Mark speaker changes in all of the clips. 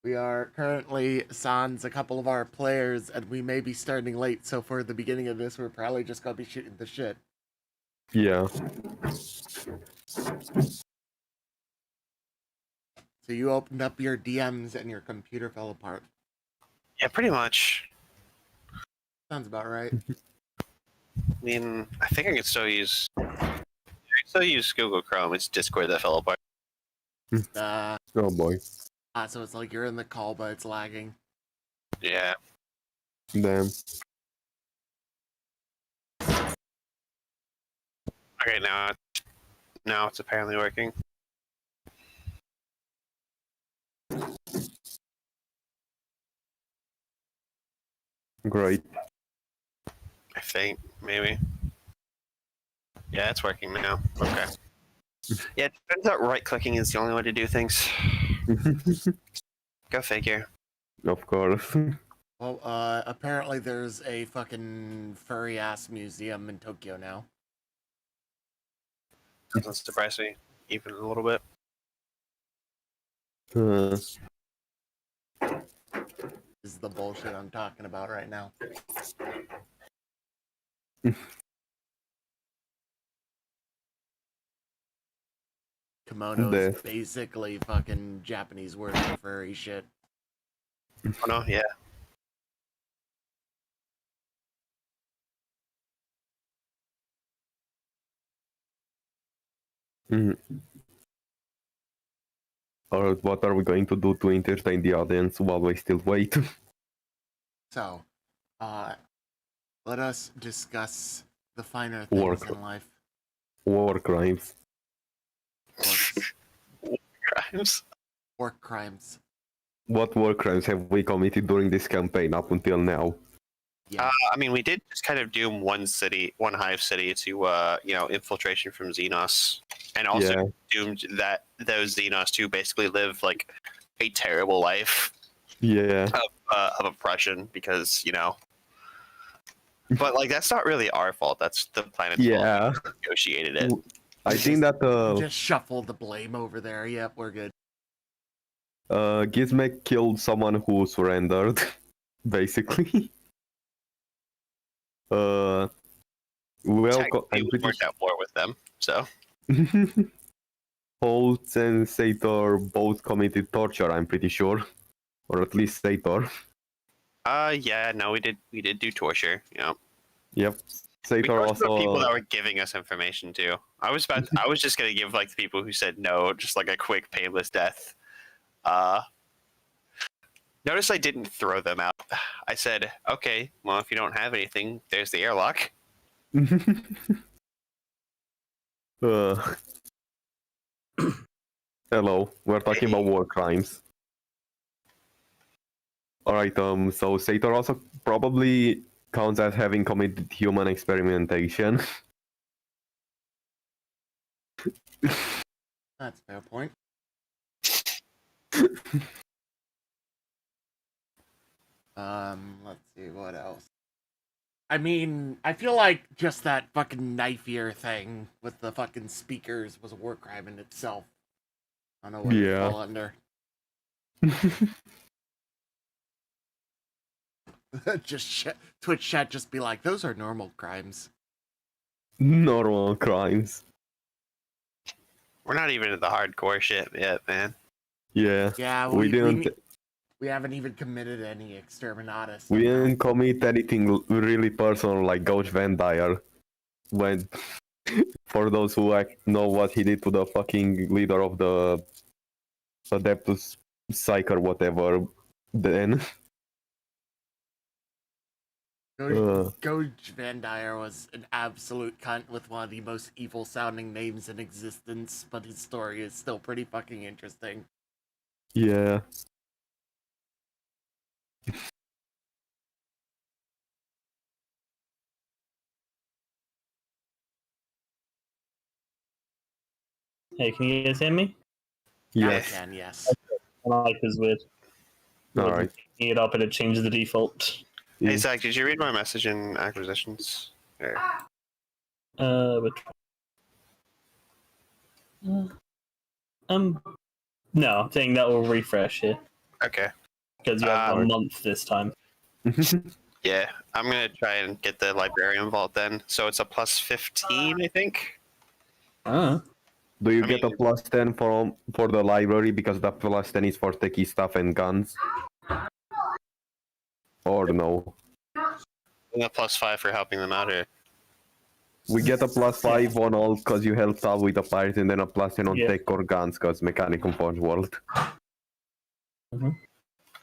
Speaker 1: We are currently sans a couple of our players, and we may be starting late, so for the beginning of this, we're probably just gonna be shooting the shit.
Speaker 2: Yeah.
Speaker 1: So you opened up your DMs and your computer fell apart.
Speaker 3: Yeah, pretty much.
Speaker 1: Sounds about right.
Speaker 3: I mean, I think I can still use Google Chrome. It's Discord that fell apart.
Speaker 2: Oh boy.
Speaker 1: So it's like you're in the call, but it's lagging.
Speaker 3: Yeah.
Speaker 2: Damn.
Speaker 3: Okay, now it's apparently working.
Speaker 2: Great.
Speaker 3: I think maybe. Yeah, it's working now. Okay. Yeah, it turns out right-clicking is the only way to do things. Go figure.
Speaker 2: Of course.
Speaker 1: Well, apparently there's a fucking furry-ass museum in Tokyo now.
Speaker 3: Doesn't surprise me even a little bit.
Speaker 1: This is the bullshit I'm talking about right now. Kimono is basically fucking Japanese word for furry shit.
Speaker 3: Oh no, yeah.
Speaker 2: Alright, what are we going to do to entertain the audience while we still wait?
Speaker 1: So, let us discuss the finer things in life.
Speaker 2: War crimes.
Speaker 3: Crimes.
Speaker 1: War crimes.
Speaker 2: What war crimes have we committed during this campaign up until now?
Speaker 1: Yeah.
Speaker 3: I mean, we did just kind of doom one hive city to, infiltration from Xenos, and also doomed those Xenos to basically live like a terrible life.
Speaker 2: Yeah.
Speaker 3: Of oppression, because but like that's not really our fault. That's the planet's fault. We negotiated it.
Speaker 2: I think that
Speaker 1: just shuffle the blame over there. Yep, we're good.
Speaker 2: Gizmek killed someone who surrendered, basically.
Speaker 3: We worked out more with them, so.
Speaker 2: Holtz and Sator both committed torture, I'm pretty sure. Or at least Sator.
Speaker 3: Yeah, no, we did do torture,
Speaker 2: Yep. Sator also
Speaker 3: people that were giving us information too. I was just gonna give like the people who said no, just like a quick painless death. Notice I didn't throw them out. I said, okay, well, if you don't have anything, there's the airlock.
Speaker 2: Hello, we're talking about war crimes. Alright, so Sator also probably counts as having committed human experimentation.
Speaker 1: That's a fair point. Let's see, what else? I mean, I feel like just that fucking knife ear thing with the fucking speakers was a war crime in itself. I don't know what it fall under. Just Twitch chat just be like, those are normal crimes.
Speaker 2: Normal crimes.
Speaker 3: We're not even in the hardcore shit yet, man.
Speaker 2: Yeah.
Speaker 1: Yeah, we haven't even committed any exterminatus.
Speaker 2: We didn't commit anything really personal like Gauch Van Dyer. When, for those who know what he did to the fucking leader of the Adeptus Psych or whatever, then...
Speaker 1: Gauch Van Dyer was an absolute cunt with one of the most evil sounding names in existence, but his story is still pretty fucking interesting.
Speaker 2: Yeah.
Speaker 4: Hey, can you guys hear me?
Speaker 2: Yes.
Speaker 1: I can, yes.
Speaker 4: My mic is weird.
Speaker 2: Alright.
Speaker 4: Picking it up and it changes the default.
Speaker 3: Hey, Zach, did you read my message in acquisitions? Or...
Speaker 4: No, I'm saying that will refresh here
Speaker 3: Okay.
Speaker 4: because you have a month this time.
Speaker 3: Yeah, I'm gonna try and get the librarian vault then. So it's a plus 15, I think.
Speaker 2: Do you
Speaker 3: I
Speaker 2: get a
Speaker 3: mean-
Speaker 2: plus 10 for the library because the plus 10 is for techie stuff and guns? Or no?
Speaker 3: And a plus 5 for helping them out here.
Speaker 2: We get a plus 5 on all because you helped out with the pirates, and then a plus 10 on
Speaker 4: Yeah.
Speaker 2: tech or guns because mechanic and forge world.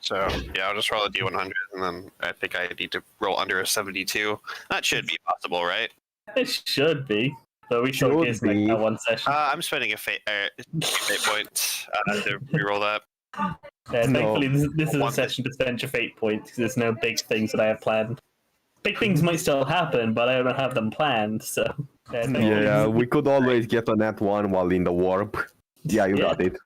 Speaker 3: So yeah, I'll just roll a d100, and then I think I need to roll under a 72. That should be possible, right?
Speaker 4: It should be, but we should
Speaker 2: Should
Speaker 4: get
Speaker 2: be.
Speaker 4: that one session.
Speaker 3: I'm spending a fate point to reroll that.
Speaker 4: Thankfully, this is a
Speaker 3: One-
Speaker 4: session to spend your fate points because there's no big things that I have planned. Big things might still happen, but I don't have them planned. So thankfully-
Speaker 2: Yeah, we could always get a nat 1 while in the warp. Yeah, you got it.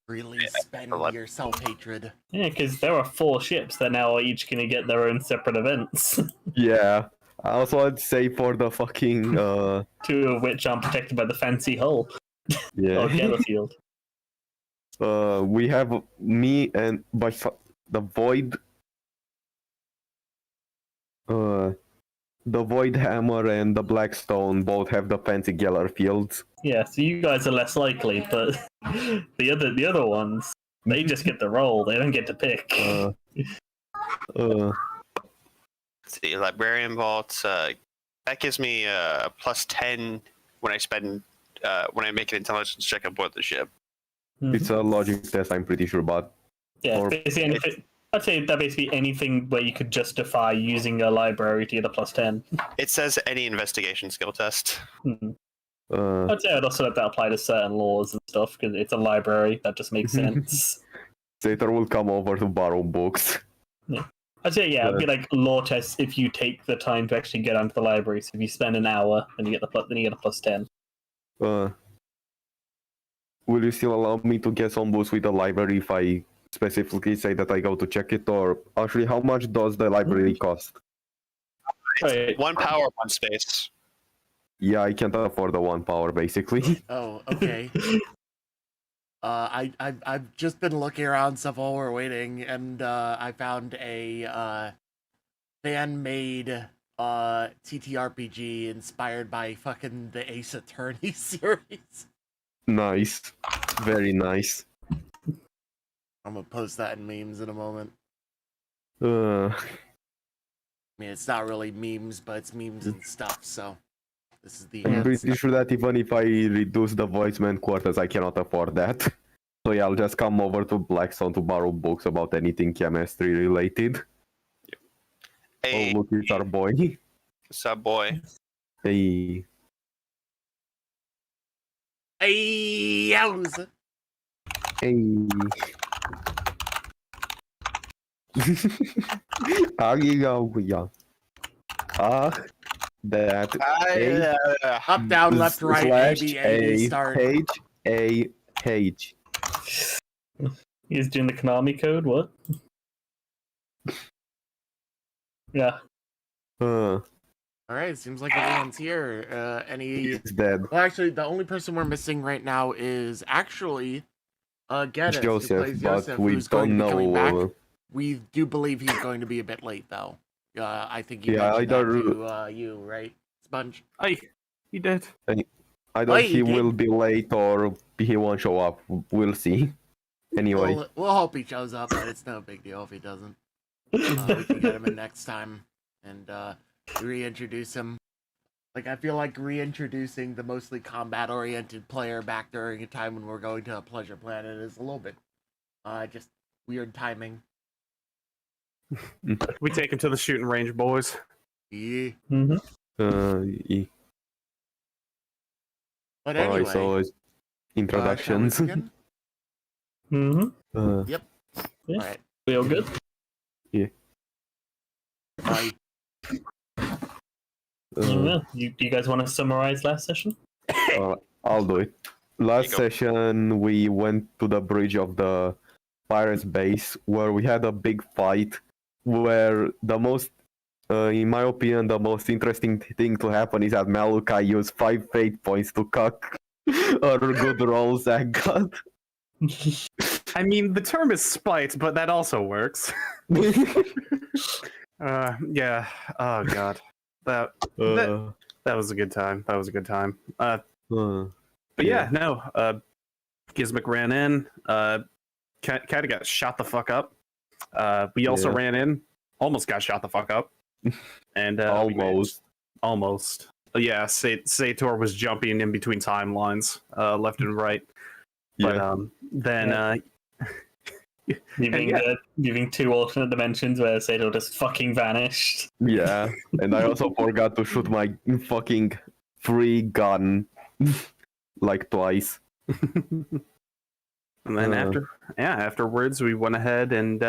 Speaker 1: Really spend your self-hatred.
Speaker 4: Yeah, because there are 4 ships that now are each going to get their own separate events.
Speaker 2: Yeah. Also, I'd say for the fucking
Speaker 4: 2 of which aren't protected by the fancy hull or
Speaker 2: yeah.
Speaker 4: Gellerfield.
Speaker 2: We have me and the void. The void hammer and the Blackstone both have the fancy Geller fields.
Speaker 4: Yeah, so you guys are less likely, but the other ones, they just get the roll. They don't get to pick.
Speaker 3: Let's see, librarian vault. That gives me a plus 10 when I spend when I make an intelligence check aboard the ship.
Speaker 2: It's a logic test, I'm pretty sure, but
Speaker 4: Yeah,
Speaker 2: or-
Speaker 4: basically anything. I'd say that basically anything where you could justify using a library to get a plus 10.
Speaker 3: It says any investigation skill test.
Speaker 4: I'd say I'd also let that apply to certain laws and stuff because it's a library. That just makes sense.
Speaker 2: Sator will come over to borrow books.
Speaker 4: I'd say it'd be like law tests if you take the time to actually get onto the library. So if you spend an hour, then you get a plus 10.
Speaker 2: Will you still allow me to get some books with the library if I specifically say that I go to check it? Or actually, how much does the library cost?
Speaker 4: Right.
Speaker 3: 1 power, 1 space.
Speaker 2: Yeah, I can't afford the 1 power, basically.
Speaker 1: Oh, okay. I've just been looking around stuff while we're waiting, and I found a fan-made TTRPG inspired by fucking the Ace Attorney series.
Speaker 2: Nice. Very nice.
Speaker 1: I'm gonna post that in memes in a moment.
Speaker 2: Uh,
Speaker 1: I mean, it's not really memes, but it's memes and stuff, so this is the
Speaker 2: I'm
Speaker 1: hand
Speaker 2: pretty
Speaker 1: stuff.
Speaker 2: sure that even if I reduce the voiceman quarters, I cannot afford that. So yeah, I'll just come over to Blackstone to borrow books about anything chemistry related.
Speaker 3: Hey,
Speaker 2: Oh, look, it's our boy.
Speaker 3: sub boy.
Speaker 2: Hey.
Speaker 1: Hey, yowza.
Speaker 2: Hey. Yeah. That
Speaker 1: Up, down, left, right, A,
Speaker 2: slash
Speaker 1: B, A, B, start.
Speaker 2: H A H.
Speaker 4: He's doing the Konami code. What? Yeah.
Speaker 1: All right, seems like everyone's here. Any?
Speaker 2: He's dead.
Speaker 1: Well, actually, the only person we're missing right now is actually Geddes, who
Speaker 2: Joseph,
Speaker 1: plays
Speaker 2: but
Speaker 1: Joseph,
Speaker 2: we
Speaker 1: who's going
Speaker 2: don't
Speaker 1: to be coming back.
Speaker 2: know.
Speaker 1: We do believe he's going to be a bit late, though. I think you
Speaker 2: Yeah,
Speaker 1: mentioned
Speaker 2: either-
Speaker 1: that to you, right, Sponge?
Speaker 5: Aye, he did.
Speaker 2: Either
Speaker 1: Oh,
Speaker 2: he
Speaker 1: you did?
Speaker 2: will be late or he won't show up. We'll see. Anyway,
Speaker 1: We'll hope he shows up, but it's no big deal if he doesn't. We can get him in next time and reintroduce him. Like, I feel like reintroducing the mostly combat-oriented player back during a time when we're going to a pleasure planet is a little bit just weird timing.
Speaker 5: We take him to the shooting range, boys.
Speaker 1: Yeah.
Speaker 2: he-
Speaker 1: But anyway,
Speaker 2: alright, so introductions.
Speaker 1: shall we begin?
Speaker 4: Yeah.
Speaker 1: Alright.
Speaker 4: We all good?
Speaker 1: Bye.
Speaker 4: Yeah. Do you guys want to summarize last session?
Speaker 2: I'll do it. Last
Speaker 3: go.
Speaker 2: session, we went to the bridge of the pirates base where we had a big fight. Where the most, in my opinion, the most interesting thing to happen is that Malukai used 5 fate points to cuck our good rolls I got.
Speaker 5: I mean, the term is spite, but that also works. Yeah. Oh god, that was a good time. That was a good time. But yeah, no. Gizmic ran in. Kind of got shot the fuck up. We also ran in, almost got shot the fuck up, and almost. Yeah, Sator was jumping in between timelines, left and right. But then
Speaker 4: leaving two alternate dimensions where Sator just fucking vanished.
Speaker 2: Yeah, and I also forgot to shoot my fucking free gun like twice.
Speaker 5: And then afterwards we went ahead and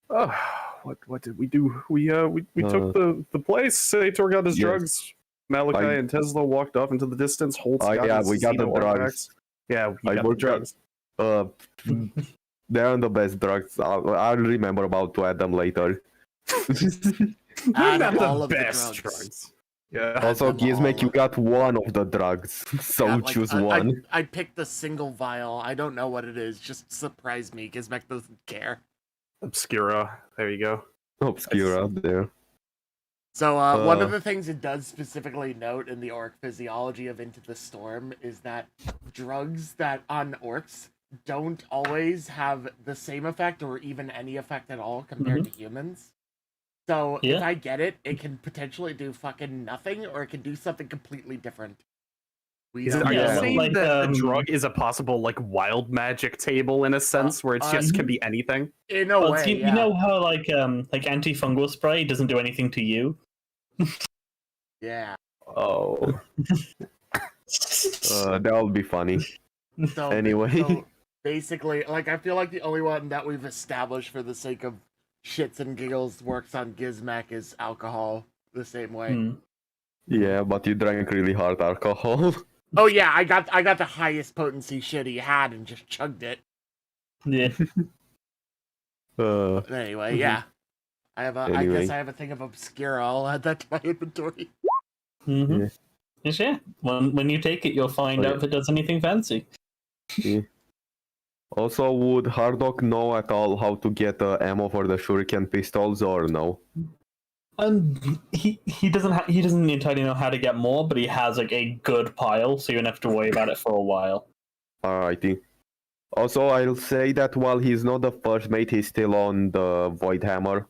Speaker 5: what did we do? We took the place. Sator got his drugs. Malachi and Tesla walked off into the distance. Holtz
Speaker 2: we got the drugs.
Speaker 5: Yeah, we got the drugs.
Speaker 2: They're the best drugs. I'll remember about to add them later.
Speaker 5: They're not the best drugs. Yeah.
Speaker 2: Also, Gizmek, you got one of the drugs, so choose one.
Speaker 1: I picked the single vial. I don't know what it is. Just surprise me. Gizmek doesn't care.
Speaker 5: Obscura. There you go.
Speaker 2: Obscura there.
Speaker 1: So one of the things it does specifically note in the orc physiology of Into the Storm is that drugs that on orcs don't always have the same effect or even any effect at all compared to humans. So if I get it, it can potentially do fucking nothing, or it can do something completely different.
Speaker 5: Are you saying that the drug is a possible like wild magic table in a sense, where it just can be anything?
Speaker 1: In a way,
Speaker 4: you know how like antifungal spray doesn't do anything to you?
Speaker 1: Yeah.
Speaker 2: Oh. That'll be funny.
Speaker 1: So,
Speaker 2: anyway.
Speaker 1: So basically, like, I feel like the only one that we've established for the sake of shits and giggles works on Gizmek is alcohol the same way.
Speaker 2: Yeah, but you drank really hard alcohol.
Speaker 1: Oh yeah, I got the highest potency shit he had and just chugged it.
Speaker 4: Yeah.
Speaker 1: But anyway, yeah. I guess I have a thing of Obscura. I'll add that to my inventory.
Speaker 4: Yeah. When you take it, you'll find out if it does anything fancy.
Speaker 2: Yeah. Also, would Hardock know at all how to get ammo for the shuriken pistols, or no?
Speaker 4: He doesn't entirely know how to get more, but he has like a good pile, so you don't have to worry about it for a while.
Speaker 2: Alrighty. Also, I'll say that while he's not the first mate, he's still on the Void Hammer.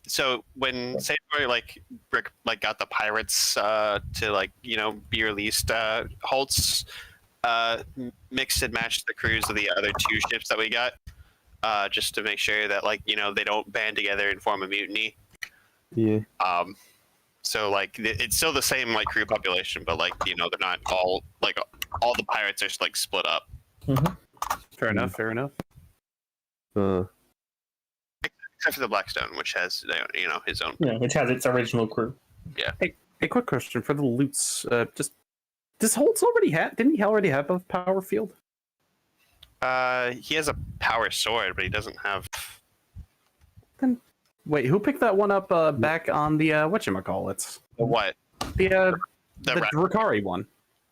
Speaker 3: So when Saber got the pirates to be released, Holtz mixed and matched the crews of the other two ships that we got, just to make sure that they don't band together and form a mutiny.
Speaker 2: Yeah.
Speaker 3: So it's still the same crew population, but they're not all all the pirates are split up.
Speaker 5: Fair enough.
Speaker 3: Except for the Blackstone, which has his own.
Speaker 4: Yeah, which has its original crew.
Speaker 3: Yeah.
Speaker 5: Hey, quick question for the loots. Does Holtz already have? Didn't he already have a power field?
Speaker 3: He has a power sword, but he doesn't have.
Speaker 5: Then wait, who picked that one up back on the whatchamacallits?
Speaker 3: The what?
Speaker 5: The Drakari one.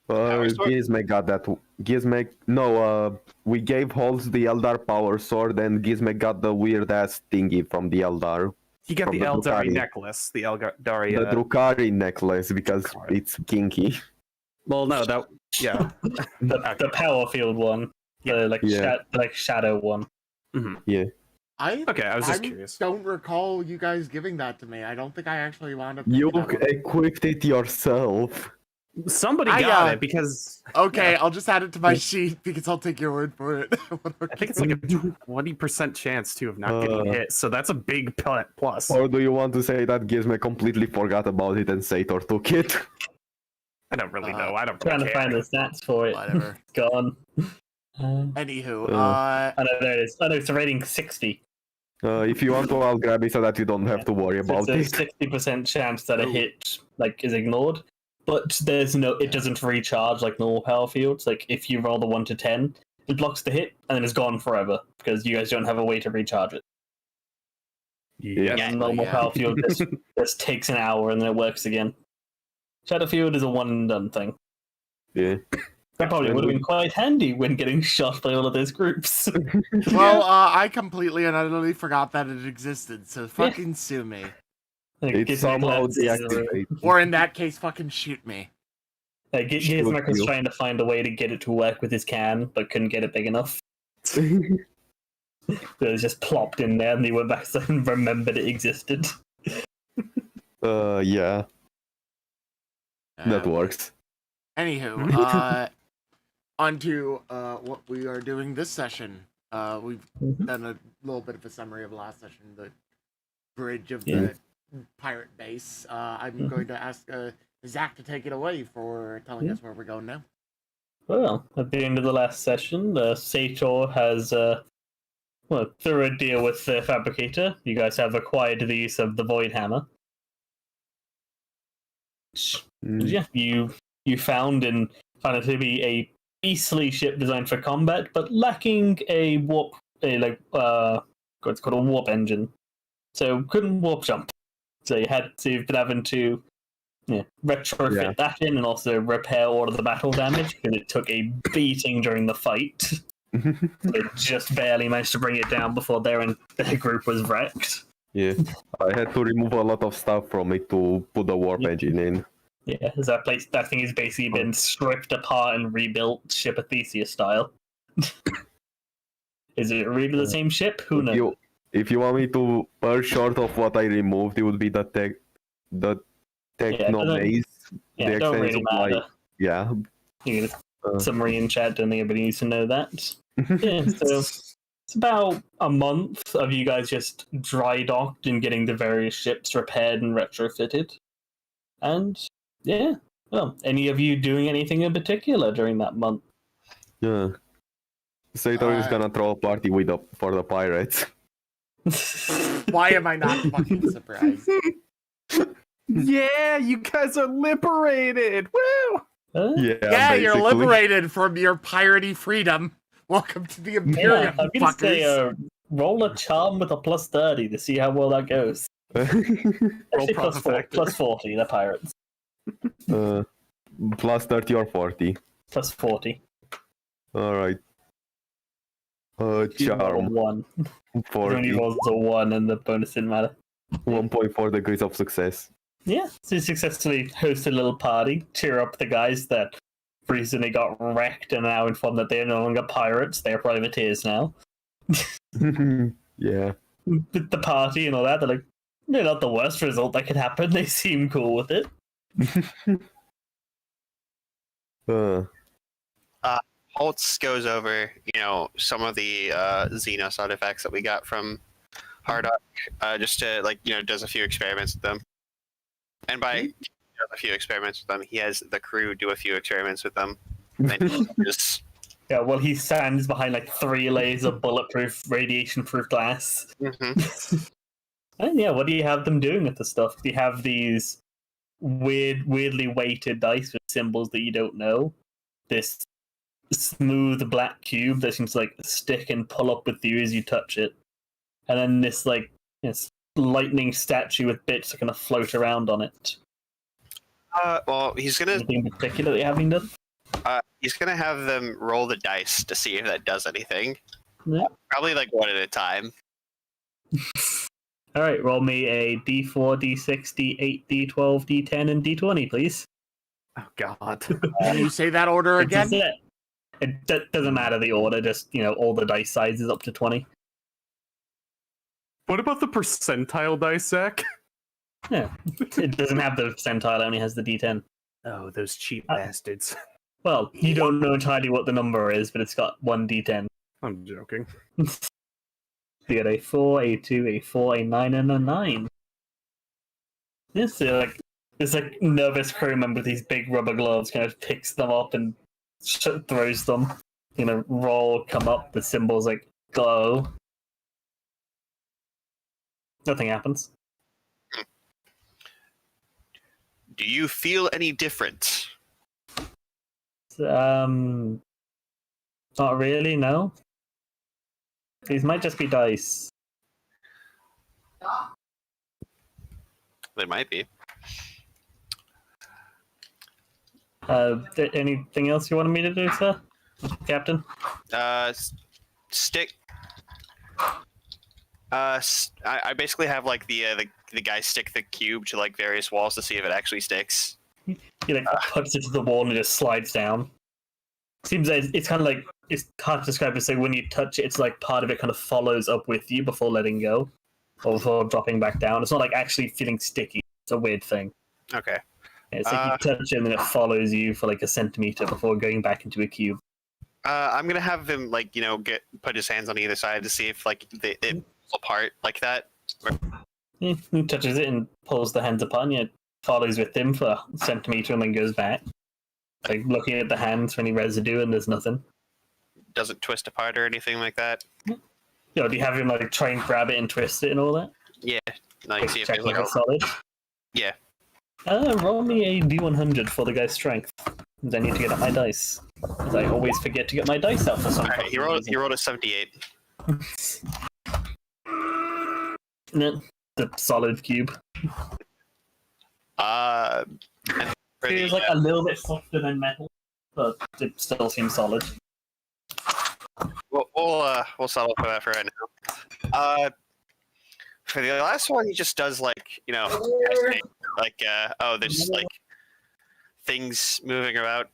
Speaker 2: Gizmek got that. Gizmek, no, we gave Holtz the Eldar power sword, and Gizmek got the weird ass thingy from the Eldar.
Speaker 5: He got the Eldari necklace, the Eldari.
Speaker 2: The Drukari necklace, because it's kinky.
Speaker 5: Well, no, that
Speaker 4: the power field one, the shadow one.
Speaker 2: Yeah.
Speaker 1: I
Speaker 5: was just curious.
Speaker 1: I don't recall you guys giving that to me. I don't think I actually wound up.
Speaker 2: You equipped it yourself.
Speaker 5: Somebody got it because.
Speaker 1: Okay, I'll just add it to my sheet because I'll take your word for it.
Speaker 5: I think it's like a 20% chance too of not getting hit, so that's a big plus.
Speaker 2: Or do you want to say that Gizmek completely forgot about it and Sator took it?
Speaker 5: I don't really know. I don't
Speaker 4: trying to find the stats for it.
Speaker 1: Whatever.
Speaker 4: It's gone.
Speaker 1: Anywho,
Speaker 4: I know there it is. I know it's a rating 60.
Speaker 2: If you want to, I'll grab it so that you don't have to worry about it.
Speaker 4: It's a 60% chance that a hit is ignored. But it doesn't recharge like normal power fields. If you roll the 1 to 10, it blocks the hit and then it's gone forever because you guys don't have a way to recharge it.
Speaker 5: Yeah.
Speaker 4: Normal power field just takes an hour and then it works again. Shadow field is a one and done thing.
Speaker 2: Yeah.
Speaker 4: That probably
Speaker 2: when
Speaker 4: would have
Speaker 2: we-
Speaker 4: been quite handy when getting shot by all of those groups.
Speaker 1: Well, I completely and utterly forgot that it existed, so fucking sue me.
Speaker 4: Like,
Speaker 2: It's somehow deactivated.
Speaker 1: Or in that case, fucking shoot me.
Speaker 4: Gizmek was
Speaker 2: you.
Speaker 4: trying to find a way to get it to work with his can, but couldn't get it big enough. So it was just plopped in there, and he went back and remembered it existed.
Speaker 2: Yeah, that
Speaker 1: Uh,
Speaker 2: works.
Speaker 1: Anywho, on to what we are doing this session. We've done a little bit of a summary of last session, the bridge of the pirate base. I'm going to ask Zach to take it away for telling us where we're going now.
Speaker 4: Well, at the end of the last session, Sator has, through a deal with the Fabricator, you guys have acquired the use of the Void Hammer. Yeah, you found it to be a beastly ship designed for combat, but lacking a what's called a warp engine. So couldn't warp jump. So you've been having to retrofit that in and also repair all of the battle damage because it took a beating during the fight. They just barely managed to bring it down before their group was wrecked.
Speaker 2: Yeah, I had to remove a lot of stuff from it to put the warp engine in.
Speaker 4: Yeah, that thing has basically been stripped apart and rebuilt ship of Theseus style. Is it really the same ship? Who knows?
Speaker 2: If you want me to purge short of what I removed, it would be the techno maze.
Speaker 4: Yeah, it don't really matter. You can submarine chat, don't think anybody needs to know that. Yeah, so it's about a month of you guys just dry docked and getting the various ships repaired and retrofitted. And yeah, well, any of you doing anything in particular during that month?
Speaker 2: Yeah. Sator is gonna throw a party for the pirates.
Speaker 1: Why am I not fucking surprised?
Speaker 5: Yeah, you guys are liberated! Woo!
Speaker 1: Yeah, you're
Speaker 2: basically.
Speaker 1: liberated from your piratey freedom. Welcome to the Imperium,
Speaker 4: I'm gonna
Speaker 1: fuckers.
Speaker 4: say roll a charm with a plus 30 to see how well that goes. Actually, plus 40, they're pirates.
Speaker 2: Plus 30 or 40.
Speaker 4: Plus 40.
Speaker 2: Alright.
Speaker 4: You roll a
Speaker 2: Charm.
Speaker 4: 1. It
Speaker 2: 40.
Speaker 4: only rolls a 1 and the bonus didn't matter.
Speaker 2: 1.4 degrees of success.
Speaker 4: Yeah, so you successfully host a little party, cheer up the guys that recently got wrecked and now informed that they're no longer pirates, they're privateers now.
Speaker 2: Yeah.
Speaker 4: With the party and all that, they're like, they're not the worst result that could happen, they seem cool with it.
Speaker 3: Holtz goes over, some of the Xenos artifacts that we got from Hardock, just to does a few experiments with them. And by does a few experiments with them, he has the crew do a few experiments with them. And just
Speaker 4: Yeah, well, he stands behind 3 layers of bulletproof, radiation-proof glass. And yeah, what do you have them doing with the stuff? Do you have these weirdly weighted dice with symbols that you don't know? This smooth black cube that seems to stick and pull up with you as you touch it. And then this lightning statue with bits that kind of float around on it.
Speaker 3: well, he's gonna
Speaker 4: Anything in particular that you're having done?
Speaker 3: he's gonna have them roll the dice to see if that does anything.
Speaker 4: Yeah.
Speaker 3: Probably one at a time.
Speaker 4: Alright, roll me a D4, D6, D8, D12, D10, and D20, please.
Speaker 5: Oh god.
Speaker 1: Can you say that order again?
Speaker 4: It doesn't matter the order, just, all the dice sizes up to 20.
Speaker 5: What about the percentile dice, Zach?
Speaker 4: Yeah. It doesn't have the percentile, it only has the D10.
Speaker 5: Oh, those cheap bastards.
Speaker 4: Well, you don't know entirely what the number is, but it's got one D10.
Speaker 5: I'm joking.
Speaker 4: You get a 4, a 2, a 4, a 9, and a 9. Yes, so this nervous crew member with these big rubber gloves kind of picks them up and throws them. Roll, come up, the symbols glow. Nothing happens.
Speaker 3: Do you feel any different?
Speaker 4: Not really, no. These might just be dice.
Speaker 3: They might be.
Speaker 4: Anything else you wanted me to do, sir, Captain?
Speaker 3: Stick. I basically have like the guy stick the cube to like various walls to see if it actually sticks.
Speaker 4: He like puts it to the wall and it just slides down. Seems like it's kind of like it's hard to describe. It's like when you touch it, it's like part of it kind of follows up with you before letting go, or before dropping back down. It's not like actually feeling sticky. It's a weird thing.
Speaker 3: Okay.
Speaker 4: Yeah, it's like you touch it and then it follows you for like a centimeter before going back into a cube.
Speaker 3: I'm gonna have him like put his hands on either side to see if like it pulls apart like that.
Speaker 4: Yeah, he touches it and pulls the hands apart, and it follows with him for a centimeter and then goes back. Like looking at the hands for any residue, and there's nothing.
Speaker 3: Doesn't twist apart or anything like that.
Speaker 4: You know, do you have him like try and grab it and twist it and all that?
Speaker 3: Yeah. Like see if
Speaker 4: Check
Speaker 3: it's
Speaker 4: if
Speaker 3: like
Speaker 4: it's solid.
Speaker 3: Yeah.
Speaker 4: Roll me a D100 for the guy's strength. I need to get up my dice. Because I always forget to get my dice out for some
Speaker 3: Alright, he rolled a 78.
Speaker 4: No, the solid cube. Feels like a little bit softer than metal, but it still seems solid.
Speaker 3: We'll settle for that for right now. For the last one, he just does like testing, like there's like things moving about.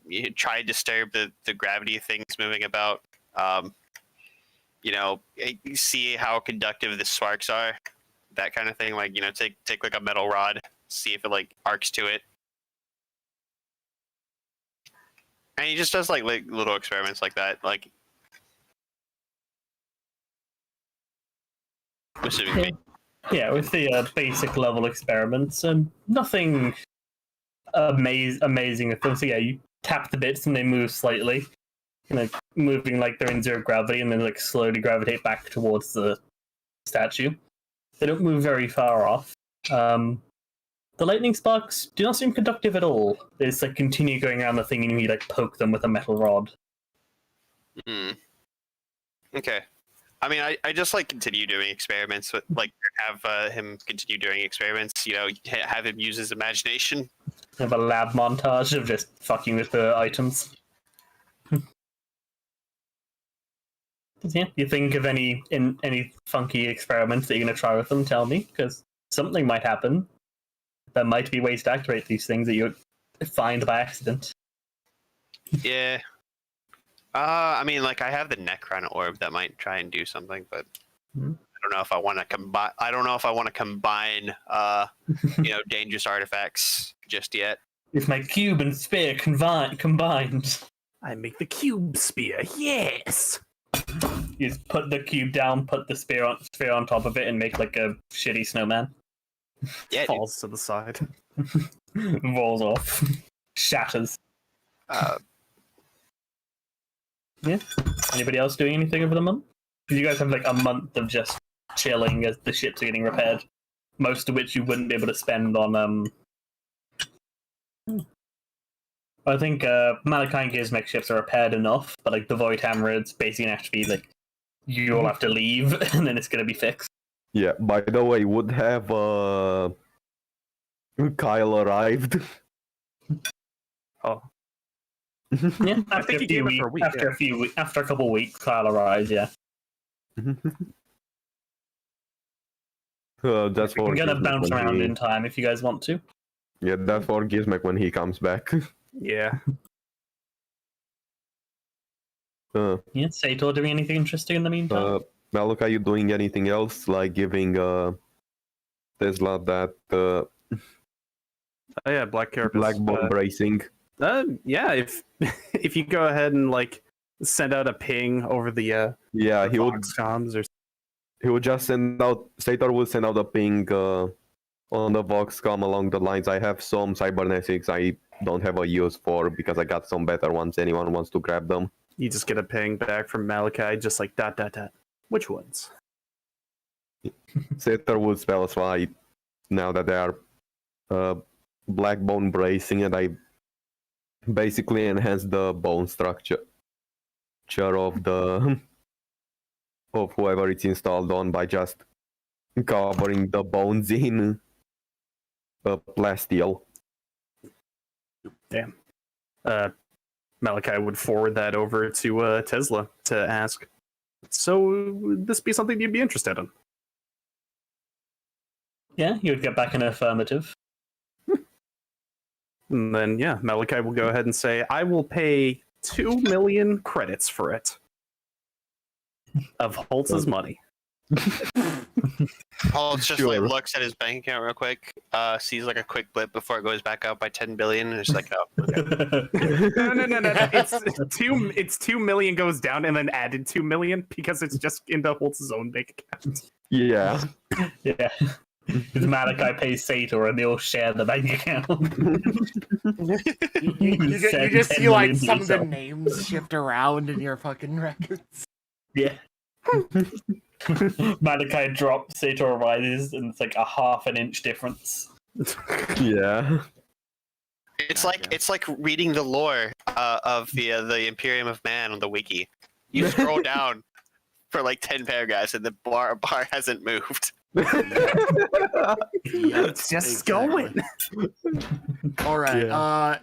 Speaker 3: You try to disturb the gravity of things moving about. You see how conductive the sparks are, that kind of thing. Like take like a metal rod, see if it like arcs to it. And he just does like little experiments like that, like assuming me.
Speaker 4: Yeah, with the basic level experiments, nothing amazing with them. So yeah, you tap the bits and they move slightly, moving like they're in zero gravity, and then like slowly gravitate back towards the statue. They don't move very far off. The lightning sparks do not seem conductive at all. They just like continue going around the thing, and you like poke them with a metal rod.
Speaker 3: Okay. I mean, I just like continue doing experiments with like have him continue doing experiments. Have him use his imagination.
Speaker 4: Have a lab montage of just fucking with the items. Yeah, you think of any funky experiments that you're gonna try with them? Tell me, because something might happen. There might be ways to activate these things that you find by accident.
Speaker 3: Yeah. I mean, like I have the Necron orb that might try and do something, but I don't know if I want to combine. I don't know if I want to combine, dangerous artifacts just yet.
Speaker 4: If my cube and spear combined,
Speaker 5: I make the cube spear. Yes.
Speaker 4: You just put the cube down, put the spear on top of it, and make like a shitty snowman.
Speaker 3: Yeah,
Speaker 5: Falls to the side.
Speaker 4: Rolls off. Shatters. Yeah. Anybody else doing anything over the month? Because you guys have like a month of just chilling as the ships are getting repaired. Most of which you wouldn't be able to spend on I think Malachi and Gizmek ships are repaired enough, but like the Void Hammer, it's basically gonna have to be like you all have to leave and then it's gonna be fixed.
Speaker 2: Yeah, by the way, would have Kyle arrived?
Speaker 5: Oh.
Speaker 4: Yeah,
Speaker 5: I think he gave it for a week.
Speaker 4: After a couple of weeks, Kyle arrives. Yeah,
Speaker 2: That's for
Speaker 4: we're gonna
Speaker 2: Gizmek
Speaker 4: bounce
Speaker 2: when
Speaker 4: around
Speaker 2: he-
Speaker 4: in time if you guys want to.
Speaker 2: Yeah, that's for Gizmek when he comes back.
Speaker 5: Yeah.
Speaker 4: Yeah, Sator doing anything interesting in the meantime?
Speaker 2: Maluk, are you doing anything else, like giving Tesla that
Speaker 5: Oh yeah, Black Carapace.
Speaker 2: black bone bracing?
Speaker 5: Yeah, if you go ahead and like send out a ping over the
Speaker 2: Yeah, he would.
Speaker 5: Vox comms or
Speaker 2: He would just send out. Sator would send out a ping on the Voxcom along the lines. I have some cybernetics I don't have a use for because I got some better ones. Anyone wants to grab them?
Speaker 5: you just get a ping back from Malachi, just like ... Which ones?
Speaker 2: Sator would specify now that they are black bone bracing, and I basically enhance the bone structure of the of whoever it's installed on by just covering the bones in plasteel.
Speaker 5: Damn. Malachi would forward that over to Tesla to ask. So, would this be something you'd be interested in?
Speaker 4: Yeah, you would get back an affirmative.
Speaker 5: And then, yeah, Malachi will go ahead and say, I will pay 2 million credits for it. Of Holtz's money.
Speaker 3: Holtz just
Speaker 2: Sure.
Speaker 3: like looks at his bank account real quick, sees like a quick blip before it goes back up by 10 billion, and it's like, oh, okay.
Speaker 5: No. It's 2 million goes down and then added 2 million because it's just into Holtz's own bank account.
Speaker 2: Yeah.
Speaker 4: Yeah. Because Malachi pays Sator and they all share the bank account.
Speaker 1: You
Speaker 4: Send
Speaker 1: just
Speaker 4: 10
Speaker 1: see like
Speaker 4: million to
Speaker 1: some of the
Speaker 4: yourself.
Speaker 1: names shift around in your fucking records.
Speaker 4: Yeah. Malachi drops, Sator rises, and it's like a half an inch difference.
Speaker 2: Yeah.
Speaker 3: It's like reading the lore of the Imperium of Man on the wiki. You scroll down for like 10 paragraphs, and the bar hasn't moved.
Speaker 5: It's just going.
Speaker 1: All right.
Speaker 2: Yeah.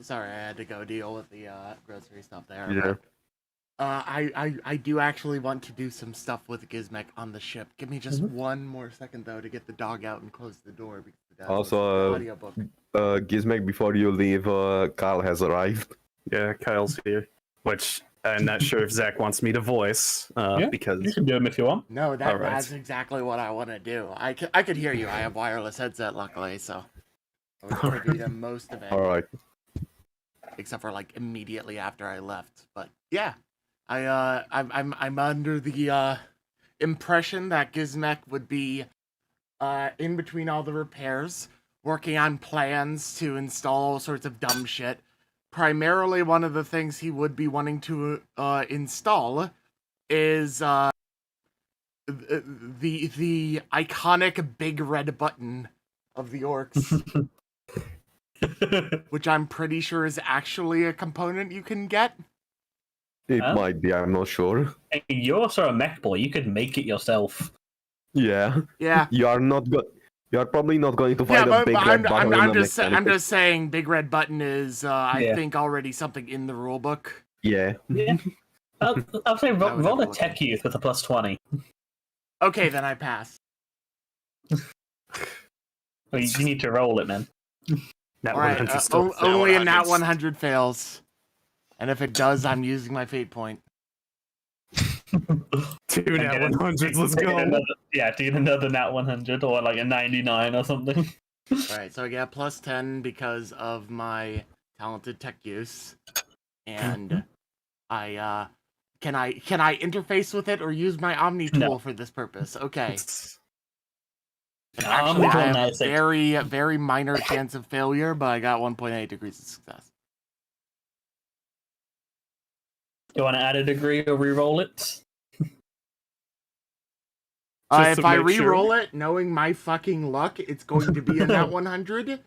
Speaker 1: Sorry, I had to go deal with the grocery stuff there.
Speaker 2: Yeah.
Speaker 1: I do actually want to do some stuff with Gizmek on the ship. Give me just one more second though to get the dog out and close the door. Because the dog
Speaker 2: Also,
Speaker 1: listens to the audiobook.
Speaker 2: Gizmek, before you leave, Kyle has arrived.
Speaker 5: Yeah, Kyle's here. Which I'm not sure if Zach wants me to voice,
Speaker 4: You
Speaker 5: because
Speaker 4: can do them if you want.
Speaker 1: No,
Speaker 5: All right.
Speaker 1: that's exactly what I want to do. I could hear you. I have wireless headset, luckily, so I was privy to most of it,
Speaker 2: All right.
Speaker 1: except for like immediately after I left. But yeah, I'm under the impression that Gizmek would be in between all the repairs, working on plans to install all sorts of dumb shit. Primarily, one of the things he would be wanting to install is the iconic big red button of the orcs, which I'm pretty sure is actually a component you can get.
Speaker 2: It
Speaker 4: Huh?
Speaker 2: might be, I'm not sure.
Speaker 4: Hey, you're also a mech boy. You could make it yourself.
Speaker 2: Yeah.
Speaker 1: Yeah.
Speaker 2: You are probably not going to
Speaker 1: Yeah,
Speaker 2: find a big red button in
Speaker 1: I'm
Speaker 2: a
Speaker 1: just
Speaker 2: mechanical-
Speaker 1: saying, big red button is I
Speaker 4: Yeah.
Speaker 1: think already something in the rulebook.
Speaker 2: Yeah.
Speaker 4: Yeah. I'll say
Speaker 1: That would
Speaker 4: roll a
Speaker 1: have
Speaker 4: tech youth with a plus 20.
Speaker 1: Okay, then I pass.
Speaker 4: Well, you need to roll it, man.
Speaker 5: that
Speaker 1: All right,
Speaker 5: 100's still
Speaker 1: only a nat
Speaker 3: 100's
Speaker 1: 100 fails, and if it does, I'm using my fate point.
Speaker 5: 2
Speaker 4: And
Speaker 5: nat
Speaker 4: get it-
Speaker 5: 100s. Let's
Speaker 4: get
Speaker 5: go.
Speaker 4: another- yeah, to get another nat 100 or like a 99 or something.
Speaker 1: All right, so I get plus 10 because of my talented tech use, and I can I interface with it or use my Omni tool
Speaker 4: No.
Speaker 1: for this purpose? Okay. And
Speaker 4: Omni
Speaker 1: actually,
Speaker 4: tool
Speaker 1: I have a
Speaker 4: nice.
Speaker 1: very minor chance of failure, but I got 1.8 degrees of success.
Speaker 4: You want to add a degree or re-roll it?
Speaker 5: Just
Speaker 1: If
Speaker 5: to
Speaker 1: I
Speaker 5: make sure.
Speaker 1: re-roll it, knowing my fucking luck, it's going to be a nat 100,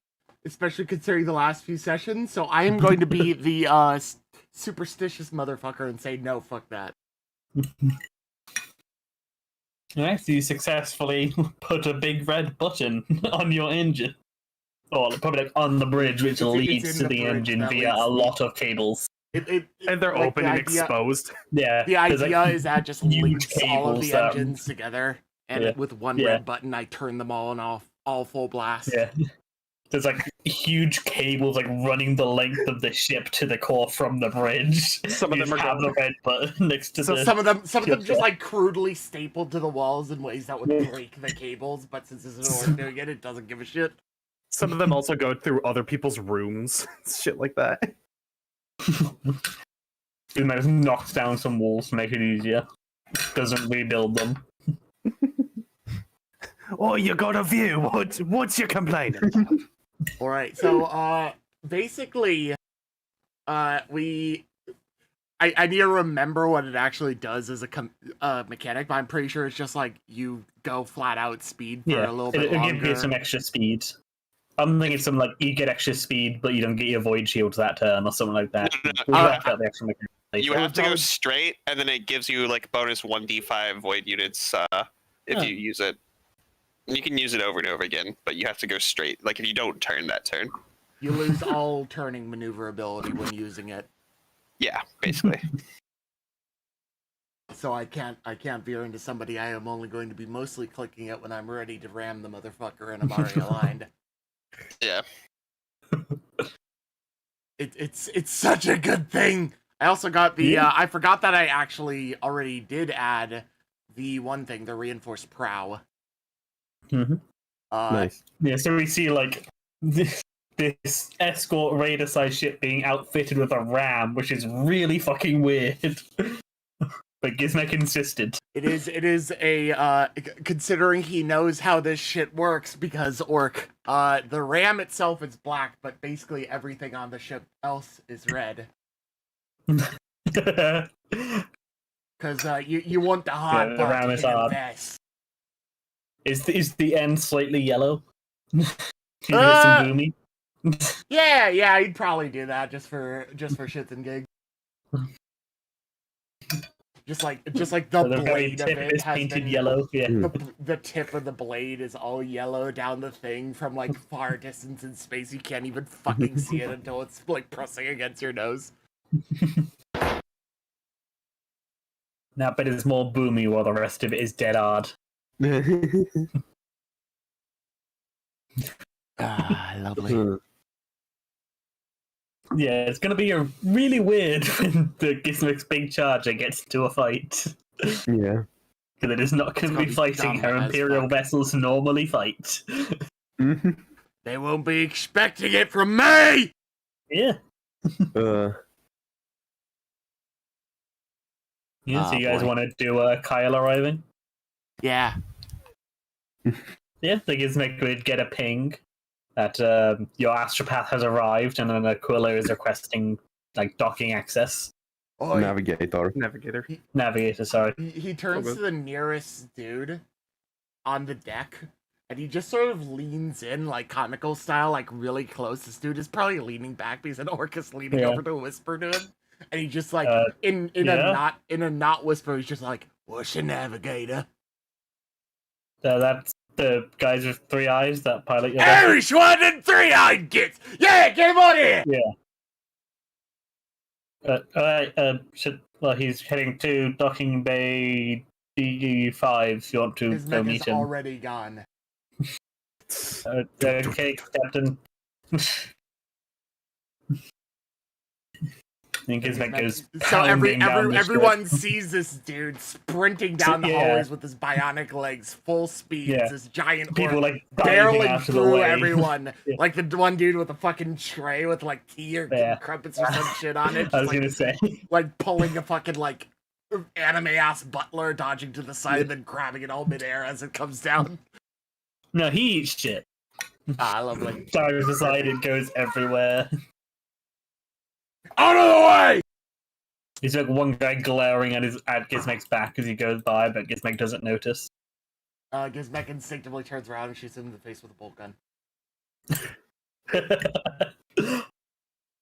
Speaker 1: especially considering the last few sessions. So I am going to be the superstitious motherfucker and say no, fuck that.
Speaker 4: Alright, so you successfully put a big red button on your engine. Or probably like on the bridge, which
Speaker 1: It's
Speaker 4: leads
Speaker 1: in
Speaker 4: to
Speaker 1: the
Speaker 4: the
Speaker 1: bridge
Speaker 4: engine
Speaker 1: that
Speaker 4: via
Speaker 1: leads-
Speaker 4: a lot of cables.
Speaker 5: And they're
Speaker 1: like,
Speaker 5: open
Speaker 1: the
Speaker 5: and
Speaker 1: idea-
Speaker 5: exposed.
Speaker 4: Yeah.
Speaker 1: The
Speaker 4: there's,
Speaker 1: idea
Speaker 4: like,
Speaker 1: is that just
Speaker 4: huge
Speaker 1: links all of
Speaker 4: cables
Speaker 1: the
Speaker 4: that-
Speaker 1: engines together, and
Speaker 4: Yeah.
Speaker 1: with one
Speaker 4: Yeah.
Speaker 1: red button, I turn them all and off, all full blast.
Speaker 4: Yeah. There's like huge cables like running the length of the ship to the core from the bridge.
Speaker 5: Some of
Speaker 4: You
Speaker 5: them
Speaker 4: just
Speaker 5: are
Speaker 4: have the red button next to
Speaker 1: So
Speaker 4: the.
Speaker 1: some of them
Speaker 4: Yeah.
Speaker 1: just like crudely stapled to the walls in ways that would break the cables, but since it's an orc doing it, it doesn't give a shit.
Speaker 5: Some of them also go through other people's rooms. Shit like that.
Speaker 4: It just knocks down some walls to make it easier. Doesn't rebuild them.
Speaker 5: Oh, you got a view. What's your complaining?
Speaker 1: All right, so basically, I need to remember what it actually does as a mechanic, but I'm pretty sure it's just like you go flat out speed for a little bit
Speaker 4: it'll
Speaker 1: longer.
Speaker 4: give you some extra speed. I'm thinking some like you get extra speed, but you don't get your void shields that turn or something like that.
Speaker 3: No,
Speaker 4: We'll
Speaker 1: Uh,
Speaker 4: work out the extra mechanic later.
Speaker 3: You have to go
Speaker 1: probably-
Speaker 3: straight, and then it gives you like bonus 1d5 void units if
Speaker 4: Oh.
Speaker 3: you use it. You can use it over and over again, but you have to go straight. Like if you don't turn that turn.
Speaker 1: You lose all turning maneuverability when using it.
Speaker 3: Yeah, basically.
Speaker 1: So I can't veer into somebody. I am only going to be mostly clicking it when I'm ready to ram the motherfucker and I'm already aligned.
Speaker 3: Yeah.
Speaker 1: It's such a good thing. I also got the I forgot that I actually already did add the one thing, the reinforced prow.
Speaker 4: Mm-hmm.
Speaker 2: Nice.
Speaker 4: Yeah, so we see like this escort raider sized ship being outfitted with a ram, which is really fucking weird. But Gizmek insisted.
Speaker 1: It is a considering he knows how this shit works because orc. The ram itself is black, but basically everything on the ship else is red. Because you want the hard
Speaker 4: Yeah, the
Speaker 1: part
Speaker 4: ram
Speaker 1: to
Speaker 4: is
Speaker 1: hit him
Speaker 4: hard.
Speaker 1: best.
Speaker 4: Is the end slightly yellow? Do you
Speaker 1: Uh,
Speaker 4: get some boomy?
Speaker 1: Yeah, he'd probably do that just for shits and gigs. Just like the
Speaker 4: So the very
Speaker 1: blade of
Speaker 4: tip
Speaker 1: it
Speaker 4: is
Speaker 1: has
Speaker 4: painted
Speaker 1: been
Speaker 4: yellow. Yeah.
Speaker 1: the tip of the blade is all yellow down the thing from like far distance in space. You can't even fucking see it until it's like pressing against your nose.
Speaker 4: That bit is more boomy while the rest of it is dead hard.
Speaker 1: Lovely.
Speaker 4: Yeah, it's gonna be a really weird when the Gizmek's big charger gets into a fight.
Speaker 2: Yeah.
Speaker 4: Because it is not going to be
Speaker 1: gonna be
Speaker 4: fighting how
Speaker 1: dumb as
Speaker 4: Imperial
Speaker 1: fuck.
Speaker 4: vessels normally fight.
Speaker 1: They won't be expecting it from me.
Speaker 4: Yeah. Yeah, so
Speaker 1: Oh,
Speaker 4: you guys
Speaker 1: boy.
Speaker 4: want to do Kyle arriving?
Speaker 1: Yeah.
Speaker 4: Yeah, so Gizmek would get a ping that your astropath has arrived, and then Aquila is requesting like docking access.
Speaker 1: Oh,
Speaker 2: Navigator.
Speaker 5: Navigator.
Speaker 4: Navigator, sorry.
Speaker 1: he turns
Speaker 5: Okay.
Speaker 1: to the nearest dude on the deck, and he just sort of leans in, like comical style, like really close. This dude is probably leaning back because an orc is leaning
Speaker 4: Yeah.
Speaker 1: over to whisper to him, and he just like in
Speaker 4: yeah.
Speaker 1: a not whisper. He's just like, "What's your navigator?"
Speaker 4: That's the guys with 3 eyes that pilot your vessel.
Speaker 1: Irish one and three-eyed gits. Yeah, get him on here.
Speaker 4: Well, he's heading to docking bay DU5 if you want to
Speaker 1: His
Speaker 4: go
Speaker 1: neck
Speaker 4: meet
Speaker 1: is
Speaker 4: him.
Speaker 1: already gone.
Speaker 4: Okay, Captain. I think his neck goes
Speaker 1: So
Speaker 4: everyone
Speaker 1: everyone sees this dude sprinting down the
Speaker 4: Yeah.
Speaker 1: hallways with his bionic legs, full speed.
Speaker 4: Yeah.
Speaker 1: This giant
Speaker 4: people
Speaker 1: orc
Speaker 4: like diving
Speaker 1: barreling
Speaker 4: out of the
Speaker 1: through
Speaker 4: way.
Speaker 1: everyone.
Speaker 4: Yeah.
Speaker 1: Like the one dude with a fucking tray with like tea or
Speaker 4: Yeah.
Speaker 1: crumpets or some shit on it.
Speaker 4: I was
Speaker 1: Just,
Speaker 4: gonna say.
Speaker 1: like pulling a fucking like anime ass butler, dodging to the side, and then grabbing it all midair as it comes down.
Speaker 4: No, he eats shit.
Speaker 1: Lovely.
Speaker 4: Dives aside, it goes everywhere.
Speaker 1: Out of the way!
Speaker 4: He's like one guy glaring at Gizmek's back as he goes by, but Gizmek doesn't notice.
Speaker 1: Gizmek instinctively turns around and shoots him in the face with a bolt gun.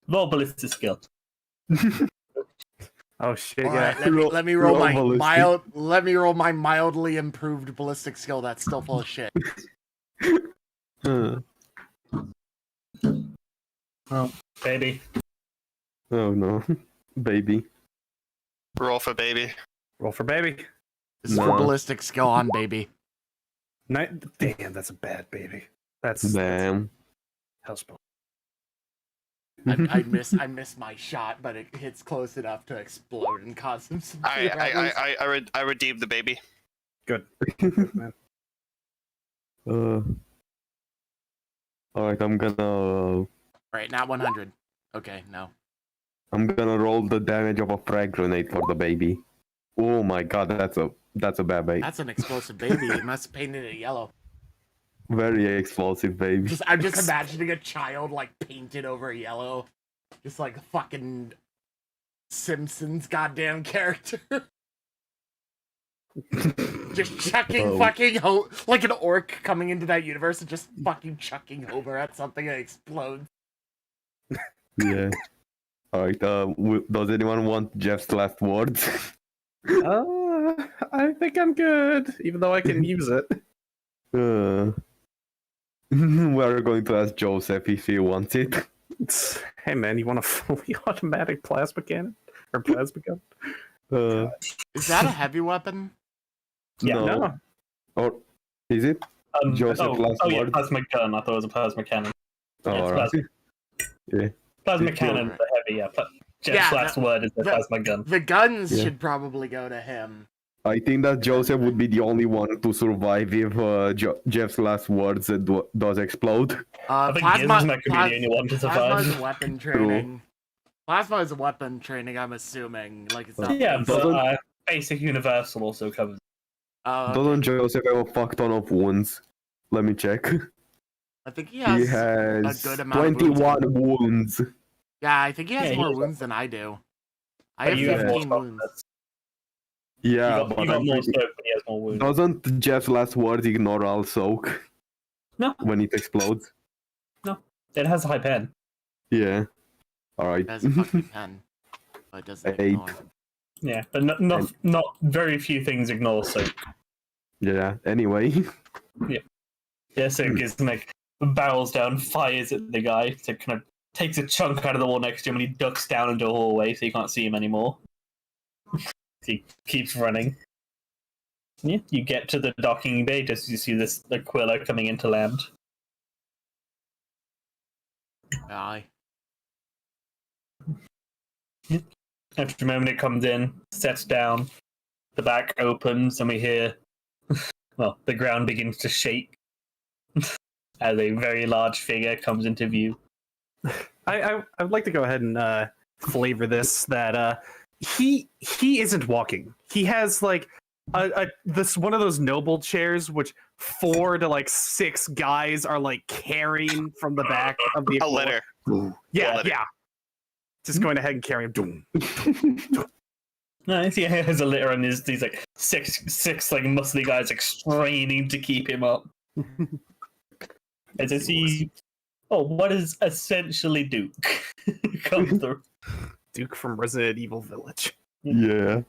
Speaker 4: More ballistic skill.
Speaker 5: Oh shit!
Speaker 1: All
Speaker 5: Yeah.
Speaker 1: right, let me roll my
Speaker 2: ballistic.
Speaker 1: mildly improved ballistic skill that's still full of shit.
Speaker 2: Uh,
Speaker 4: Oh, baby.
Speaker 2: oh no. Baby.
Speaker 3: Roll for baby.
Speaker 5: Roll for baby.
Speaker 1: This is for
Speaker 2: No.
Speaker 1: ballistic skill on baby.
Speaker 5: Damn, that's a bad baby. That's
Speaker 2: Damn.
Speaker 5: hellspawn.
Speaker 1: I miss my shot, but it hits close enough to explode and cause some severe problems.
Speaker 3: I redeemed the baby.
Speaker 5: Good. Good, man.
Speaker 2: Alright, I'm gonna
Speaker 1: Right, not 100. Okay, no.
Speaker 2: roll the damage of a frag grenade for the baby. Oh my god, that's a bad baby.
Speaker 1: That's an explosive baby. You must have painted it yellow.
Speaker 2: Very explosive baby.
Speaker 1: I'm just imagining a child like painted over yellow. Just like a fucking Simpsons goddamn character. Just chucking fucking like an orc coming into that universe and just fucking chucking over at something that explodes.
Speaker 2: Yeah. Alright, does anyone want Jeff's last words?
Speaker 5: I think I'm good, even though I can use it.
Speaker 2: We're going to ask Joseph if he wants it.
Speaker 5: Hey man, you want a fully automatic plasma cannon or plasma gun?
Speaker 1: Is that a heavy weapon?
Speaker 4: Yeah.
Speaker 5: No.
Speaker 2: Or is it? Joseph, last
Speaker 4: yeah,
Speaker 2: word?
Speaker 4: plasma gun. I thought it was a plasma cannon.
Speaker 2: Oh,
Speaker 4: it's
Speaker 2: alright.
Speaker 4: plasma.
Speaker 2: Yeah.
Speaker 4: Plasma
Speaker 2: Yeah.
Speaker 4: cannon, the heavy. Yeah. Jeff's
Speaker 1: Yeah,
Speaker 4: last word is the plasma gun.
Speaker 1: The guns
Speaker 2: Yeah.
Speaker 1: should probably go to him.
Speaker 2: I think that Joseph would be the only one to survive if Jeff's last words does explode.
Speaker 4: I think
Speaker 1: Plasma,
Speaker 4: Gizmo could be the only one to
Speaker 1: plasma is
Speaker 4: survive.
Speaker 1: weapon training. Plasma is weapon training, I'm assuming. Like it's not.
Speaker 4: Yeah, but
Speaker 2: Doesn't-
Speaker 4: basic universal also covers.
Speaker 2: Doesn't Joseph have a fuck ton of wounds? Let me check.
Speaker 1: I think he
Speaker 2: He
Speaker 1: has.
Speaker 2: has
Speaker 1: good amount of
Speaker 2: 21 wounds.
Speaker 1: Yeah, I think he has
Speaker 4: Yeah, he
Speaker 1: more
Speaker 4: has-
Speaker 1: wounds than I do. I
Speaker 4: But
Speaker 1: have
Speaker 4: you have more
Speaker 1: 15 wounds.
Speaker 4: stats.
Speaker 2: Yeah,
Speaker 4: You
Speaker 2: but
Speaker 4: got
Speaker 2: I'm
Speaker 4: more
Speaker 2: pretty-
Speaker 4: scope, but he has more wounds.
Speaker 2: doesn't Jeff's last words ignore all soak
Speaker 4: No,
Speaker 2: when it explodes?
Speaker 4: it has a high pen.
Speaker 2: Yeah. Alright.
Speaker 1: It has a fucking pen. But it doesn't
Speaker 2: 8.
Speaker 1: ignore.
Speaker 4: Yeah, but not very few things ignore soak.
Speaker 2: Yeah, anyway.
Speaker 4: Yeah, so Gizmek barrels down, fires at the guy, so kind of takes a chunk out of the wall next to him, and he ducks down into a hallway so you can't see him anymore. He keeps running. Yeah, you get to the docking bay just as you see this Aquila coming into land.
Speaker 1: Aye.
Speaker 4: After a moment, it comes in, sets down, the back opens, and we hear, well, the ground begins to shake as a very large figure comes into view.
Speaker 5: I would like to go ahead and flavor this that he isn't walking. He has like this one of those noble chairs which 4 to like 6 guys are like carrying from the back of the
Speaker 3: A litter.
Speaker 5: Yeah,
Speaker 3: litter.
Speaker 5: yeah. Just going ahead and carry him. Doom.
Speaker 4: Nice, yeah, he has a litter, and there's these like six like muscly guys like straining to keep him up. As I see, what is essentially Duke come through.
Speaker 5: Duke from Resident Evil Village.
Speaker 2: Yeah.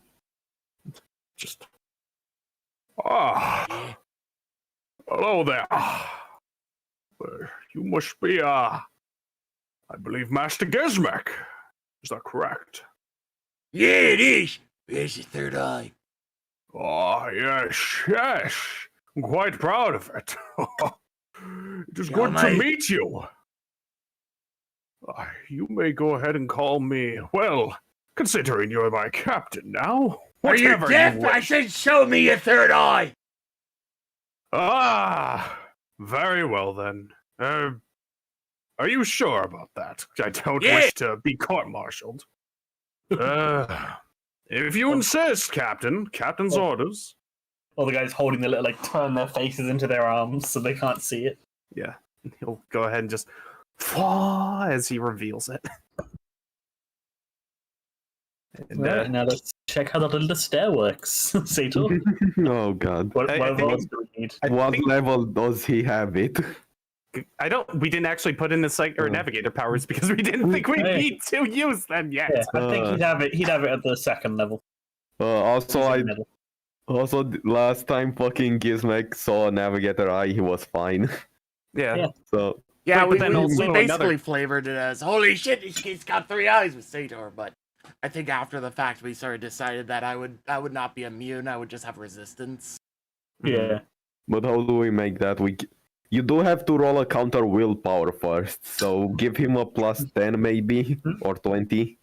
Speaker 5: Just hello there. You must be I believe Master Gizmek. Is that correct?
Speaker 1: Yeah, it is. Where's your third eye?
Speaker 5: Oh, yes, yes. I'm quite proud of it. It is
Speaker 1: Yeah,
Speaker 5: good to
Speaker 1: mate.
Speaker 5: meet you. You may go ahead and call me, well, considering you're my captain now.
Speaker 1: Are you
Speaker 5: whatever
Speaker 1: deaf?
Speaker 5: wish.
Speaker 1: I said show me your third eye.
Speaker 5: Very well then. Are you sure about that? I don't
Speaker 1: Yeah.
Speaker 5: wish to be court-martialed. If you insist, Captain. Captain's orders.
Speaker 4: All the guys holding the litter like turn their faces into their arms so they can't see it.
Speaker 5: Yeah, he'll go ahead and just fall as he reveals it. And,
Speaker 4: Right, now let's check how the little stair works. Sato,
Speaker 2: Oh god.
Speaker 4: what
Speaker 5: I
Speaker 4: else
Speaker 5: think-
Speaker 4: do we need?
Speaker 2: What level does he have it?
Speaker 5: we didn't actually put in the navigator powers because we didn't think we
Speaker 4: Hey.
Speaker 5: need to use them yet.
Speaker 4: Yeah, I think
Speaker 2: Uh,
Speaker 4: he'd have it at the second level.
Speaker 2: Also,
Speaker 4: Second level.
Speaker 2: last time fucking Gizmek saw a navigator eye, he was fine.
Speaker 5: Yeah.
Speaker 4: Yeah.
Speaker 2: So
Speaker 1: Yeah,
Speaker 5: But then also
Speaker 1: we basically
Speaker 5: another-
Speaker 1: flavored it as holy shit, he's got 3 eyes with Sator, but I think after the fact we sort of decided that I would not be immune, I would just have resistance.
Speaker 4: Yeah.
Speaker 2: but how do we make that? You do have to roll a counter willpower first, so give him a plus 10 maybe or 20.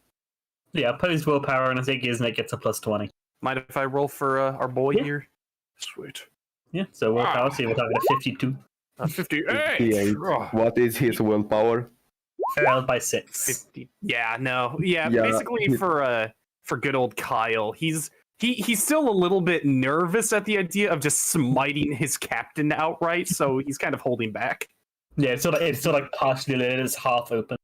Speaker 4: Yeah, opposed willpower, and I think Giznek gets a plus 20.
Speaker 5: Mind if I roll for our boy
Speaker 4: Yeah.
Speaker 5: here? Sweet.
Speaker 4: Yeah, so willpower, so we're talking to 52.
Speaker 5: 58.
Speaker 2: 58.
Speaker 5: Oh,
Speaker 2: What is his willpower?
Speaker 4: Failed by 6.
Speaker 5: 50. Yeah, no. Yeah,
Speaker 2: Yeah.
Speaker 5: basically for good old Kyle, he's still a little bit nervous at the idea of just smiting his captain outright, so he's kind of holding back.
Speaker 4: Yeah, it's sort of like partially lit, it's half open.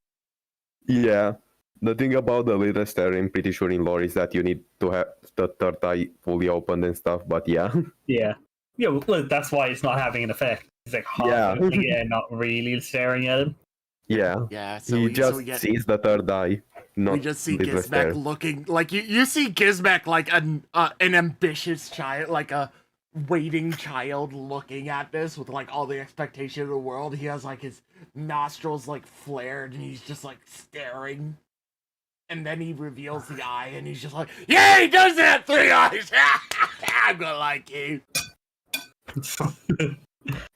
Speaker 2: Yeah. The thing about the little stair, I'm pretty sure in lore, is that you need to have the third eye fully opened and stuff, but yeah.
Speaker 4: Yeah. Yeah, well, that's why it's not having an effect. It's like half
Speaker 2: Yeah.
Speaker 4: open, yeah, not really staring at him.
Speaker 2: Yeah.
Speaker 1: Yeah, so
Speaker 2: He
Speaker 1: we,
Speaker 2: just
Speaker 1: so we get
Speaker 2: sees the third eye. Not
Speaker 1: we just see
Speaker 2: little stair.
Speaker 1: Gizmek looking like you see Gizmek like an ambitious child, like a waiting child looking at this with like all the expectation of the world. He has like his nostrils like flared and he's just like staring. And then he reveals the eye and he's just like, yeah, he does have 3 eyes! I'm gonna like you.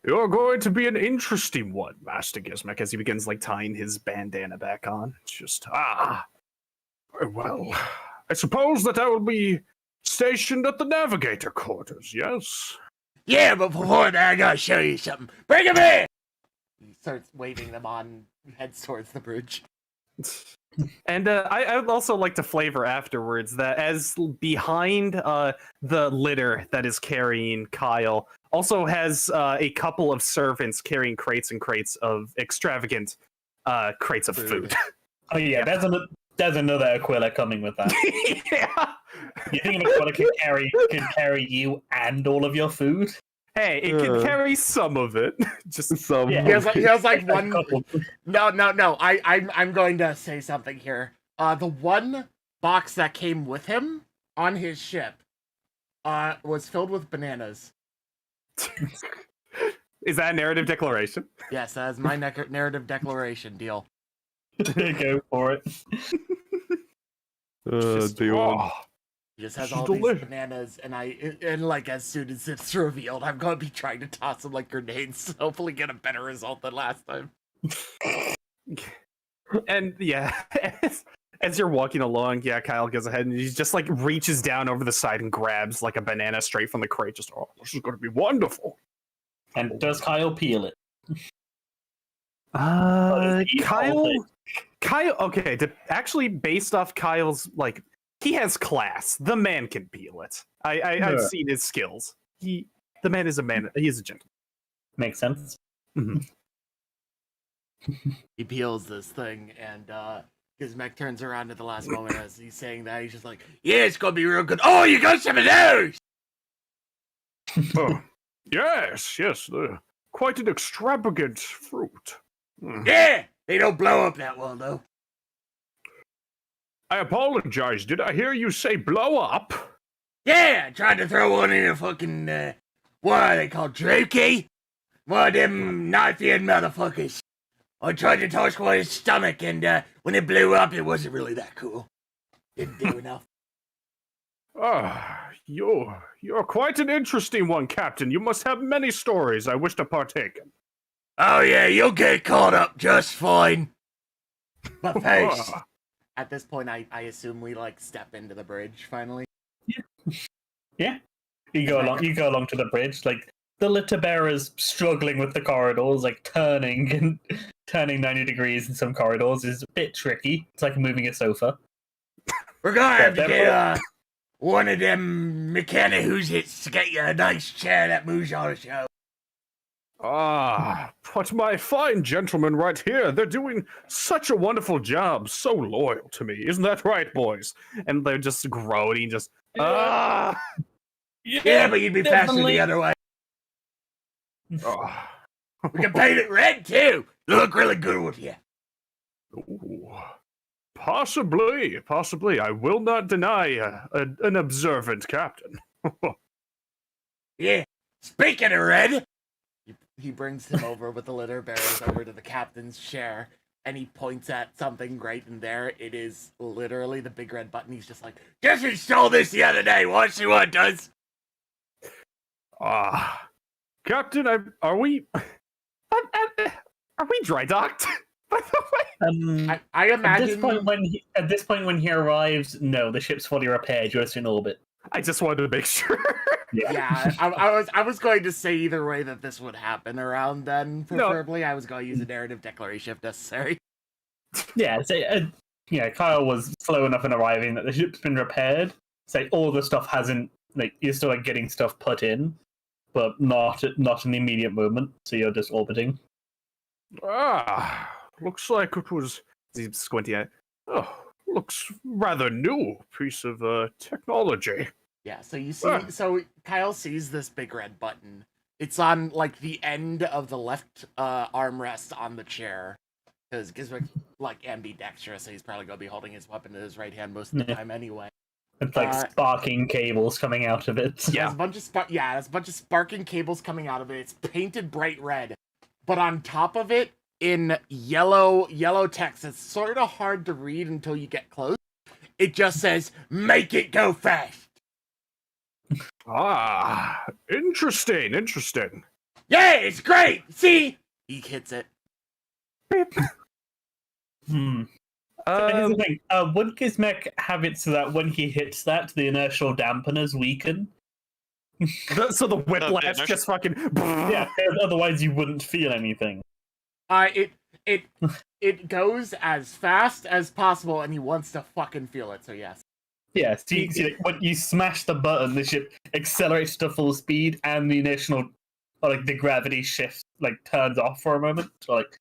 Speaker 5: You're going to be an interesting one, Master Gizmek, as he begins like tying his bandana back on. It's just, very well. I suppose that I will be stationed at the navigator quarters, yes?
Speaker 1: Yeah, but before that, I gotta show you something. Bring him in! He starts waving them on, heads towards the bridge.
Speaker 5: And I would also like to flavor afterwards that as behind the litter that is carrying Kyle also has a couple of servants carrying crates and crates of extravagant crates of food.
Speaker 4: Oh yeah, there's another Aquila coming with that.
Speaker 5: Yeah.
Speaker 4: You think an Aquila can carry you and all of your food?
Speaker 5: Hey, it can carry some of it. Just
Speaker 2: Some.
Speaker 4: Yeah.
Speaker 1: He has like
Speaker 4: A
Speaker 1: one.
Speaker 4: couple.
Speaker 1: No. I'm going to say something here. The one box that came with him on his ship, was filled with bananas.
Speaker 5: Is that a narrative declaration?
Speaker 1: Yes, that is my narrative declaration deal.
Speaker 4: Go for it.
Speaker 2: Dude.
Speaker 1: He just has
Speaker 5: This is
Speaker 1: all
Speaker 5: delicious.
Speaker 1: these bananas, and like as soon as it's revealed, I'm gonna be trying to toss them like grenades, to hopefully get a better result than last time.
Speaker 5: And yeah, as you're walking along, yeah, Kyle goes ahead and he just like reaches down over the side and grabs like a banana straight from the crate. Just, oh, this is going to be wonderful.
Speaker 4: And does Kyle peel it?
Speaker 5: Kyle, okay, actually based off Kyle's, like, he has class. The man can peel it. I've seen his skills. The man is a man. He is a gentleman.
Speaker 4: Makes sense.
Speaker 5: Mhm.
Speaker 1: He peels this thing, and Gizmek turns around at the last moment as he's saying that. He's just like, yeah, it's gonna be real good. Oh, you got some of those!
Speaker 5: Oh, yes, quite an extravagant fruit.
Speaker 1: Yeah! They don't blow up that well, though.
Speaker 5: I apologize. Did I hear you say blow up?
Speaker 1: Yeah, I tried to throw one in a fucking, what are they called, Drukey? One of them knife-eared motherfuckers. I tried to touch one in his stomach, and when it blew up, it wasn't really that cool. Didn't do enough.
Speaker 5: Ah, you're quite an interesting one, Captain. You must have many stories I wish to partake in.
Speaker 1: Oh yeah, you'll get caught up just fine. But first, at this point, I assume we like step into the bridge finally.
Speaker 4: Yeah. You go along to the bridge, like the litter bearers struggling with the corridors, like turning 90 degrees in some corridors is a bit tricky. It's like moving a sofa.
Speaker 1: We're gonna have to get one of them mechanic who's hits to get you a nice chair that moves on the show.
Speaker 5: Ah, but my fine gentlemen right here, they're doing such a wonderful job, so loyal to me. Isn't that right, boys? And they're just groaning, just,
Speaker 1: Yeah, but you'd be faster the other way.
Speaker 5: ah.
Speaker 1: We can paint it red too. Look really good with you.
Speaker 5: Ooh. Possibly. I will not deny an observant captain.
Speaker 1: Yeah. Speaking of red, he brings him over with the litter bearers over to the captain's chair, and he points at something right in there. It is literally the big red button. He's just like, just installed this the other day. Want to see what it does?
Speaker 5: Captain, are we dry docked? By the way,
Speaker 1: I imagine
Speaker 4: At this point when he arrives, no, the ship's fully repaired. You're just in orbit.
Speaker 5: I just wanted to make sure.
Speaker 1: Yeah, I was going to say either way that this would happen around then. Preferably, I was going to use a narrative declaration if necessary.
Speaker 4: Yeah, Kyle was slow enough in arriving that the ship's been repaired. Say all the stuff hasn't, like, you're still like getting stuff put in, but not in the immediate moment. So you're just orbiting.
Speaker 5: Looks like it was. He's squinty at. Oh, looks rather new piece of technology.
Speaker 1: Yeah, so you see, so Kyle sees this big red button. It's on like the end of the left armrest on the chair, because Gizmek's like ambidextrous, so he's probably gonna be holding his weapon in his right hand most of the time anyway.
Speaker 4: It's like sparking cables coming out of it.
Speaker 1: There's a bunch of there's a bunch of sparking cables coming out of it. It's painted bright red, but on top of it, in yellow text, it's sort of hard to read until you get close. It just says, "Make it go fast."
Speaker 5: Ah, interesting.
Speaker 1: Yeah, it's great. See, he hits it.
Speaker 4: Here's the thing. Would Gizmek have it so that when he hits that, the inertial dampeners weaken?
Speaker 5: So the whiplash just fucking...
Speaker 4: Yeah, otherwise you wouldn't feel anything.
Speaker 1: It goes as fast as possible, and he wants to fucking feel it. So yes.
Speaker 4: Yeah, so when you smash the button, the ship accelerates to full speed, and the initial, or like the gravity shift, like turns off for a moment. Or, like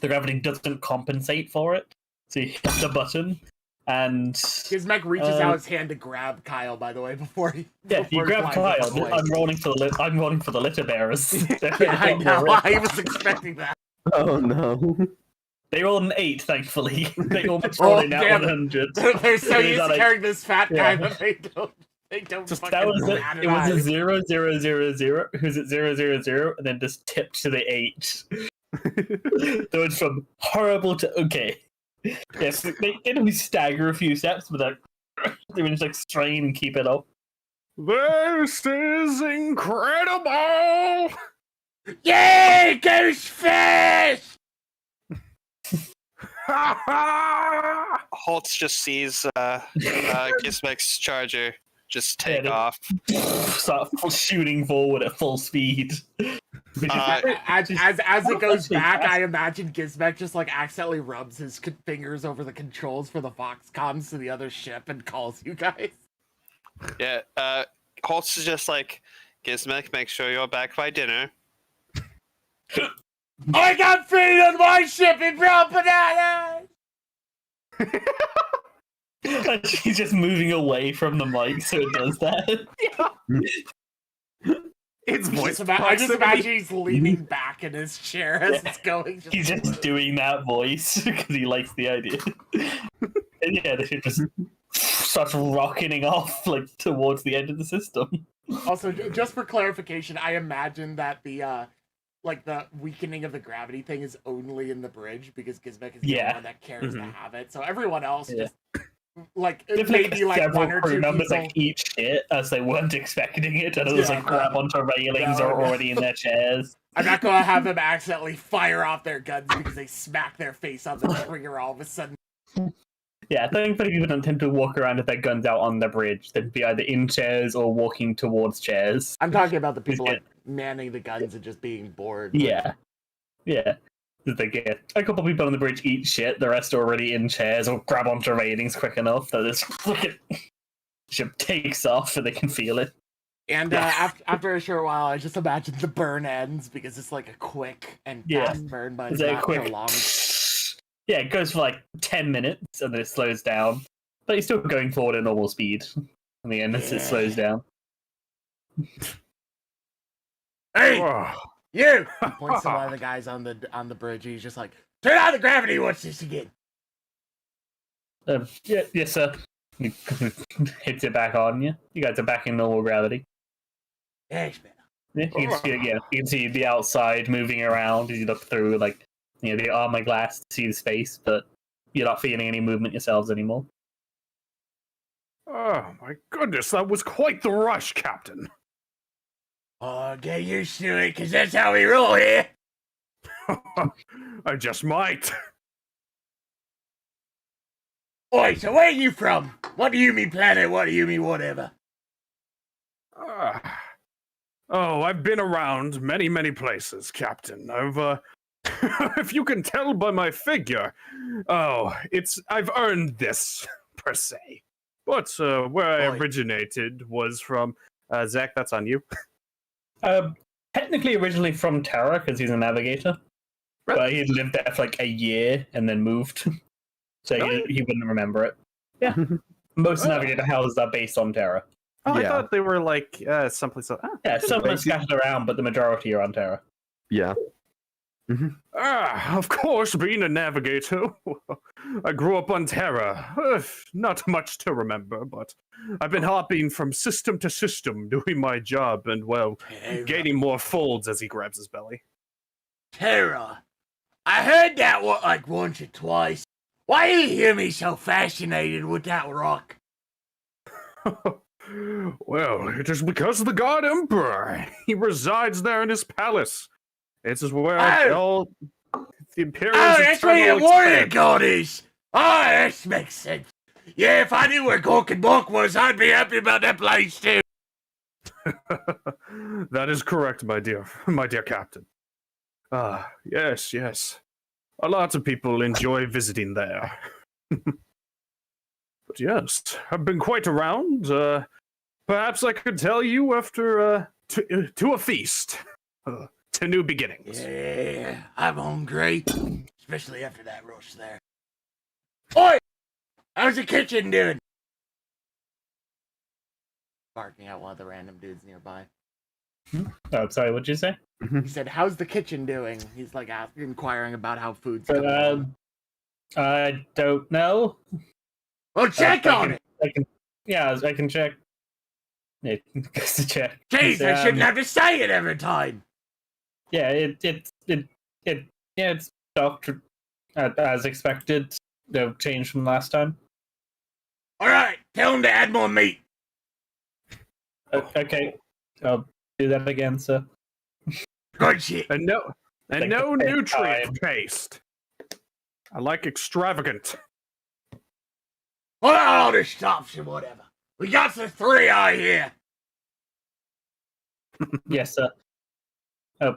Speaker 4: the gravity doesn't compensate for it. So you hit the button, and
Speaker 1: Gizmek reaches out his hand to grab Kyle. By the way, before he
Speaker 4: you grab Kyle. I'm rolling for the litter bearers.
Speaker 1: Yeah, I know. I was expecting that.
Speaker 2: Oh no.
Speaker 4: They rolled an 8, thankfully. They almost rolled in at 100.
Speaker 1: They're so used to carrying this fat guy that they don't
Speaker 4: just,
Speaker 1: fucking
Speaker 4: that was it.
Speaker 1: bat
Speaker 4: It was a
Speaker 1: an
Speaker 4: 0, 0, 0, 0. Who's at 0, 0, 0, and then just tipped to the 8. So it's from horrible to okay. Yes, they only stagger a few steps, but they just like strain and keep it up.
Speaker 5: This is incredible!
Speaker 1: Yeah, it goes fast!
Speaker 3: Holtz just sees Gizmek's charger just take off.
Speaker 4: Start shooting forward at full speed.
Speaker 1: As it goes back, I imagine Gizmek just like accidentally rubs his fingers over the controls for the Foxcons to the other ship and calls you guys.
Speaker 3: Yeah, Holtz is just like, Gizmek, make sure you're back by dinner.
Speaker 1: I got food on my ship in brown bananas!
Speaker 4: She's just moving away from the mic so it does that.
Speaker 5: It's voice
Speaker 1: I just imagine he's leaning back in his chair as it's going.
Speaker 4: He's just doing that voice because he likes the idea. And yeah, they just starts rocketing off like towards the end of the system.
Speaker 1: Also, just for clarification, I imagine that the weakening of the gravity thing is only in the bridge because Gizmek is the only one that cares to have it. So everyone else just maybe like
Speaker 4: several
Speaker 1: one or
Speaker 4: crew
Speaker 1: two
Speaker 4: members
Speaker 1: people.
Speaker 4: like each hit as they weren't expecting it, and others like grab onto railings or already in their chairs.
Speaker 1: I'm not gonna have them accidentally fire off their guns because they smack their face on the trigger all of a sudden.
Speaker 4: Yeah, thankfully people don't tend to walk around with their guns out on the bridge. They'd be either in chairs or walking towards chairs.
Speaker 1: I'm talking about the people like manning the guns and just being bored.
Speaker 4: Yeah. They get a couple people on the bridge eat shit, the rest are already in chairs or grab onto railings quick enough that this fucking ship takes off and they can feel it.
Speaker 1: And after a short while, I just imagine the burn ends because it's like a quick and fast burn, but it's not
Speaker 4: quick,
Speaker 1: prolonged.
Speaker 4: Yeah, it goes for like 10 minutes and then it slows down. But you're still going forward at normal speed. In the end, it slows down.
Speaker 1: Hey! You! He points to one of the guys on the bridge. He's just like, turn on the gravity. Watch this again.
Speaker 4: Yes, sir. Hits it back on you. You guys are back in normal gravity.
Speaker 1: Yeah, it's better.
Speaker 4: Yeah, you can see again. You can see the outside moving around as you look through, like the armor glass to see the space, but you're not feeling any movement yourselves anymore.
Speaker 5: Oh my goodness, that was quite the rush, Captain.
Speaker 1: Oh, get used to it, because that's how we roll here.
Speaker 5: I just might.
Speaker 1: Oi, so where are you from? What do you mean planet? What do you mean whatever?
Speaker 5: I've been around many, many places, Captain. I've, if you can tell by my figure, I've earned this, per se. But, where I originated was from, Zach, that's on you.
Speaker 4: Technically originally from Terra, because he's a navigator.
Speaker 5: Right.
Speaker 4: But he lived there for like a year and then moved. So he wouldn't remember it. Yeah. Most navigator houses are based on Terra.
Speaker 5: Oh, I thought they were like someplace else.
Speaker 4: Yeah, some are scattered around, but the majority are on Terra.
Speaker 2: Yeah.
Speaker 5: Of course, being a navigator. I grew up on Terra. Not much to remember, but I've been hopping from system to system doing my job and, well, gaining more folds as he grabs his belly.
Speaker 1: Terra. I heard that one like once or twice. Why do you hear me so fascinated with that rock?
Speaker 5: Well, it is because of the God Emperor. He resides there in his palace. This is where all the Imperial's
Speaker 1: that's where
Speaker 5: eternal
Speaker 1: your warrior
Speaker 5: expanse.
Speaker 1: god is. That makes sense. Yeah, if I knew where Gork and Bork was, I'd be happy about that place too.
Speaker 5: That is correct, my dear captain. Yes. A lot of people enjoy visiting there. But yes, I've been quite around. Perhaps I could tell you after to a feast. To new beginnings.
Speaker 1: Yeah, I'm hungry. Especially after that rush there. Oi! How's the kitchen doing? Barking at one of the random dudes nearby.
Speaker 4: Oh, sorry, what'd you say?
Speaker 1: He said, "How's the kitchen doing?" He's like inquiring about how food's
Speaker 4: But,
Speaker 1: coming along.
Speaker 4: I don't know.
Speaker 1: Well, check on it.
Speaker 4: I can check. Yeah, goes to check.
Speaker 1: Jeez, I shouldn't have to say it every time.
Speaker 4: Yeah, it's doctor as expected. No change from last time.
Speaker 1: All right, tell him to add more meat.
Speaker 4: Okay, I'll do that again, sir.
Speaker 1: Good shit.
Speaker 5: And no
Speaker 4: Take
Speaker 5: no
Speaker 4: the
Speaker 5: nutrient paste. I like extravagant.
Speaker 1: Well, all the stops and whatever. We got the 3-eye here.
Speaker 4: Yes, sir.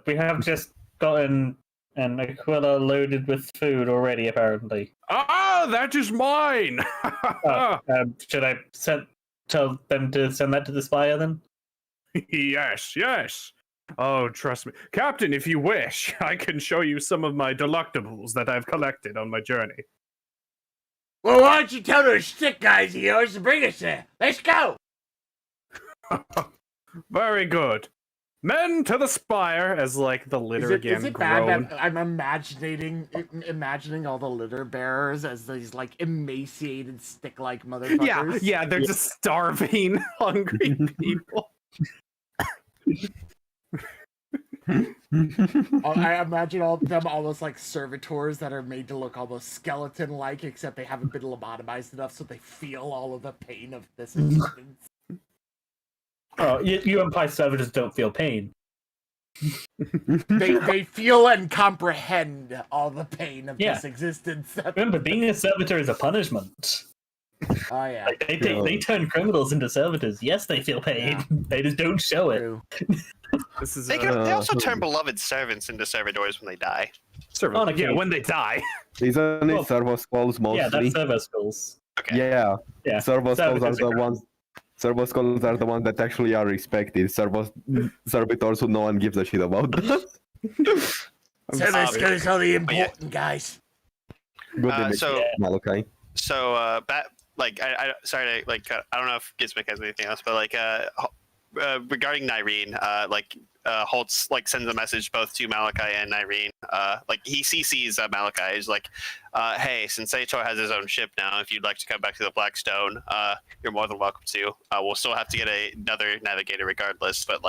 Speaker 4: We have just gotten an Aquila loaded with food already, apparently.
Speaker 5: Ah, that is mine.
Speaker 4: Should I tell them to send that to the spire then?
Speaker 5: Yes. Oh, trust me. Captain, if you wish, I can show you some of my delectables that I've collected on my journey.
Speaker 1: Well, why don't you tell those stick guys of yours to bring us there? Let's go.
Speaker 5: Very good. Men to the spire, as like the litter again
Speaker 1: Is it
Speaker 5: grown.
Speaker 1: bad that I'm imagining all the litter bearers as these like emaciated stick-like motherfuckers?
Speaker 5: Yeah, they're just starving, hungry people.
Speaker 1: I imagine all of them almost like servitors that are made to look almost skeleton-like, except they haven't been lobotomized enough, so they feel all of the pain of this existence.
Speaker 4: Oh, you imply servitors don't feel pain.
Speaker 1: They feel and comprehend all the pain of this existence.
Speaker 4: Remember, being a servitor is a punishment.
Speaker 1: Oh yeah,
Speaker 4: Like, they turn criminals into servitors. Yes, they feel pain.
Speaker 1: Yeah.
Speaker 4: They just don't show it.
Speaker 1: true.
Speaker 5: This is
Speaker 3: They also turn beloved servants into servitors when they die.
Speaker 5: servant.
Speaker 4: On occasion.
Speaker 5: Yeah, when they die.
Speaker 2: Isn't
Speaker 4: Well,
Speaker 2: it servo skulls mostly?
Speaker 4: Yeah, that's servo skulls.
Speaker 3: Okay.
Speaker 2: Yeah,
Speaker 4: Yeah,
Speaker 2: servo skulls are
Speaker 4: servitors are
Speaker 2: the ones. Servo skulls are the ones that actually are respected. Servitors who no one gives a shit about.
Speaker 1: Service goes are the important guys.
Speaker 2: Good image,
Speaker 3: So-
Speaker 2: Malachi.
Speaker 3: So, I sorry to I don't know if Gizmic has anything else, but regarding Nyreen, Holtz sends a message both to Malachi and Nyreen. He CCs Malachi. He's like, hey, since Sator has his own ship now, if you'd like to come back to the Blackstone, you're more than welcome to. We'll still have to get another navigator regardless, but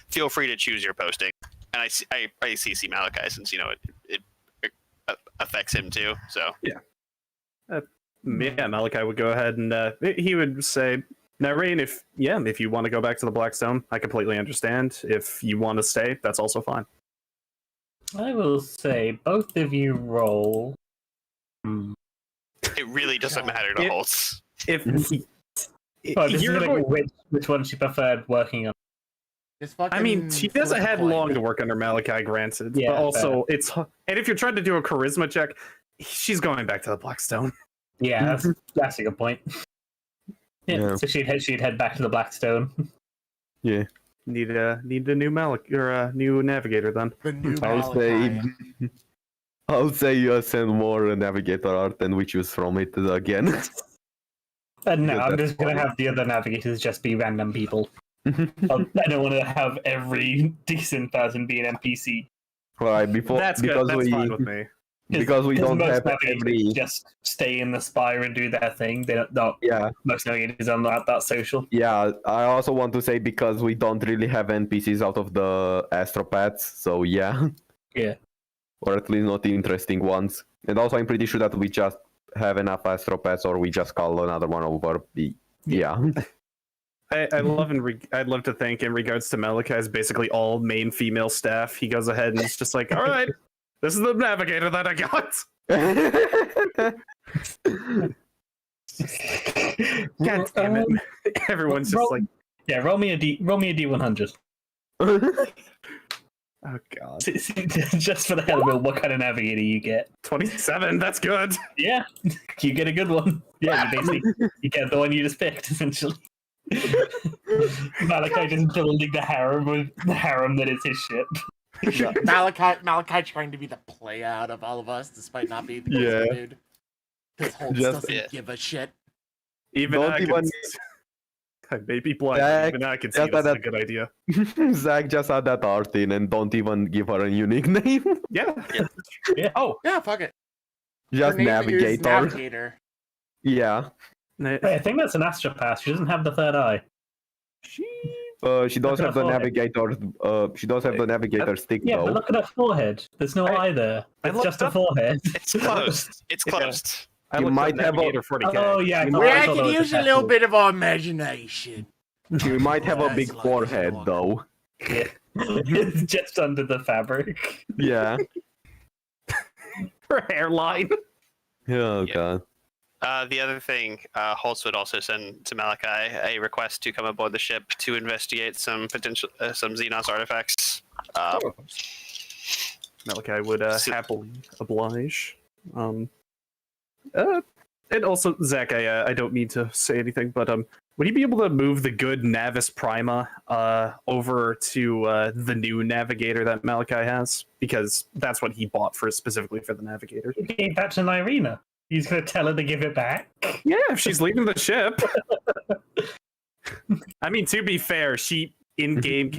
Speaker 3: feel free to choose your posting. And I CC Malachi since it affects him too. So
Speaker 5: Yeah, Malachi would go ahead and he would say, Nyreen, if you want to go back to the Blackstone, I completely understand. If you want to stay, that's also fine.
Speaker 4: I will say, both of you roll.
Speaker 3: it really doesn't matter to Holtz.
Speaker 5: If
Speaker 4: Well, this
Speaker 5: you're
Speaker 4: is
Speaker 5: going-
Speaker 4: which one she preferred working on.
Speaker 1: Just fucking
Speaker 5: I mean, she doesn't
Speaker 1: flip a
Speaker 5: have
Speaker 1: coin.
Speaker 5: long to work under Malachi, granted.
Speaker 4: Yeah,
Speaker 5: but also, and if you're trying to do a charisma check, she's going back to the Blackstone.
Speaker 4: Yeah, that's a good point.
Speaker 2: Yeah.
Speaker 4: So she'd head back to the Blackstone.
Speaker 2: Yeah.
Speaker 5: Need a new new navigator then.
Speaker 1: The new
Speaker 2: I'll say,
Speaker 1: Malachi.
Speaker 2: I'll say you send more navigator art and we choose from it again.
Speaker 4: And no,
Speaker 2: Yeah,
Speaker 4: I'm
Speaker 2: that's
Speaker 4: just going to
Speaker 2: funny.
Speaker 4: have the other navigators just be random people. I don't want to have every decent person be an NPC.
Speaker 2: Right, before
Speaker 5: That's good.
Speaker 2: because
Speaker 5: That's
Speaker 2: we
Speaker 5: fine with me.
Speaker 2: because we don't
Speaker 4: most
Speaker 2: have
Speaker 4: navigators
Speaker 2: every
Speaker 4: just stay in the spire and do their thing. They don't. No,
Speaker 2: yeah.
Speaker 4: most navigators are not that social.
Speaker 2: Yeah, I also want to say because we don't really have NPCs out of the astropaths, so yeah.
Speaker 4: Yeah.
Speaker 2: Or at least not the interesting ones. And also I'm pretty sure that we just have enough astropaths or we just call another one over. Yeah.
Speaker 5: I'd love to think in regards to Malachi's basically all main female staff, he goes ahead and it's just like, all right, this is the navigator that I got. God damn it. Everyone's just like,
Speaker 4: yeah, roll me a D100.
Speaker 5: oh god.
Speaker 4: Just for the hell of it, what kind of navigator you get?
Speaker 5: 27, that's good.
Speaker 4: Yeah, you get a good one. Yeah, you get the one you just picked, essentially. Malachi just building the harem that is his ship.
Speaker 1: Malachi trying to be the play out of all of us, despite not being the
Speaker 2: Yeah.
Speaker 1: dude. Because Holtz
Speaker 2: Just-
Speaker 1: doesn't give a shit.
Speaker 5: Even
Speaker 2: Don't
Speaker 5: I
Speaker 2: even-
Speaker 5: I may be blind,
Speaker 2: Zach,
Speaker 5: but even I can see
Speaker 2: just
Speaker 5: that's a
Speaker 2: that-
Speaker 5: good idea.
Speaker 2: Zach just add that art in and don't even give her a unique name.
Speaker 5: Yeah.
Speaker 4: Yeah.
Speaker 5: Oh,
Speaker 1: Yeah, fuck it.
Speaker 2: Just
Speaker 1: Her name is
Speaker 2: navigator.
Speaker 1: Navigator.
Speaker 2: Yeah.
Speaker 4: Wait, I think that's an astropath. She doesn't have the third eye.
Speaker 2: She does
Speaker 4: Look
Speaker 2: have
Speaker 4: at
Speaker 2: the
Speaker 4: her forehead.
Speaker 2: navigator. She does have the navigator stick
Speaker 4: Yeah, but
Speaker 2: though.
Speaker 4: look at her forehead. There's no eye there.
Speaker 5: I
Speaker 4: It's
Speaker 5: looked
Speaker 4: just a
Speaker 5: up-
Speaker 4: forehead.
Speaker 3: It's closed. It's closed.
Speaker 5: I
Speaker 2: You
Speaker 5: looked
Speaker 2: might
Speaker 5: up
Speaker 2: have a-
Speaker 5: Navigator 40K.
Speaker 4: Oh yeah, I
Speaker 2: We
Speaker 4: thought-
Speaker 1: We
Speaker 4: I thought that
Speaker 1: can
Speaker 4: was
Speaker 1: use a
Speaker 4: tattoo.
Speaker 1: little bit of our imagination.
Speaker 2: She might have a
Speaker 1: That's
Speaker 2: big
Speaker 1: like
Speaker 2: forehead
Speaker 1: a
Speaker 2: though.
Speaker 4: Yeah. It's just under the fabric.
Speaker 2: Yeah.
Speaker 5: Her hairline.
Speaker 2: Oh
Speaker 3: Yeah.
Speaker 2: god.
Speaker 3: The other thing, Holtz would also send to Malachi a request to come aboard the ship to investigate some potential some Xenos artifacts.
Speaker 5: Malachi would
Speaker 3: So-
Speaker 5: happily oblige. And also, Zach, I don't mean to say anything, but would you be able to move the good Navis Prima over to the new navigator that Malachi has? Because that's what he bought for specifically for the navigator.
Speaker 4: He gave that to Nirina. He's gonna tell her to give it back.
Speaker 5: Yeah, if she's leaving the ship. I mean, to be fair, she in-game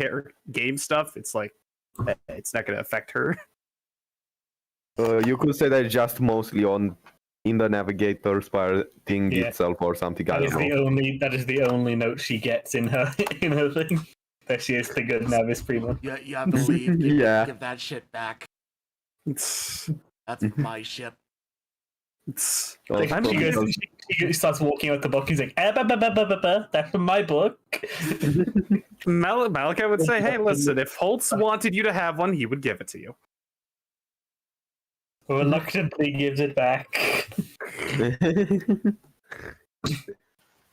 Speaker 5: game stuff. It's like it's not going to affect her.
Speaker 2: You could say that just mostly in the navigator spire thing
Speaker 4: Yeah.
Speaker 2: itself or something. I
Speaker 4: That
Speaker 2: don't
Speaker 4: is
Speaker 2: know.
Speaker 4: that is the only note she gets in her thing. That she is the good Navis Prima.
Speaker 1: Yeah, believe.
Speaker 2: Yeah.
Speaker 1: Give that shit back.
Speaker 5: It's,
Speaker 1: That's my ship.
Speaker 5: it's,
Speaker 4: Like,
Speaker 2: Also
Speaker 4: she,
Speaker 2: because-
Speaker 4: goes, she starts walking out the book. He's like, that's from my book.
Speaker 5: Malachi would say, "Hey, listen, if Holtz wanted you to have one, he would give it to you."
Speaker 4: Reluctantly gives it back.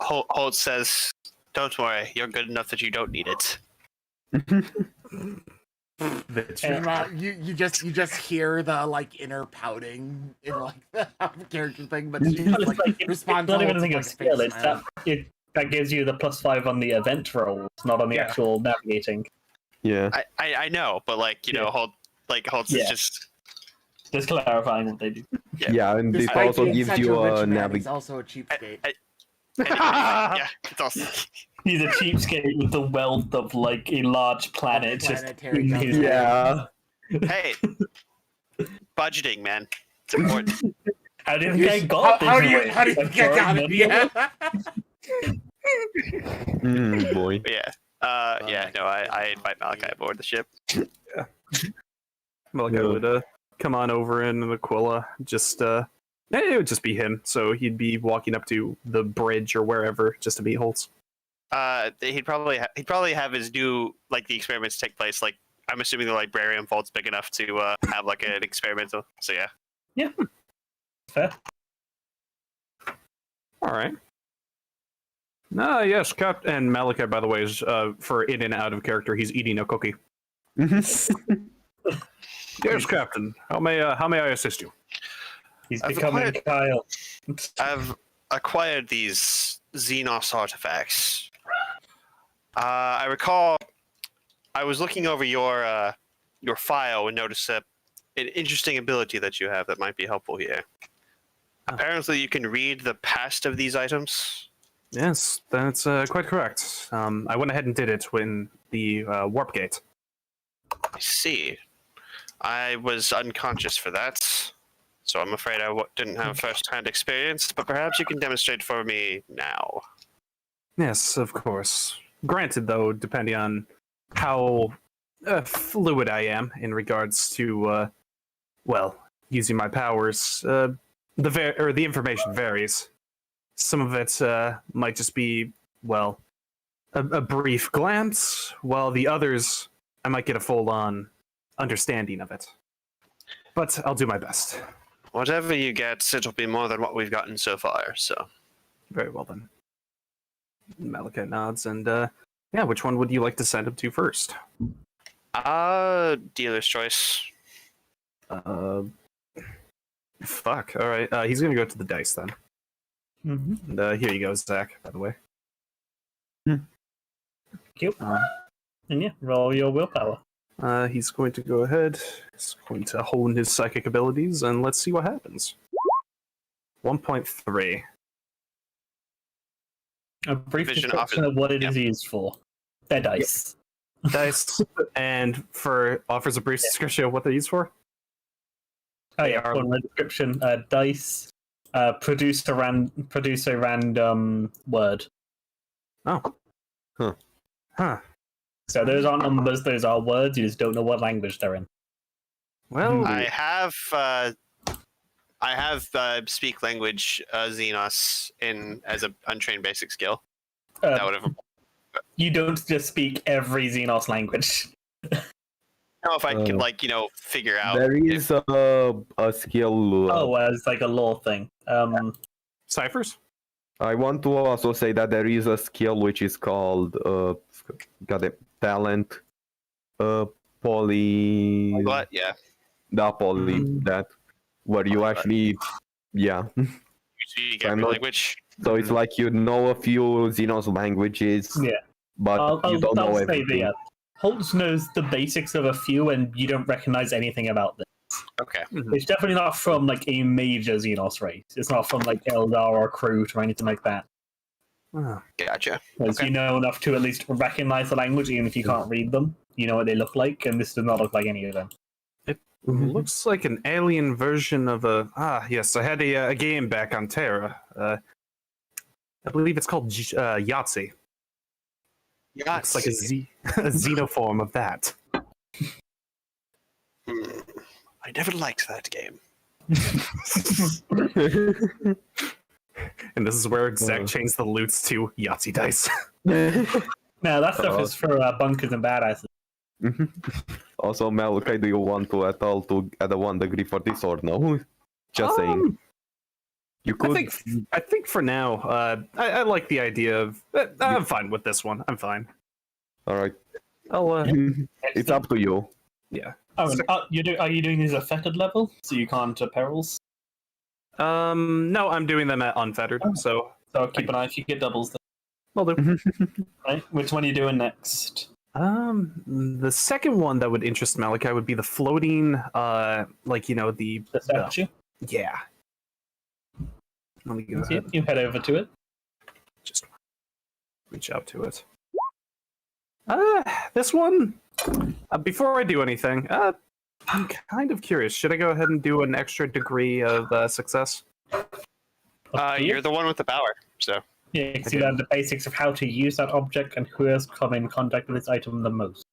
Speaker 3: Holtz says, "Don't worry, you're good enough that you don't need it."
Speaker 1: You just hear the like inner pouting in like the character thing, but she just,
Speaker 4: It's like,
Speaker 1: responds
Speaker 4: it's not
Speaker 1: to
Speaker 4: even a
Speaker 1: Holtz
Speaker 4: thing
Speaker 1: with,
Speaker 4: of
Speaker 1: like, a
Speaker 4: skill.
Speaker 1: face
Speaker 4: It's
Speaker 1: smile.
Speaker 4: that gives you the +5 on the event rolls, not on the
Speaker 5: Yeah.
Speaker 4: actual navigating.
Speaker 2: Yeah.
Speaker 3: I know, but like you know, Holtz
Speaker 4: Yeah.
Speaker 3: is just
Speaker 4: Just clarifying what they do.
Speaker 2: Yeah, and this
Speaker 1: Despite
Speaker 2: also
Speaker 1: being
Speaker 2: gives
Speaker 1: such
Speaker 2: you
Speaker 1: a rich
Speaker 2: a
Speaker 1: man, he's
Speaker 2: navig.
Speaker 1: also a cheapskate.
Speaker 3: yeah. It's also
Speaker 4: He's a cheapskate with the wealth of like a large planet just
Speaker 1: Planetary
Speaker 4: in his
Speaker 1: government.
Speaker 2: Yeah.
Speaker 3: hey, budgeting, man. It's important.
Speaker 4: How do you think I got this
Speaker 1: how do
Speaker 4: way?
Speaker 1: you
Speaker 4: I
Speaker 1: think I got it?
Speaker 4: borrowed money.
Speaker 1: Yeah.
Speaker 2: Boy.
Speaker 3: Yeah. Yeah. No, I invite Malachi aboard the ship.
Speaker 5: Malachi
Speaker 2: Yeah.
Speaker 5: would come on over in Aquila. Just it would just be him. So he'd be walking up to the bridge or wherever just to meet Holtz.
Speaker 3: He'd probably have his new like the experiments take place. Like I'm assuming the librarian vault's big enough to have like an experimental. So yeah.
Speaker 4: Fair.
Speaker 5: All right. Yes, Cap and Malachi, by the way, is for in and out of character. He's eating a cookie. Yes, Captain. How may I assist you?
Speaker 4: He's
Speaker 3: I've
Speaker 4: becoming
Speaker 3: acquired-
Speaker 4: Kyle.
Speaker 3: I've acquired these Xenos artifacts. I recall I was looking over your file and noticed an interesting ability that you have that might be helpful here. Apparently, you can read the past of these items.
Speaker 5: Yes, that's quite correct. I went ahead and did it when the warp gate.
Speaker 3: I see. I was unconscious for that, so I'm afraid I didn't have first-hand experience, but perhaps you can demonstrate for me now.
Speaker 5: Yes, of course. Granted, though, depending on how fluid I am in regards to, using my powers, the information varies. Some of it might just be, a brief glance, while the others, I might get a full-on understanding of it. But I'll do my best.
Speaker 3: Whatever you get, it'll be more than what we've gotten so far, so...
Speaker 5: Very well, then. Malachite nods, and, which one would you like to send him to first?
Speaker 3: Dealer's choice.
Speaker 5: Fuck, alright. He's gonna go to the dice, then.
Speaker 4: Mm-hmm.
Speaker 5: And, here you go, Zach, by the way.
Speaker 4: Cute. And yeah, roll your willpower.
Speaker 5: He's going to go ahead. He's going to hone his psychic abilities, and let's see what happens. 1.3.
Speaker 4: A brief
Speaker 3: Vision
Speaker 4: description of what it is used for. They're dice.
Speaker 5: Dice, and offers a brief description of what they're used for.
Speaker 4: Oh yeah, one description. Dice. Produce a random word.
Speaker 5: Oh. Huh.
Speaker 4: So those aren't numbers; those are words. You just don't know what language they're in.
Speaker 5: Well,
Speaker 3: I have speak language Xenos as an untrained basic skill. That would have.
Speaker 4: You don't just speak every Xenos language.
Speaker 3: No, if I could, figure out.
Speaker 2: There is a skill.
Speaker 4: It's like a law thing.
Speaker 5: ciphers?
Speaker 2: I want to also say that there is a skill which is called talent. Poly.
Speaker 3: What? Yeah.
Speaker 2: The poly that where you actually, yeah.
Speaker 3: You speak every language.
Speaker 2: So it's like you know a few Xenos languages.
Speaker 4: Yeah.
Speaker 2: But you don't know everything.
Speaker 4: Holtz knows the basics of a few, and you don't recognize anything about them.
Speaker 3: Okay.
Speaker 4: It's definitely not from a major Xenos race. It's not from Eldar or Kroot or anything like that.
Speaker 3: Gotcha.
Speaker 4: You know enough to at least recognize the language, even if you can't read them. You know what they look like, and this does not look like any of them.
Speaker 5: It looks like an alien version of a... yes, I had a game back on Terra. I believe it's called Yahtzee. It's like a xenoform of that.
Speaker 3: I never liked that game.
Speaker 5: And this is where Zach changed the loots to Yahtzee dice.
Speaker 4: No, that stuff is for bunkers and badasses.
Speaker 2: Also, Malachi, do you want to add a 1 degree for this or no? Just saying. You could.
Speaker 5: I think for now, I like the idea of. I'm fine with this one. I'm fine.
Speaker 2: All right.
Speaker 5: It's
Speaker 2: up to you.
Speaker 5: Yeah.
Speaker 4: Are you doing these at fettered level, so you can't perils?
Speaker 5: No, I'm doing them at unfettered. So
Speaker 4: keep an eye if you get doubles. Then.
Speaker 5: Will do.
Speaker 4: Right. Which one are you doing next?
Speaker 5: The second one that would interest Malachi would be the floating, the
Speaker 4: statue.
Speaker 5: Yeah. Let me go ahead.
Speaker 4: You head over to it.
Speaker 5: Just reach out to it. This one. Before I do anything, I'm kind of curious. Should I go ahead and do an extra degree of success?
Speaker 3: You're the one with the power, so.
Speaker 4: Yeah, because you learn the basics of how to use that object and who has come in contact with this item the most.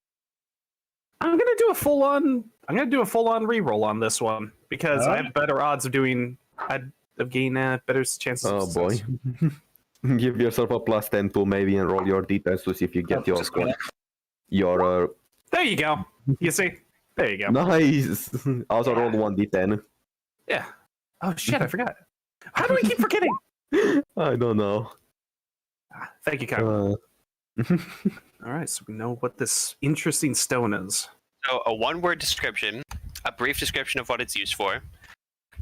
Speaker 5: I'm gonna do a full-on reroll on this one because I have better odds of gaining better chances.
Speaker 2: Oh
Speaker 5: of
Speaker 2: boy!
Speaker 5: success.
Speaker 2: Give yourself a +10 to maybe and roll your d10s to see if you get your score. Your
Speaker 5: There you go. You see? There you go.
Speaker 2: Nice. Also roll 1d10.
Speaker 5: Yeah. Oh shit! I forgot. How do we keep forgetting?
Speaker 2: I don't know.
Speaker 5: Thank you, Kyle. All right, so we know what this interesting stone is.
Speaker 3: So a one-word description, a brief description of what it's used for,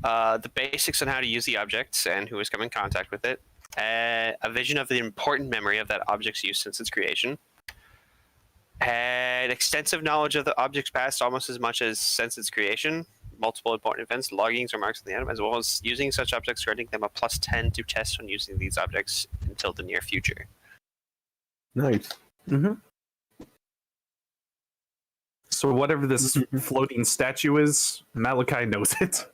Speaker 3: the basics on how to use the object and who has come in contact with it, a vision of the important memory of that object's use since its creation, an extensive knowledge of the object's past almost as much as since its creation, multiple important events, loggings, remarks on the item, as well as using such objects, granting them a +10 to test on using these objects until the near future.
Speaker 2: Nice.
Speaker 5: Mm-hmm. So whatever this floating statue is, Malachi knows it.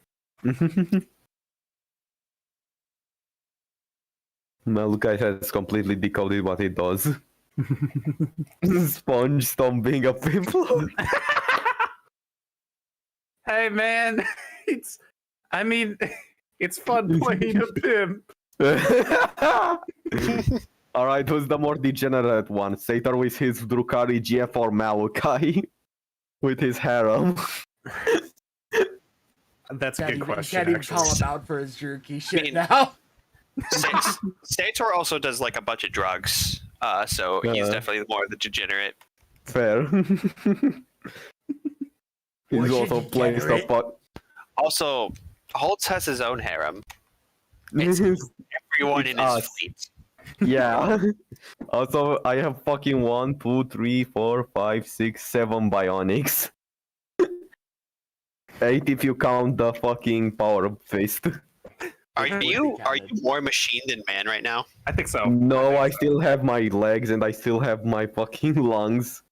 Speaker 2: Malachi has completely decoded what it does. Sponge stomping a pimple.
Speaker 5: Hey man, it's fun playing a pimp.
Speaker 2: Alright, who's the more degenerate one? Sator with his Drukari GF or Malachi with his harem?
Speaker 5: That's a good question.
Speaker 1: Can't even
Speaker 5: Actually,
Speaker 1: call him out for his jerky shit
Speaker 3: mean-
Speaker 1: now.
Speaker 3: Sator also does like a bunch of drugs, so he's definitely more the degenerate.
Speaker 2: Fair. He's
Speaker 1: What's
Speaker 2: also
Speaker 1: your
Speaker 2: playing stuff,
Speaker 1: degenerate?
Speaker 2: but
Speaker 3: Also, Holtz has his own harem. It's everyone in
Speaker 2: It's
Speaker 3: his
Speaker 2: us.
Speaker 3: fleet.
Speaker 2: yeah. Also, I have fucking 1, 2, 3, 4, 5, 6, 7 bionics. 8 if you count the fucking power of fist.
Speaker 3: Are
Speaker 1: Would be
Speaker 3: you
Speaker 1: counted.
Speaker 3: more machine than man right now?
Speaker 5: I think so.
Speaker 2: No, I still have my legs and I still have my fucking lungs.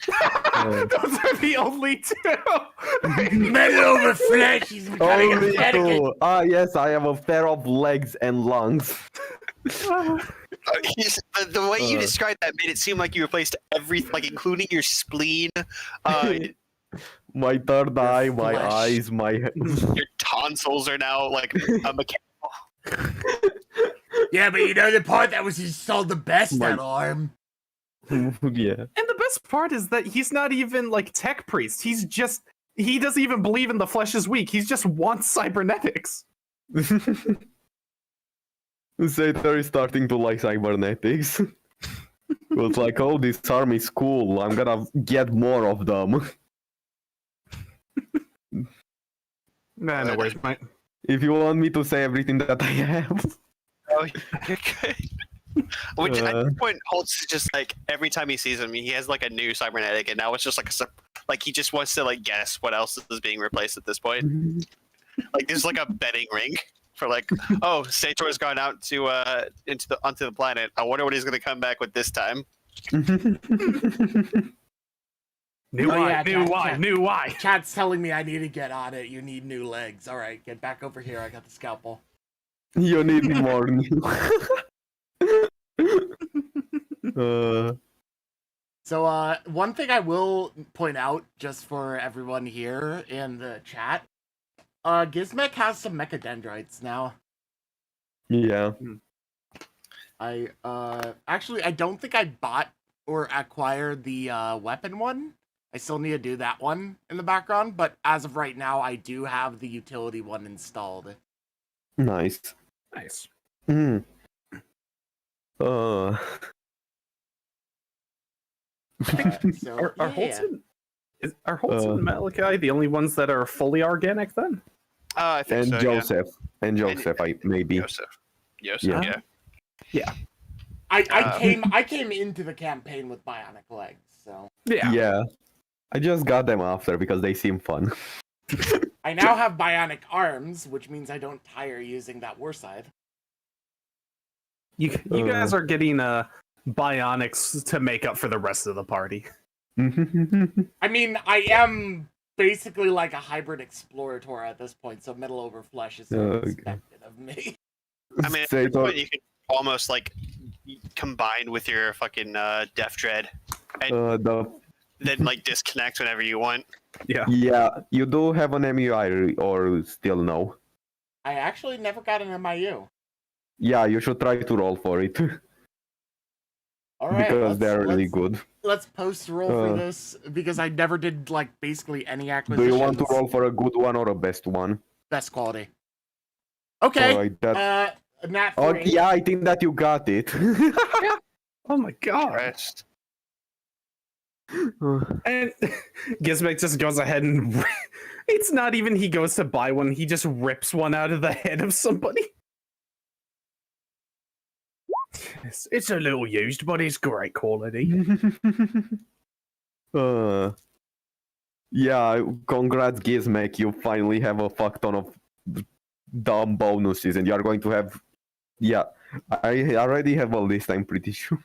Speaker 5: Those are the only two.
Speaker 1: Metal over flesh. He's becoming a
Speaker 2: Only
Speaker 1: mannequin.
Speaker 2: 2. Ah, yes, I have a pair of legs and lungs.
Speaker 3: The way you described that made it seem like you replaced everything, like including your spleen,
Speaker 2: My third eye, my
Speaker 1: flesh.
Speaker 2: eyes, my.
Speaker 3: your tonsils are now like a mechanical.
Speaker 1: Yeah, but you know the part that was installed the best,
Speaker 2: My-
Speaker 1: that arm.
Speaker 2: Yeah.
Speaker 5: And the best part is that he's not even like tech priest. He doesn't even believe in the flesh is weak. He just wants cybernetics.
Speaker 2: Sator is starting to like cybernetics. It's like, oh, this arm is cool. I'm gonna get more of them.
Speaker 5: Nah, no worries, mate.
Speaker 2: If you want me to say everything that I have.
Speaker 3: Oh, you're good. Which at
Speaker 2: Uh.
Speaker 3: this point, Holtz is just like every time he sees him, he has like a new cybernetic, and now it's just like he just wants to like guess what else is being replaced at this point. Like there's like a betting ring for like, oh, Sator's gone out to onto the planet. I wonder what he's gonna come back with this time.
Speaker 5: New
Speaker 1: Oh,
Speaker 5: eye,
Speaker 1: yeah,
Speaker 5: new
Speaker 1: Jack,
Speaker 5: eye,
Speaker 1: Jack.
Speaker 5: new eye.
Speaker 1: Chat's telling me I need to get on it. You need new legs. All right, get back over here. I got the scalpel.
Speaker 2: You need more new.
Speaker 1: So, one thing I will point out, just for everyone here in the chat, Gizmek has some mechadendrites now.
Speaker 2: Yeah.
Speaker 1: Actually, I don't think I bought or acquired the weapon one. I still need to do that one in the background, but as of right now, I do have the utility one installed.
Speaker 2: Nice.
Speaker 5: Nice.
Speaker 2: Mm.
Speaker 1: So,
Speaker 5: Are Holtz and Malachi the only ones that are fully organic then?
Speaker 3: I think
Speaker 2: And
Speaker 3: so.
Speaker 2: Joseph. And Joseph, maybe.
Speaker 3: Yeah. Joseph.
Speaker 2: Yeah.
Speaker 3: Yeah.
Speaker 1: I came into the campaign with bionic legs, so
Speaker 2: Yeah. I just got them after because they seem fun.
Speaker 1: I now have bionic arms, which means I don't tire using that war side.
Speaker 5: You guys are getting bionics to make up for the rest of the party.
Speaker 1: I mean, I am basically like a hybrid explorator at this point, so metal over flesh is
Speaker 2: Okay.
Speaker 1: expected of me.
Speaker 3: I mean, at
Speaker 2: Sator-
Speaker 3: this point, you can almost like combine with your fucking Def Dread, and then like disconnect whenever you want.
Speaker 2: Yeah, you do have an MUI or still no?
Speaker 1: I actually never got an MIU.
Speaker 2: Yeah, you should try to roll for it
Speaker 1: All right,
Speaker 2: because they're really good.
Speaker 1: Let's post roll for this because I never did like basically any
Speaker 2: Do
Speaker 1: acquisitions.
Speaker 2: you want to roll for a good one or a best one?
Speaker 1: Best quality. Okay.
Speaker 2: Alright, that...
Speaker 1: Nat
Speaker 2: Oh,
Speaker 1: 3.
Speaker 2: yeah, I think that you got it.
Speaker 5: Oh my god.
Speaker 3: Rest.
Speaker 5: And Gizmek just goes ahead and it's not even he goes to buy one, he just rips one out of the head of somebody. It's a little used, but it's great quality.
Speaker 2: Yeah, congrats Gizmek, you finally have a fuck ton of dumb bonuses and you are going to have... Yeah, I already have a list, I'm pretty sure.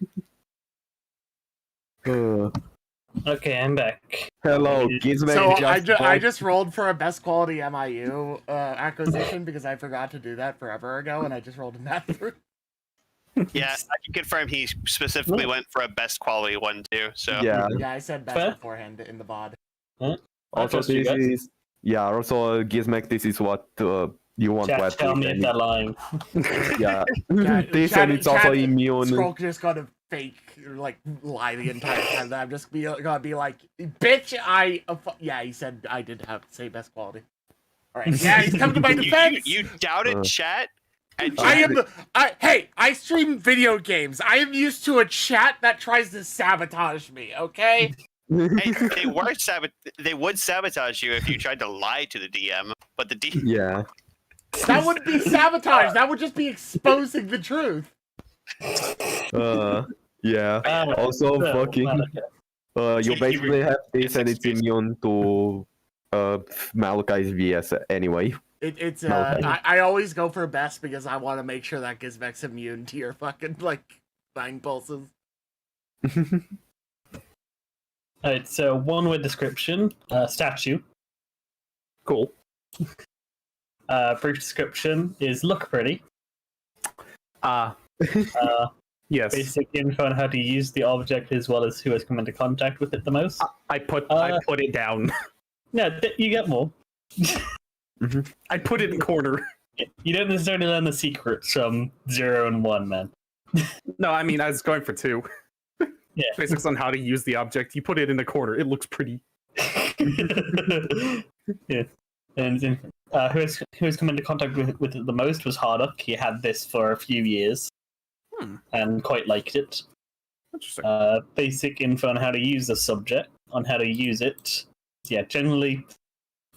Speaker 4: Okay, I'm back.
Speaker 2: Hello, Gizmek.
Speaker 1: So
Speaker 2: just
Speaker 1: I just rolled for a best quality MIU acquisition because I forgot to do that forever ago, and I just rolled a nat through.
Speaker 3: Yeah, I can confirm he specifically went for a best quality one too. So
Speaker 2: Yeah.
Speaker 1: Yeah, I said best
Speaker 4: Fair.
Speaker 1: beforehand in the VOD.
Speaker 2: Also,
Speaker 4: trust you
Speaker 2: this
Speaker 4: guys.
Speaker 2: is also Gizmek. This is what you want to
Speaker 4: Chat,
Speaker 2: add to
Speaker 4: tell
Speaker 2: it,
Speaker 4: me if
Speaker 2: and
Speaker 4: they're lying.
Speaker 2: yeah,
Speaker 1: Yeah,
Speaker 2: this and it's also immune.
Speaker 1: Scroll just gonna fake like lie the entire time. That I'm just gonna be like, bitch, yeah, he said I did have to say best quality. All right, yeah, he's come to my defense.
Speaker 3: you doubted chat, and
Speaker 1: I stream video games. I am used to a chat that tries to sabotage me. Okay.
Speaker 3: hey, they would sabotage you if you tried to lie to the DM, but the DM.
Speaker 2: Yeah.
Speaker 1: That wouldn't be sabotage. That would just be exposing the truth.
Speaker 2: Yeah. Also, fucking. You basically have this, and it's immune to Malachi's VS anyway.
Speaker 1: I always go for best because I want to make sure that Gizmek's immune to your fucking like 9 pulses.
Speaker 4: Alright, so one word description, statue.
Speaker 5: Cool.
Speaker 4: Brief description is look pretty.
Speaker 5: Yes.
Speaker 4: Basic info on how to use the object as well as who has come into contact with it the most.
Speaker 5: I put it down.
Speaker 4: No, you get more.
Speaker 5: I put it in corner.
Speaker 4: You don't necessarily learn the secrets from 0 and 1, man.
Speaker 5: No, I mean I was going for 2.
Speaker 4: Yeah.
Speaker 5: Basics on how to use the object. You put it in the corner. It looks pretty.
Speaker 4: Yeah. And who has come into contact with it the most was Hardock. He had this for a few years and quite liked it.
Speaker 5: Interesting.
Speaker 4: Basic info on how to use the subject, on how to use it. Yeah, generally,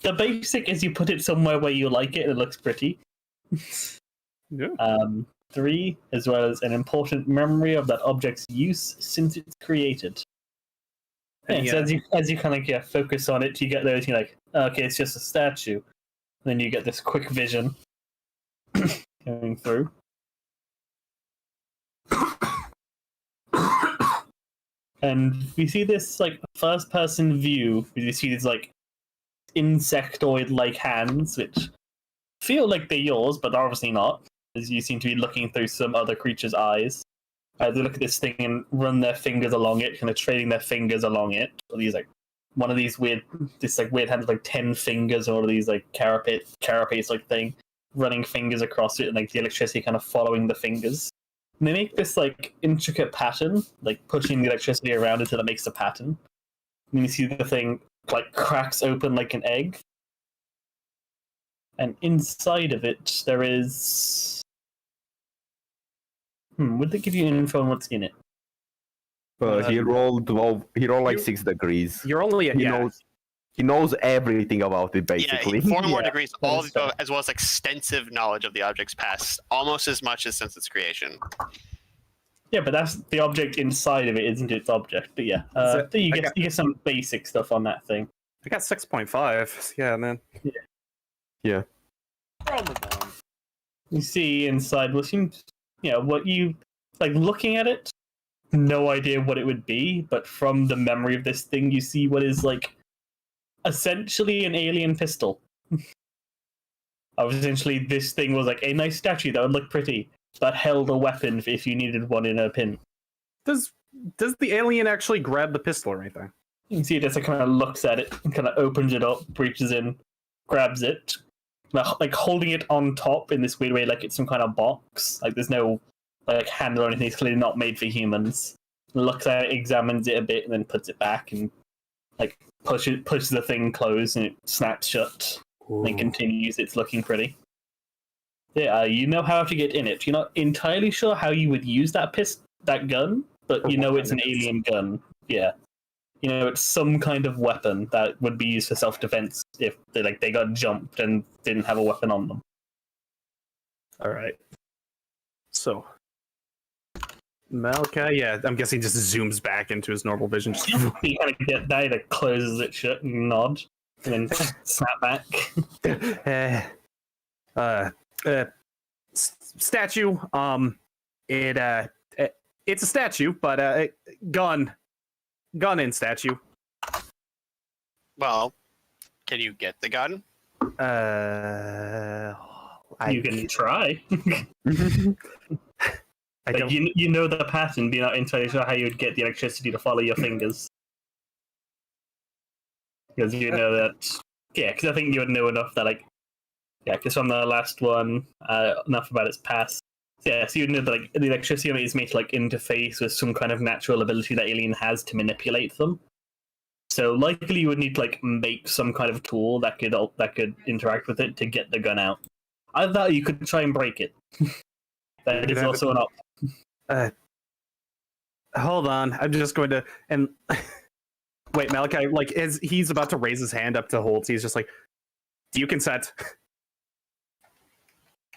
Speaker 4: the basic is you put it somewhere where you like it and it looks pretty.
Speaker 5: Yeah.
Speaker 4: 3, as well as an important memory of that object's use since it's created. Yeah, so as you kind of focus on it, you get those, you're like, okay, it's just a statue. And then you get this quick vision going through. And we see this like first person view. We see these like insectoid like hands, which feel like they're yours, but they're obviously not, as you seem to be looking through some other creature's eyes. They look at this thing and run their fingers along it, kind of trailing their fingers along it. Or these like one of these weird hands with like 10 fingers, or one of these like carapace like thing, running fingers across it, and like the electricity kind of following the fingers. And they make this like intricate pattern, like pushing the electricity around until it makes a pattern. And you see the thing like cracks open like an egg. And inside of it there is would they give you info on what's in it?
Speaker 2: He rolled like 6 degrees.
Speaker 5: You're only at
Speaker 2: He knows everything about it, basically.
Speaker 3: Yeah, 4 more degrees, all as well as extensive knowledge of the object's past, almost as much as since its creation.
Speaker 4: Yeah, but that's the object inside of it, isn't its object? But yeah, so you get some basic stuff on that thing.
Speaker 5: I got 6.5. Yeah, man.
Speaker 2: Yeah.
Speaker 4: You see inside what seems, what you like looking at it. No idea what it would be, but from the memory of this thing, you see what is like essentially an alien pistol. Essentially, this thing was like a nice statue that would look pretty, that held a weapon if you needed one in a pin.
Speaker 5: Does the alien actually grab the pistol or anything?
Speaker 4: You can see it as it kind of looks at it and kind of opens it up, reaches in, grabs it, like holding it on top in this weird way, like it's some kind of box. Like there's no like handle or anything. It's clearly not made for humans. Looks at it, examines it a bit, and then puts it back and like pushes the thing closed, and it snaps shut. Ooh. And then continues. It's looking pretty. Yeah, you know how to get in it. You're not entirely sure how you would use that gun, but you know it's an alien gun. Yeah, it's some kind of weapon that would be used for self-defense if they got jumped and didn't have a weapon on them.
Speaker 5: All right. So, Malachi, yeah, I'm guessing just zooms back into his normal vision. Just...
Speaker 4: You kind of get that, it closes it shut and nod, and then snap back.
Speaker 5: Statue. It's a statue, but gun in statue.
Speaker 3: Well, can you get the gun?
Speaker 4: You can try.
Speaker 5: I
Speaker 4: Like,
Speaker 5: don't.
Speaker 4: you know the pattern, but you're not entirely sure how you would get the electricity to follow your fingers. Because you know that... Yeah, because I think you would know enough that, like... Yeah, because from the last one, enough about its past. Yeah, so you'd know that, like, the electricity of it is made to, like, interface with some kind of natural ability that Alien has to manipulate them. So likely you would need to, like, make some kind of tool that could interact with it to get the gun out. Either that or you could try and break it. That is also an option.
Speaker 5: Hold on, I'm just going to and wait, Malachi. Like, as he's about to raise his hand up to Holt, he's just like, "Do you consent?"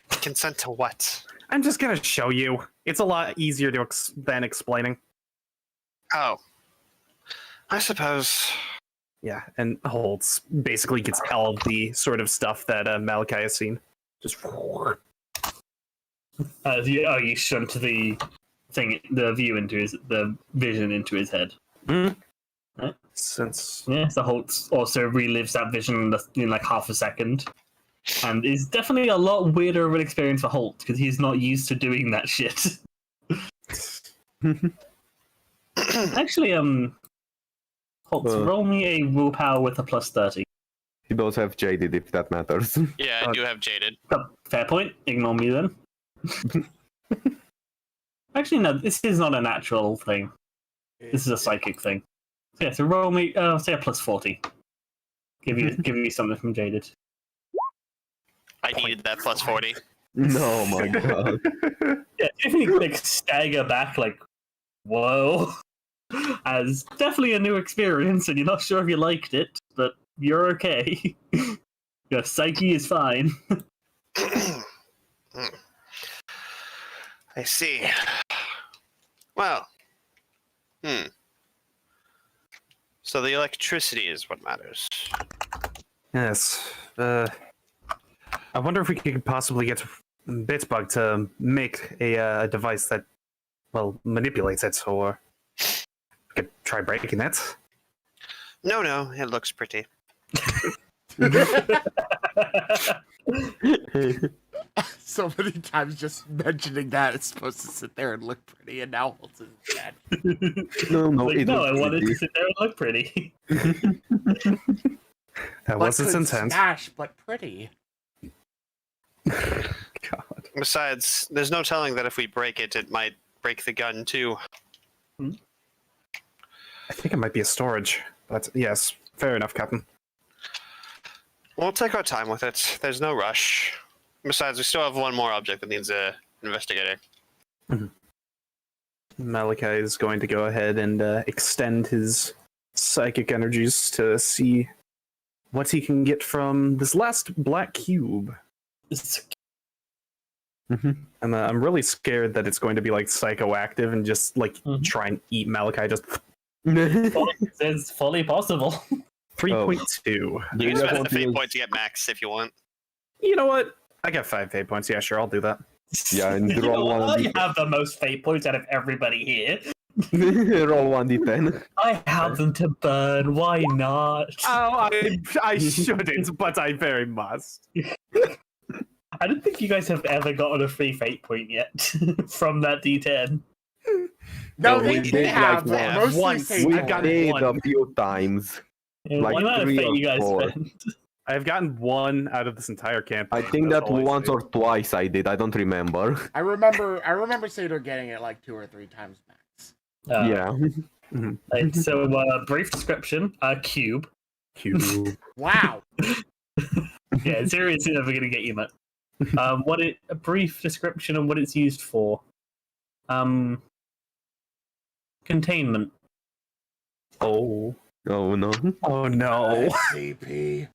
Speaker 3: Consent to what?
Speaker 5: I'm just gonna show you. It's a lot easier than explaining.
Speaker 3: Oh, I suppose.
Speaker 5: Yeah, and Holtz basically gets all of the sort of stuff that Malachi has seen. Just
Speaker 4: You shunt the thing, the vision into his head.
Speaker 5: since
Speaker 4: Yeah, so Holt also relives that vision in like half a second, and it's definitely a lot weirder of an experience for Holt because he's not used to doing that shit. Actually, Holt, roll me a willpower with a +30.
Speaker 2: He does have jaded, if that matters.
Speaker 3: Yeah, I do have jaded.
Speaker 4: Oh, fair point. Ignore me then. Actually, no, this is not a natural thing. This is a psychic thing. So yeah, so roll me, say a +40. Give you something from jaded.
Speaker 3: I needed that +40.
Speaker 2: No, my god.
Speaker 4: Yeah, if you like stagger back, like, whoa, as definitely a new experience, and you're not sure if you liked it, but you're okay. Your psyche is fine.
Speaker 3: I see. Well, So the electricity is what matters.
Speaker 5: yes, I wonder if we could possibly get Bitbug to make a device that, well, manipulates it, or we could try breaking it.
Speaker 3: No, it looks pretty.
Speaker 1: So many times just mentioning that it's supposed to sit there and look pretty, and now Holtz is dead.
Speaker 2: No,
Speaker 4: Like,
Speaker 2: it
Speaker 4: no, I
Speaker 2: looks
Speaker 4: wanted to
Speaker 2: pretty.
Speaker 4: sit there and look pretty.
Speaker 5: That was its
Speaker 1: could
Speaker 5: intent.
Speaker 1: smash, but pretty.
Speaker 5: God.
Speaker 3: Besides, there's no telling that if we break it, it might break the gun too.
Speaker 5: I think it might be a storage, but yes, fair enough, Captain.
Speaker 3: We'll take our time with it. There's no rush. Besides, we still have one more object that needs investigating.
Speaker 5: Malachi is going to go ahead and extend his psychic energies to see what he can get from this last black cube. And I'm really scared that it's going to be like psychoactive and just like try and eat Malachi. Just
Speaker 4: It's fully possible.
Speaker 5: 3.2.
Speaker 3: You can spend the fate point to get max if you want.
Speaker 5: You know what? I got 5 fate points. Yeah, sure, I'll do that.
Speaker 2: Yeah, and
Speaker 4: You
Speaker 2: roll
Speaker 4: know,
Speaker 2: one.
Speaker 4: I have the most fate points out of everybody here.
Speaker 2: Roll 1d10.
Speaker 4: I have them to burn. Why not?
Speaker 5: Oh, I shouldn't, but I very must.
Speaker 4: I don't think you guys have ever gotten a free fate point yet from that D10.
Speaker 1: No,
Speaker 2: we
Speaker 1: they
Speaker 2: did
Speaker 1: have.
Speaker 2: like
Speaker 1: but
Speaker 2: once.
Speaker 1: mostly
Speaker 4: Once.
Speaker 1: say
Speaker 2: We
Speaker 4: I've got
Speaker 2: did
Speaker 4: one.
Speaker 2: a few times.
Speaker 4: Yeah,
Speaker 2: Like
Speaker 4: what amount of
Speaker 2: 3
Speaker 4: fate
Speaker 2: or
Speaker 4: you guys
Speaker 2: 4.
Speaker 4: spend?
Speaker 5: I've gotten 1 out of this entire campaign.
Speaker 2: I think
Speaker 5: That's
Speaker 2: that
Speaker 5: all I
Speaker 2: once
Speaker 5: say.
Speaker 2: or twice I did. I don't remember.
Speaker 1: I remember Sator getting it like 2 or 3 times max.
Speaker 2: Yeah.
Speaker 4: Right, so, brief description: a cube.
Speaker 5: Cube.
Speaker 1: Wow.
Speaker 4: Yeah, seriously, never gonna get you, Matt. A brief description of what it's used for. Containment.
Speaker 5: Oh.
Speaker 2: Oh no.
Speaker 5: Oh no.
Speaker 1: CP.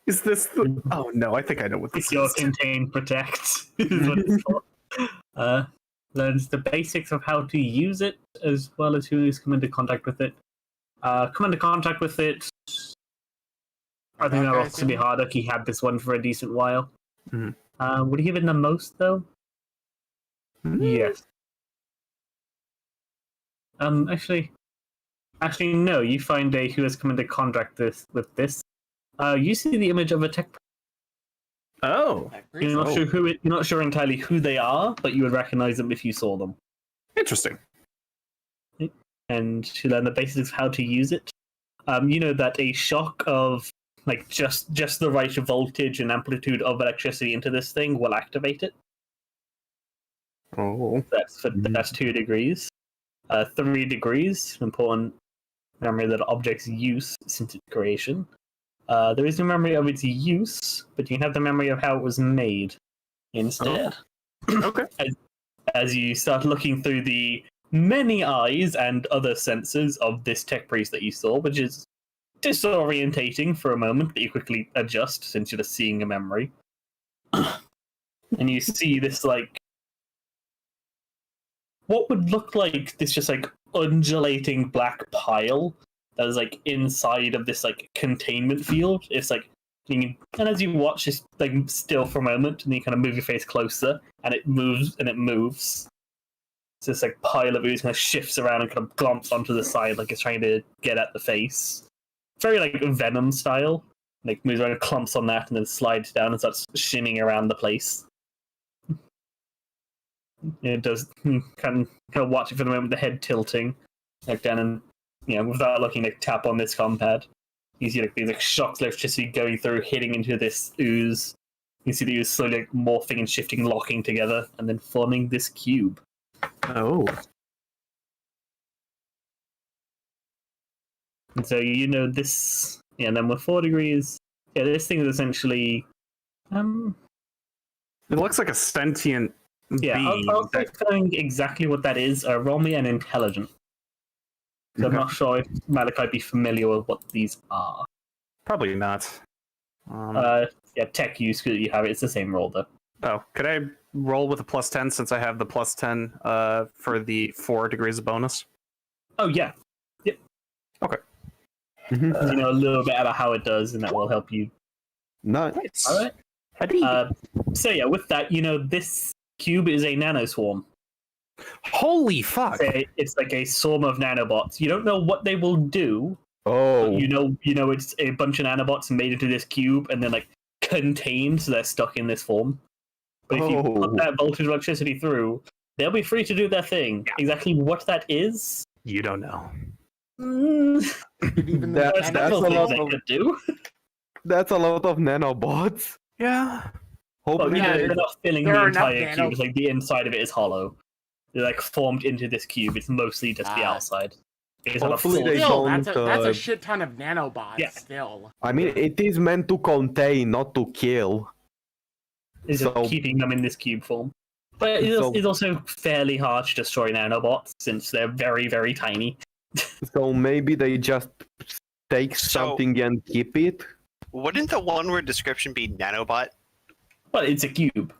Speaker 5: Is this the... Oh no, I think I know what this
Speaker 4: It's your
Speaker 5: is.
Speaker 4: contain protect. Is what it's for. Learns the basics of how to use it, as well as who's come into contact with it. Come into contact with it. I think that will also be harder. He had this one for a decent while.
Speaker 5: Mhm.
Speaker 4: Would he give it the most though? Yes. Actually, Actually, no. You find a who has come into contact with this. You see the image of a tech.
Speaker 5: Oh,
Speaker 4: You're not sure you're not sure entirely who they are, but you would recognize them if you saw them.
Speaker 5: interesting.
Speaker 4: And to learn the basics of how to use it. You know that a shock of like just the right voltage and amplitude of electricity into this thing will activate it.
Speaker 5: Oh,
Speaker 4: That's 2 degrees. 3 degrees, important memory of that object's use since its creation. There is no memory of its use, but you can have the memory of how it was made instead.
Speaker 5: okay.
Speaker 4: As you start looking through the many eyes and other senses of this tech priest that you saw, which is disorientating for a moment, but you quickly adjust since you're just seeing a memory. And you see this, like, what would look like this just, like, undulating black pile that is, like, inside of this, like, containment field. It's, like, and as you watch, it's, like, still for a moment, and then you kind of move your face closer, and it moves, and it moves. So this, like, pile of ooze kind of shifts around and kind of glomps onto the side, like it's trying to get at the face. Very, like, Venom style. Like, moves around, clumps on that, and then slides down and starts shimmying around the place. It does kind of watch it for the moment, the head tilting, like down and without looking, like tap on this compad. You see like these like shocks of electricity going through, hitting into this ooze. You see the ooze slowly like, morphing and shifting, locking together, and then forming this cube.
Speaker 5: Oh.
Speaker 4: And so this, and then with 4 degrees, this thing is essentially,
Speaker 5: It looks like a sentient being.
Speaker 4: I'll explain exactly what that is. Roll me an intelligence. So I'm not sure if Malachi be familiar with what these are.
Speaker 5: Probably not.
Speaker 4: Tech use, you have it. It's the same roll, though.
Speaker 5: Oh, could I roll with a +10 since I have the +10 for the 4 degrees of bonus?
Speaker 4: Oh, yeah. Yep.
Speaker 5: Okay.
Speaker 4: You know a little bit about how it does, and that will help you.
Speaker 2: Nice.
Speaker 4: All right. So, with that, this cube is a nanoswarm.
Speaker 5: Holy fuck!
Speaker 4: It's like a swarm of nanobots. You don't know what they will do.
Speaker 2: Oh.
Speaker 4: You know it's a bunch of nanobots made into this cube and then like contained, so they're stuck in this form. But if you put that voltage of electricity through, they'll be free to do their thing. Yeah. Exactly what that is,
Speaker 5: you don't know.
Speaker 1: Even
Speaker 2: that's a lot of
Speaker 4: do.
Speaker 2: That's a lot of nanobots.
Speaker 5: Yeah.
Speaker 4: Hopefully they're not filling the entire cube. It's like the inside of it is hollow. They're like formed into this cube. It's mostly just the outside.
Speaker 2: Hopefully they don't.
Speaker 1: That's a shit ton of nanobots.
Speaker 4: Yeah.
Speaker 1: Still.
Speaker 2: I mean, it is meant to contain, not to kill.
Speaker 4: It's just keeping them in this cube form. But it's also fairly hard to destroy nanobots since they're very, very tiny.
Speaker 2: So maybe they just take something and keep it.
Speaker 3: Wouldn't the one-word description be nanobot?
Speaker 4: Well, it's a cube.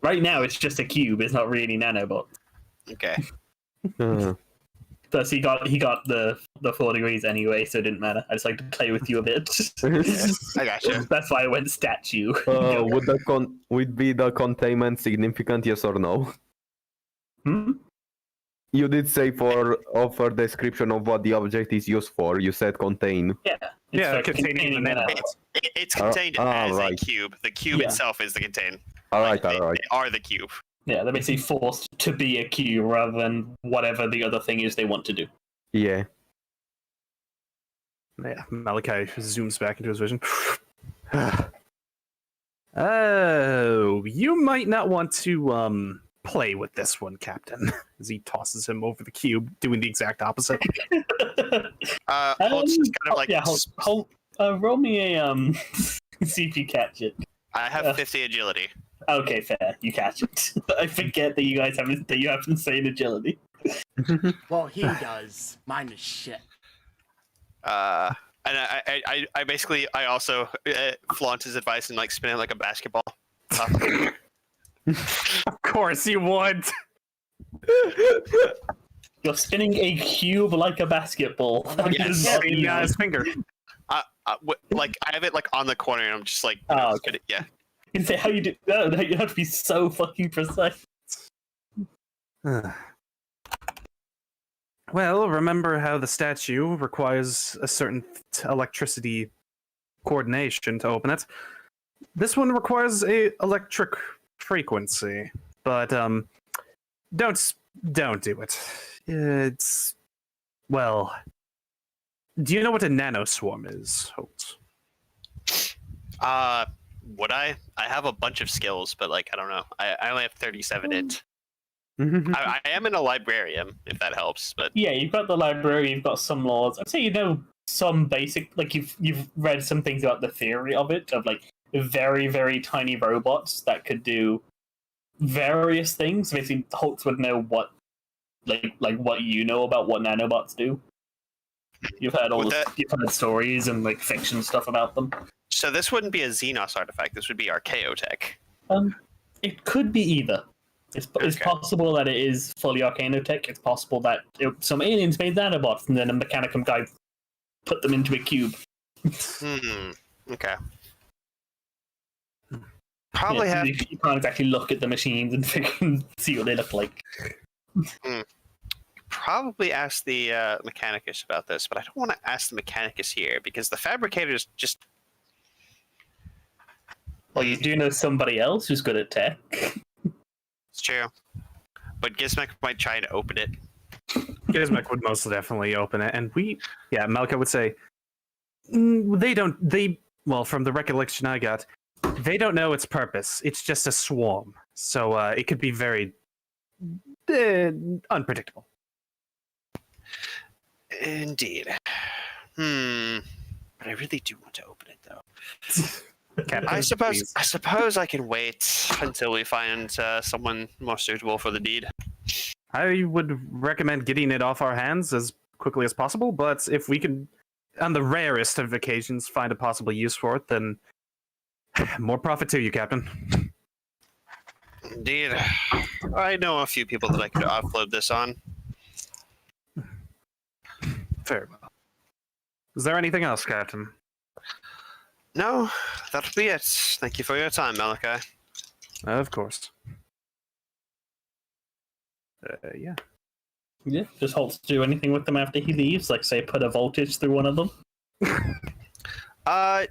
Speaker 4: Right now, it's just a cube. It's not really nanobot.
Speaker 3: Okay.
Speaker 4: Plus, he got the 4 degrees anyway, so it didn't matter. I just like to play with you a bit.
Speaker 3: I gotcha.
Speaker 4: That's why I went statue.
Speaker 2: Would be the containment significant? Yes or no? You did say for offer description of what the object is used for. You said contain.
Speaker 4: Yeah,
Speaker 5: containing the nanobots.
Speaker 3: It's contained as
Speaker 2: right.
Speaker 3: a cube. The cube itself is the contain.
Speaker 2: All right.
Speaker 3: They are the cube.
Speaker 4: Yeah, they're basically forced to be a cube rather than whatever the other thing is they want to do.
Speaker 2: Yeah.
Speaker 5: Yeah, Malachi zooms back into his vision. Oh, you might not want to play with this one, Captain. As he tosses him over the cube, doing the exact opposite.
Speaker 3: Holt's just kind of like.
Speaker 4: Holt, roll me a see if you catch it.
Speaker 3: I have 50 agility.
Speaker 4: Okay, fair. You catch it. I forget that you guys have insane agility.
Speaker 1: Well, he does. Mine is shit.
Speaker 3: And I basically also flaunt his advice and like spin it like a basketball.
Speaker 5: Of course you would.
Speaker 4: You're spinning a cube like a basketball.
Speaker 5: Yes, his finger.
Speaker 3: Like I have it like on the corner, and I'm just like,
Speaker 4: okay.
Speaker 3: Yeah.
Speaker 4: You can say how you do. No, you have to be so fucking precise.
Speaker 5: Well, remember how the statue requires a certain electricity coordination to open it? This one requires a electric frequency, but don't do it. It's well. Do you know what a nanoswarm is, Holt?
Speaker 3: Would I? I have a bunch of skills, but like I don't know. I only have 37 int. I am in a librarian, if that helps. But
Speaker 4: Yeah, you've got the library, you've got some laws. I'd say you know some basic, like you've read some things about the theory of it, of like very, very tiny robots that could do various things. Basically, Holtz would know what, like what you know about what nanobots do. You've heard you've heard stories and like fiction stuff about them.
Speaker 3: So this wouldn't be a Xenos artifact. This would be Archaeotech.
Speaker 4: It could be either. It's possible that it is fully Arcanotech. It's possible that some aliens made nanobots and then a Mechanicum guy put them into a cube.
Speaker 3: Okay. Probably have.
Speaker 4: You can't exactly look at the machines and see what they look like.
Speaker 3: Probably ask the Mechanicus about this, but I don't want to ask the Mechanicus here because the Fabricators just.
Speaker 4: Well, you do know somebody else who's good at tech.
Speaker 3: It's true. But Gizmek might try to open it.
Speaker 5: Gizmek would most definitely open it, and Malka would say, well, from the recollection I got, they don't know its purpose. It's just a swarm. So it could be very unpredictable.
Speaker 3: Indeed. But I really do want to open it, though.
Speaker 5: Captain,
Speaker 3: I suppose
Speaker 5: please.
Speaker 3: I suppose I can wait until we find someone more suitable for the deed.
Speaker 5: I would recommend getting it off our hands as quickly as possible, but if we can, on the rarest of occasions, find a possible use for it, then more profit to you, Captain.
Speaker 3: Indeed. I know a few people that I could offload this on.
Speaker 5: Very well. Is there anything else, Captain?
Speaker 3: No, that'll be it. Thank you for your time, Malachi.
Speaker 5: Of course. Yeah.
Speaker 4: Yeah, does Holtz do anything with them after he leaves? Like, say, put a voltage through one of them?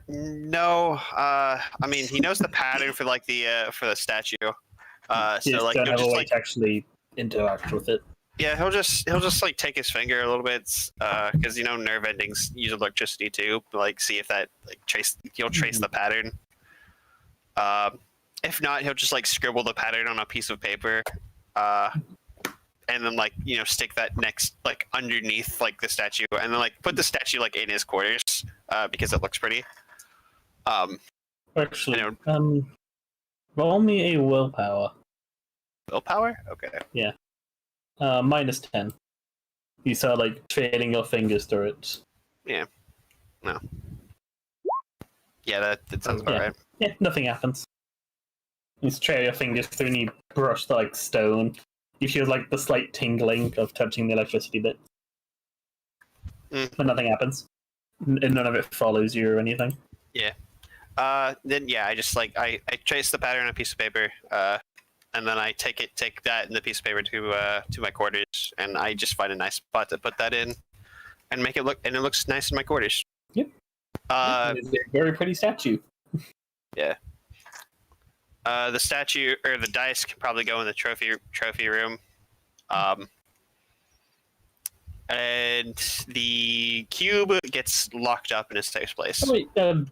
Speaker 3: No. I mean, he knows the pattern for like the statue.
Speaker 4: You
Speaker 3: So
Speaker 4: just
Speaker 3: like,
Speaker 4: don't
Speaker 3: he'll
Speaker 4: have a
Speaker 3: just
Speaker 4: way
Speaker 3: like,
Speaker 4: to actually interact with it.
Speaker 3: yeah, he'll just like take his finger a little bit, because nerve endings use electricity too. Like, see if that like he'll trace the pattern. If not, he'll just like scribble the pattern on a piece of paper, and then like stick that next like underneath like the statue, and then like put the statue like in his quarters, because it looks pretty.
Speaker 4: Actually, roll me a willpower.
Speaker 3: Willpower? Okay.
Speaker 4: Yeah. -10. You start like trailing your fingers through it.
Speaker 3: Yeah. No. Yeah, that sounds about right.
Speaker 4: Yeah, nothing happens. You just trail your fingers through and you brush the like stone. You feel like the slight tingling of touching the electricity bit. But nothing happens. And none of it follows you or anything.
Speaker 3: Yeah. Then yeah, I just like I trace the pattern on a piece of paper, and then I take that and the piece of paper to my quarters, and I just find a nice spot to put that in, and make it look, and it looks nice in my quarters.
Speaker 4: Yep. It's a very pretty statue.
Speaker 3: Yeah. The statue or the dice can probably go in the trophy room, and the cube gets locked up in a safe place.
Speaker 4: Oh,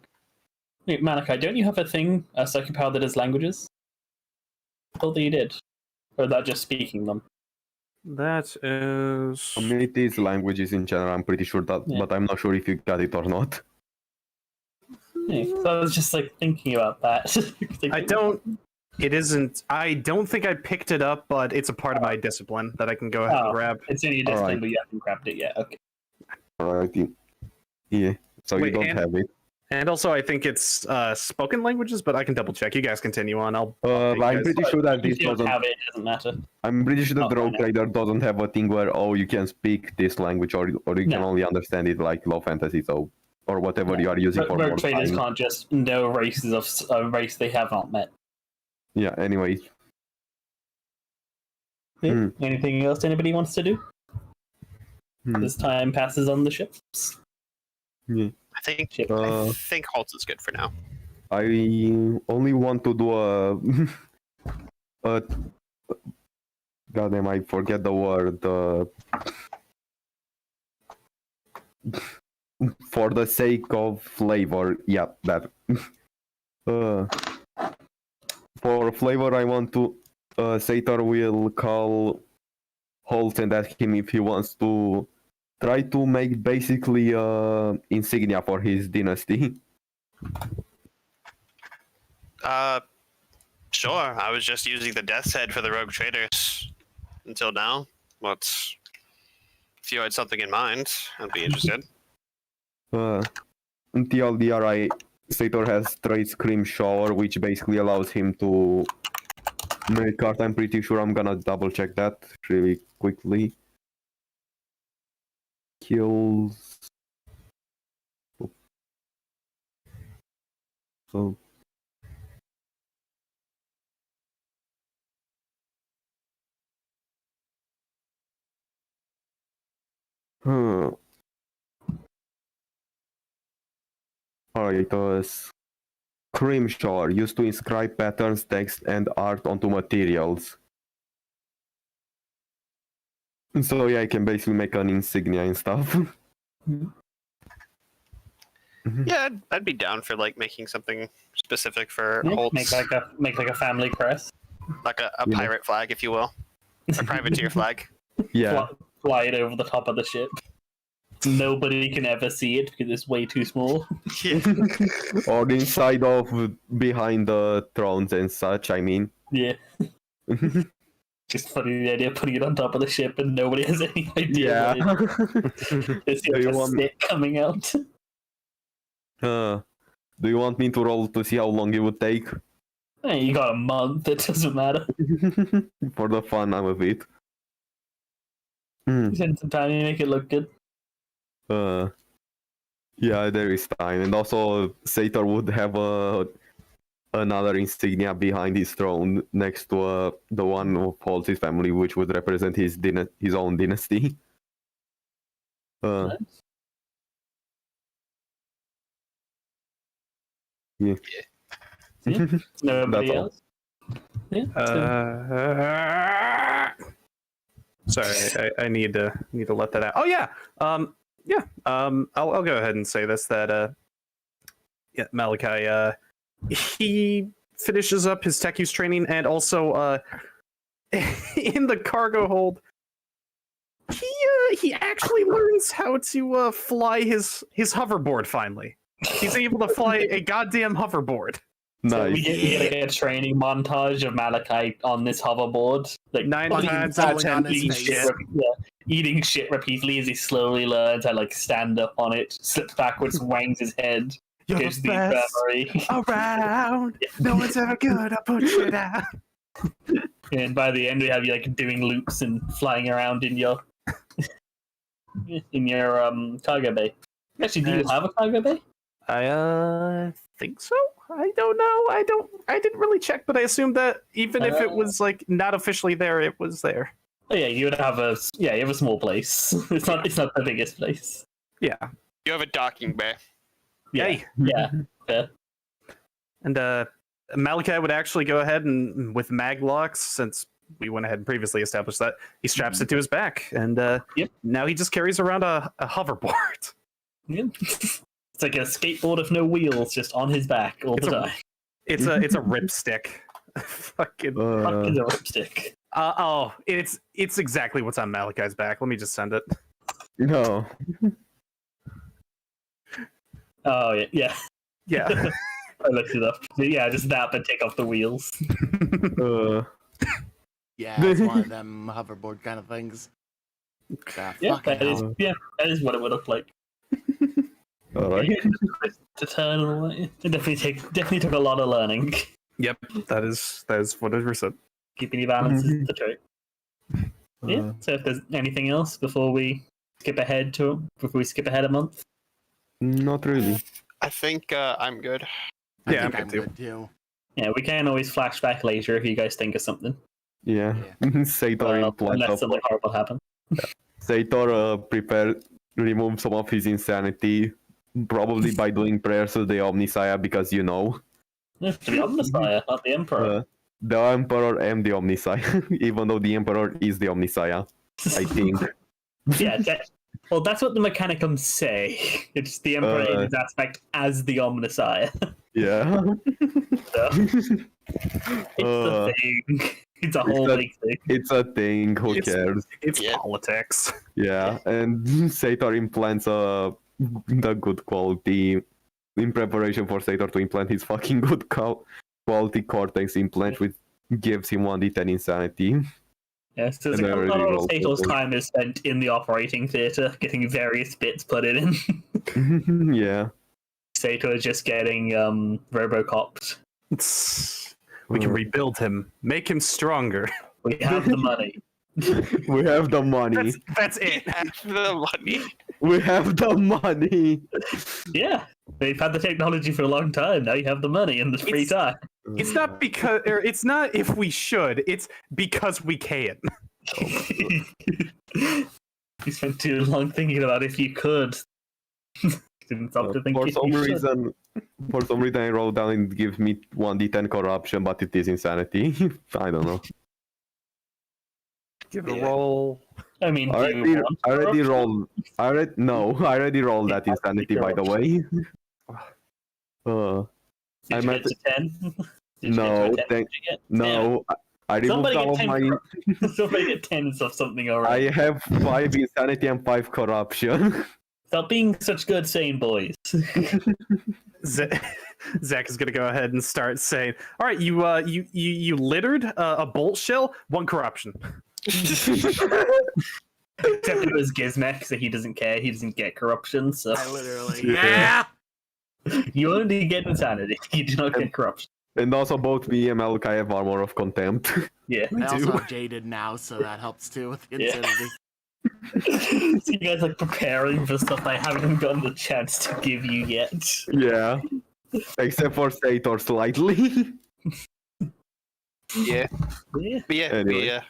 Speaker 4: wait, Malachi, don't you have a thing, a psychic power that does languages? I thought that you did. Or that just speaking them?
Speaker 5: That is...
Speaker 2: Communities, languages in general, I'm pretty sure that, but I'm not sure if you got it or not.
Speaker 4: Yeah, so I was just like thinking about that.
Speaker 5: I don't think I picked it up, but it's a part of my discipline that I can go ahead and grab.
Speaker 4: It's in your discipline, but you haven't grabbed it yet. Okay.
Speaker 2: Alright. Yeah. So
Speaker 5: Wait,
Speaker 2: you don't have it.
Speaker 5: And also, I think it's spoken languages, but I can double check. You guys continue on.
Speaker 2: I'm pretty sure that this
Speaker 4: If you don't
Speaker 2: doesn't.
Speaker 4: have it doesn't matter.
Speaker 2: I'm pretty sure that the Rogue
Speaker 4: no.
Speaker 2: Trader doesn't have a thing where you can speak this language or you can only understand it like low fantasy, so or whatever you are using for.
Speaker 4: Rogue traders can't just know races of a race they have not met.
Speaker 2: Yeah. Anyway.
Speaker 4: Yeah. Anything else anybody wants to do? as time passes on the ships.
Speaker 2: Yeah.
Speaker 3: I think
Speaker 4: Ship.
Speaker 3: I think Halt is good for now.
Speaker 2: I only want to do a goddamn, I forget the word. For the sake of flavor, yeah, that. For flavor, I want to. Sator will call Holt and ask him if he wants to try to make basically insignia for his dynasty.
Speaker 3: Sure. I was just using the Death's Head for the rogue traders until now. But if you had something in mind, I'd be interested.
Speaker 2: TLDR, Sator has trade Scream Shower, which basically allows him to make card. I'm pretty sure I'm gonna double check that really quickly. Kills. So. Alright, Scream Shower, used to inscribe patterns, text, and art onto materials. So yeah, I can basically make an insignia and stuff.
Speaker 3: Yeah, I'd be down for like making something specific for Holtz.
Speaker 4: Make like a family crest.
Speaker 3: Like a
Speaker 2: Yeah.
Speaker 3: pirate flag, if you will. A privateer flag.
Speaker 2: Yeah.
Speaker 4: Fly it over the top of the ship. Nobody can ever see it because it's way too small.
Speaker 2: Or inside of behind the thrones and such, I mean.
Speaker 4: Yeah. Just funny the idea of putting it on top of the ship and nobody has any idea.
Speaker 2: Yeah.
Speaker 4: What it's
Speaker 2: Do
Speaker 4: like
Speaker 2: you
Speaker 4: a
Speaker 2: want-
Speaker 4: stick coming out.
Speaker 2: Do you want me to roll to see how long it would take?
Speaker 4: Hey, you got a month, it doesn't matter.
Speaker 2: For the fun of it.
Speaker 4: Spend some time and make it look good.
Speaker 2: Yeah, there is time. And also, Sator would have another insignia behind his throne next to the one of Holtz's family, which would represent his own dynasty.
Speaker 4: Nice.
Speaker 2: Yeah.
Speaker 4: Nobody
Speaker 2: That's all.
Speaker 4: else? Yeah.
Speaker 5: Sorry, I need to let that out. Oh yeah, I'll go ahead and say this that yeah, Malachi he finishes up his tech use training and also in the cargo hold he actually learns how to fly his hoverboard finally. He's able to fly a goddamn hoverboard.
Speaker 4: So
Speaker 2: Nice.
Speaker 4: we get like a training montage of Malachi on this hoverboard, like
Speaker 5: 9
Speaker 1: Fucking
Speaker 5: times out of
Speaker 1: falling
Speaker 5: 10
Speaker 1: on his
Speaker 5: eating
Speaker 1: face.
Speaker 5: shit.
Speaker 4: eating shit repeatedly as he slowly learns how to like stand up on it, slips backwards, wangs his head,
Speaker 5: You're
Speaker 4: goes to
Speaker 5: the
Speaker 4: the
Speaker 5: best
Speaker 4: infirmary.
Speaker 5: around. No one's ever gonna put you down.
Speaker 4: And by the end, we have you like doing loops and flying around in your cargo bay. Actually, do you have a cargo bay?
Speaker 5: I think so. I don't know. I didn't really check, but I assumed that even if it was like not officially there, it was there.
Speaker 4: Oh yeah, you would have you have a small place. It's not the biggest place.
Speaker 5: Yeah.
Speaker 3: You have a docking bay.
Speaker 4: Yeah,
Speaker 5: Yay.
Speaker 4: yeah. Fair.
Speaker 5: And Malachi would actually go ahead and with mag locks, since we went ahead and previously established that, he straps it to his back, and
Speaker 4: Yep.
Speaker 5: now he just carries around a hoverboard.
Speaker 4: Yeah. It's like a skateboard with no wheels, just on his back all
Speaker 5: It's
Speaker 4: the
Speaker 5: a-
Speaker 4: time.
Speaker 5: It's a ripstick. Fucking.
Speaker 4: Fucking a ripstick.
Speaker 5: It's exactly what's on Malachi's back. Let me just send it.
Speaker 2: No.
Speaker 4: Oh yeah, yeah.
Speaker 5: Yeah.
Speaker 4: I looked it up. Yeah, just that, but take off the wheels.
Speaker 1: Yeah, it's one of them hoverboard kind of things. Ah,
Speaker 4: Yeah,
Speaker 1: fucking
Speaker 4: that is.
Speaker 1: hell.
Speaker 4: Yeah, that is what it would look like.
Speaker 2: All right.
Speaker 4: To turn and all that. It definitely took a lot of learning.
Speaker 5: Yep. That is 100%.
Speaker 4: Keeping your balance is the trick. Yeah. So if there's anything else before we skip ahead a month.
Speaker 2: Not really.
Speaker 3: I think I'm good.
Speaker 1: I
Speaker 5: Yeah,
Speaker 1: think
Speaker 5: I'm
Speaker 1: I'm
Speaker 5: good
Speaker 1: good too.
Speaker 4: Yeah, we can always flash back later if you guys think of something.
Speaker 2: Yeah. Sator in
Speaker 4: Unless
Speaker 2: plot
Speaker 4: something horrible happens.
Speaker 2: Sator remove some of his insanity, probably by doing prayers to the Omnissiah, because
Speaker 4: To the Omnissiah, not the Emperor.
Speaker 2: the Emperor and the Omnissiah, even though the Emperor is the Omnissiah, I think.
Speaker 4: Yeah, well, that's what the Mechanicums say. It's the Emperor in his aspect as the Omnissiah.
Speaker 2: Yeah.
Speaker 4: So, it's a thing. It's a whole big thing.
Speaker 2: It's a thing, who cares?
Speaker 5: It's
Speaker 3: Yeah.
Speaker 5: politics.
Speaker 2: Yeah, and Sator implants the good quality in preparation for Sator to implant his fucking good quality Cortex implant, which gives him 1d10 insanity.
Speaker 4: Yeah, so it's
Speaker 2: And
Speaker 4: like a
Speaker 2: I
Speaker 4: lot
Speaker 2: already
Speaker 4: of
Speaker 2: rolled
Speaker 4: Sator's
Speaker 2: for it.
Speaker 4: time is spent in the operating theatre, getting various bits put in.
Speaker 2: Yeah.
Speaker 4: Sator is just getting Robocopped.
Speaker 5: We can rebuild him, make him stronger.
Speaker 4: We have the money.
Speaker 2: We have the money.
Speaker 5: That's it.
Speaker 3: Half the money.
Speaker 2: We have the money.
Speaker 4: Yeah, they've had the technology for a long time. Now you have the money and the free time.
Speaker 5: It's not because, or it's not if we should. It's because we can.
Speaker 4: You spent too long thinking about if you could. Didn't stop to think
Speaker 2: For
Speaker 4: if
Speaker 2: some
Speaker 4: you should.
Speaker 2: reason, I wrote down it gives me 1d10 corruption, but it is insanity. I don't know.
Speaker 5: Give it a roll.
Speaker 4: I mean,
Speaker 2: I
Speaker 4: do you want
Speaker 2: I already
Speaker 4: corruption?
Speaker 2: rolled. I already rolled that insanity, by the way.
Speaker 4: Did
Speaker 2: I
Speaker 4: you
Speaker 2: meant
Speaker 4: get to 10? Did
Speaker 2: no,
Speaker 4: you get to 10?
Speaker 2: thank
Speaker 4: Did you get 10?
Speaker 2: no. I removed
Speaker 4: Somebody
Speaker 2: all
Speaker 4: get
Speaker 2: of
Speaker 4: 10
Speaker 2: my.
Speaker 4: Somebody get 10s of something
Speaker 2: I
Speaker 4: alright.
Speaker 2: have 5 insanity and 5 corruption.
Speaker 4: Stop being such good sane boys.
Speaker 5: Zach is gonna go ahead and start saying, "All right, you littered a bolt shell, 1 corruption."
Speaker 4: Except it was Gizmek, so he doesn't care. He doesn't get corruption, so
Speaker 1: I literally. Yeah!
Speaker 4: you only get insanity. You do not get corruption.
Speaker 2: And also both me and Malkai have armor of contempt.
Speaker 4: Yeah.
Speaker 1: I also
Speaker 5: do.
Speaker 1: have jaded now, so that helps too with the
Speaker 4: Yeah.
Speaker 1: insanity.
Speaker 4: So you guys like preparing for stuff I haven't gotten the chance to give you yet.
Speaker 2: Yeah. Except for Sator slightly.
Speaker 3: Yeah.
Speaker 4: Yeah.
Speaker 3: But yeah,
Speaker 2: Anyway.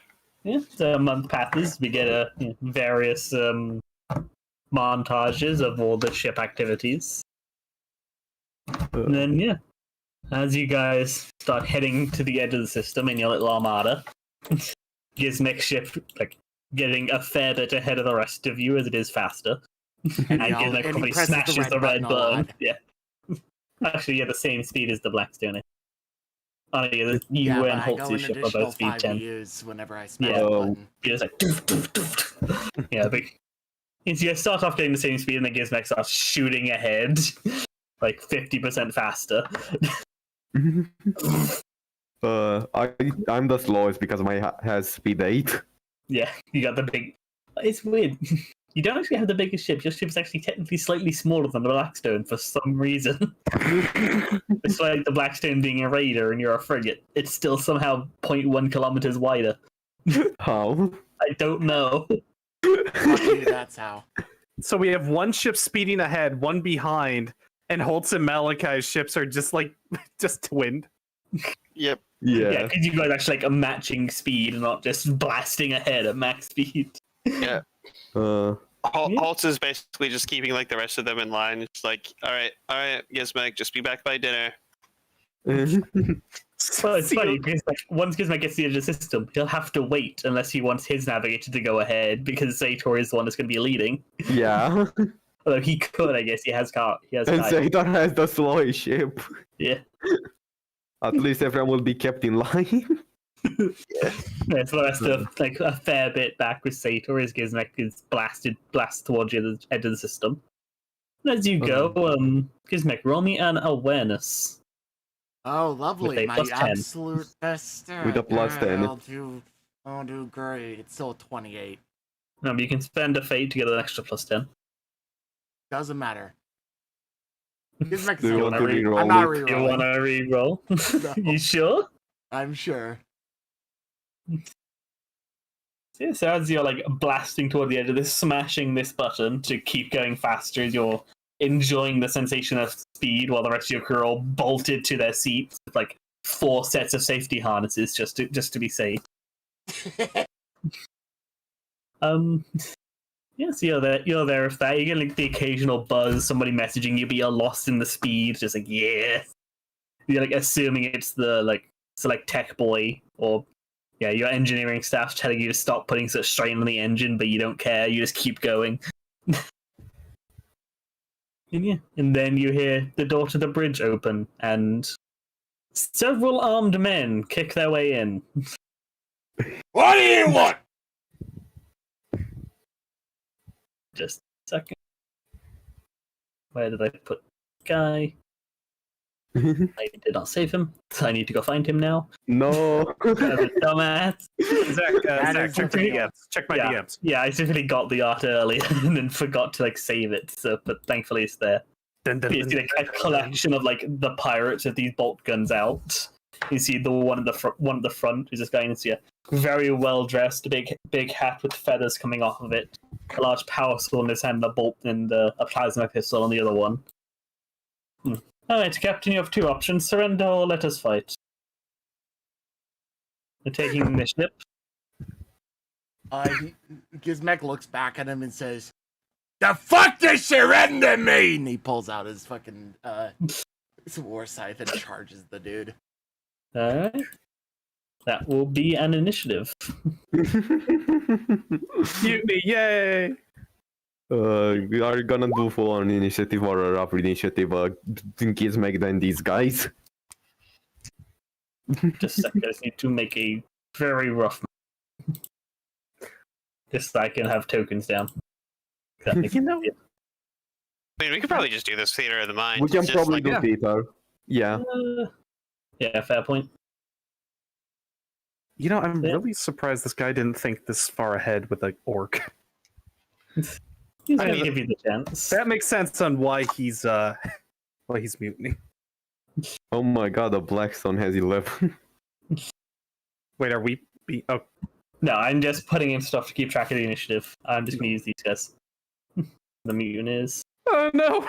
Speaker 4: Yeah. So a month passes. We get various montages of all the ship activities. And then, yeah, as you guys start heading to the edge of the system in your little armada, Gizmek's ship, like, getting a fair bit ahead of the rest of you as it is faster. And
Speaker 1: he
Speaker 4: Gizmek probably
Speaker 1: presses
Speaker 4: smashes the red
Speaker 1: a
Speaker 4: button.
Speaker 1: lot.
Speaker 4: Yeah. Actually, yeah, the same speed as the Blackstone. Oh, yeah, you
Speaker 1: Yeah, but
Speaker 4: and
Speaker 1: I go
Speaker 4: Holtz's
Speaker 1: an
Speaker 4: ship are
Speaker 1: additional
Speaker 4: both speed
Speaker 1: 5
Speaker 4: 10.
Speaker 1: views whenever I smash
Speaker 4: Yeah.
Speaker 1: the button.
Speaker 4: You're just like, doof, doof, doof. Yeah, but you start off getting the same speed, and then Gizmek starts shooting ahead, like 50% faster.
Speaker 2: I'm the slowest because my has speed 8.
Speaker 4: Yeah, you got the big. It's weird. You don't actually have the biggest ship. Your ship's actually technically slightly smaller than the Blackstone for some reason. It's like the Blackstone being a raider and you're a frigate. It's still somehow 0.1 kilometers wider.
Speaker 2: How?
Speaker 4: I don't know.
Speaker 1: Fuck you, that's how.
Speaker 5: So we have 1 ship speeding ahead, 1 behind, and Holtz and Malachi's ships are just twinned.
Speaker 3: Yep.
Speaker 4: Yeah,
Speaker 2: Yeah.
Speaker 4: because you guys actually like a matching speed and not just blasting ahead at max speed.
Speaker 3: Yeah.
Speaker 2: Uh,
Speaker 3: Holtz is basically just keeping like the rest of them in line. It's like, all right, Gizmek, just be back by dinner.
Speaker 4: Well, it's funny because like, once Gizmek gets to the edge of the system, he'll have to wait unless he wants his navigator to go ahead because Sator is the one that's going to be leading.
Speaker 2: yeah.
Speaker 4: Although he could, I guess he has car. He has
Speaker 2: And
Speaker 4: car.
Speaker 2: Sator has the slowest ship.
Speaker 4: Yeah.
Speaker 2: At least everyone will be kept in line.
Speaker 4: Yeah, so the rest of like a fair bit back with Sator is Gizmek is blast towards the edge of the system. And as you go, Gizmek, roll me an awareness.
Speaker 1: Oh, lovely.
Speaker 4: With a
Speaker 1: My
Speaker 4: plus 10.
Speaker 1: absolute best.
Speaker 2: With a plus 10.
Speaker 1: I'll do great. It's still 28.
Speaker 4: No, but you can spend a fate to get an extra plus 10.
Speaker 1: Doesn't matter. Gizmek
Speaker 2: Do you
Speaker 1: is
Speaker 2: want
Speaker 1: not
Speaker 2: to
Speaker 1: re-
Speaker 2: reroll
Speaker 1: I'm not
Speaker 2: it?
Speaker 4: You want
Speaker 1: rerolling.
Speaker 4: to re-roll?
Speaker 1: No.
Speaker 4: You sure?
Speaker 1: I'm sure.
Speaker 4: Yeah, so as you're like blasting toward the edge of this, smashing this button to keep going faster as you're enjoying the sensation of speed while the rest of your crew are all bolted to their seats with like 4 sets of safety harnesses just to be safe. Yes, you're there. You're there with that. You get like the occasional buzz, somebody messaging you, but you're lost in the speed. Just like yeah, you're like assuming it's the like tech boy or yeah, your engineering staff telling you to stop putting such strain on the engine, but you don't care. You just keep going. And then you hear the door to the bridge open, and several armed men kick their way in.
Speaker 1: What do you want?
Speaker 4: Just a second. Where did I put Guy? I did not save him, so I need to go find him now.
Speaker 2: No.
Speaker 4: Dumbass.
Speaker 5: Zach, check my DMs. Check my DMs.
Speaker 4: Yeah, I simply got the art earlier and then forgot to like save it. So, but thankfully it's there. It's like a collection of like the pirates with these bolt guns out. You see the one at the front is this guy, and you see a very well dressed, big hat with feathers coming off of it, a large power sword in his hand, a bolt, and a plasma pistol on the other one. All right, Captain, you have two options: surrender or let us fight. They're taking the ship.
Speaker 1: Gizmek looks back at him and says, "The fuck does surrender mean?" He pulls out his fucking war scythe and charges the dude.
Speaker 4: All right, that will be an initiative.
Speaker 5: Mutiny, yay!
Speaker 2: We are gonna do full-on initiative or a rough initiative. Gizmek than these guys.
Speaker 4: Just a second, I just need to make a very rough. Just so I can have tokens down. That makes
Speaker 5: You know-
Speaker 4: it
Speaker 3: I mean, we could probably just do this theater of the mind.
Speaker 2: We can
Speaker 3: It's just
Speaker 2: probably
Speaker 3: like,
Speaker 2: do
Speaker 5: yeah.
Speaker 2: theater. Yeah.
Speaker 4: yeah, fair point.
Speaker 5: You know, I'm
Speaker 4: Yeah.
Speaker 5: really surprised this guy didn't think this far ahead with an orc.
Speaker 4: He's
Speaker 5: I
Speaker 4: gonna
Speaker 5: mean,
Speaker 4: give you the chance.
Speaker 5: That makes sense on why he's mutiny.
Speaker 2: Oh my god, the Blackstone has 11.
Speaker 5: Wait, are we? Oh,
Speaker 4: No, I'm just putting in stuff to keep track of the initiative. I'm just gonna use these guys. The mutant is,
Speaker 5: oh no!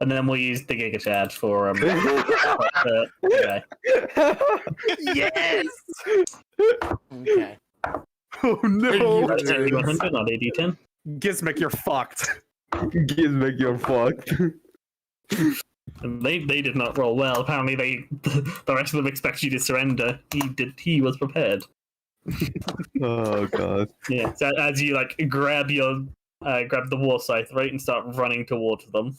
Speaker 4: and then we'll use the Giga Chad for the guy.
Speaker 5: Yes!
Speaker 1: Okay.
Speaker 5: Oh no!
Speaker 1: Thank you.
Speaker 4: 100, not AD10.
Speaker 5: Gizmek, you're fucked.
Speaker 2: Gizmek, you're fucked.
Speaker 4: And they did not roll well. Apparently, the rest of them expect you to surrender. He was prepared.
Speaker 2: Oh god.
Speaker 4: Yeah. So as you like grab the war scythe, right, and start running towards them.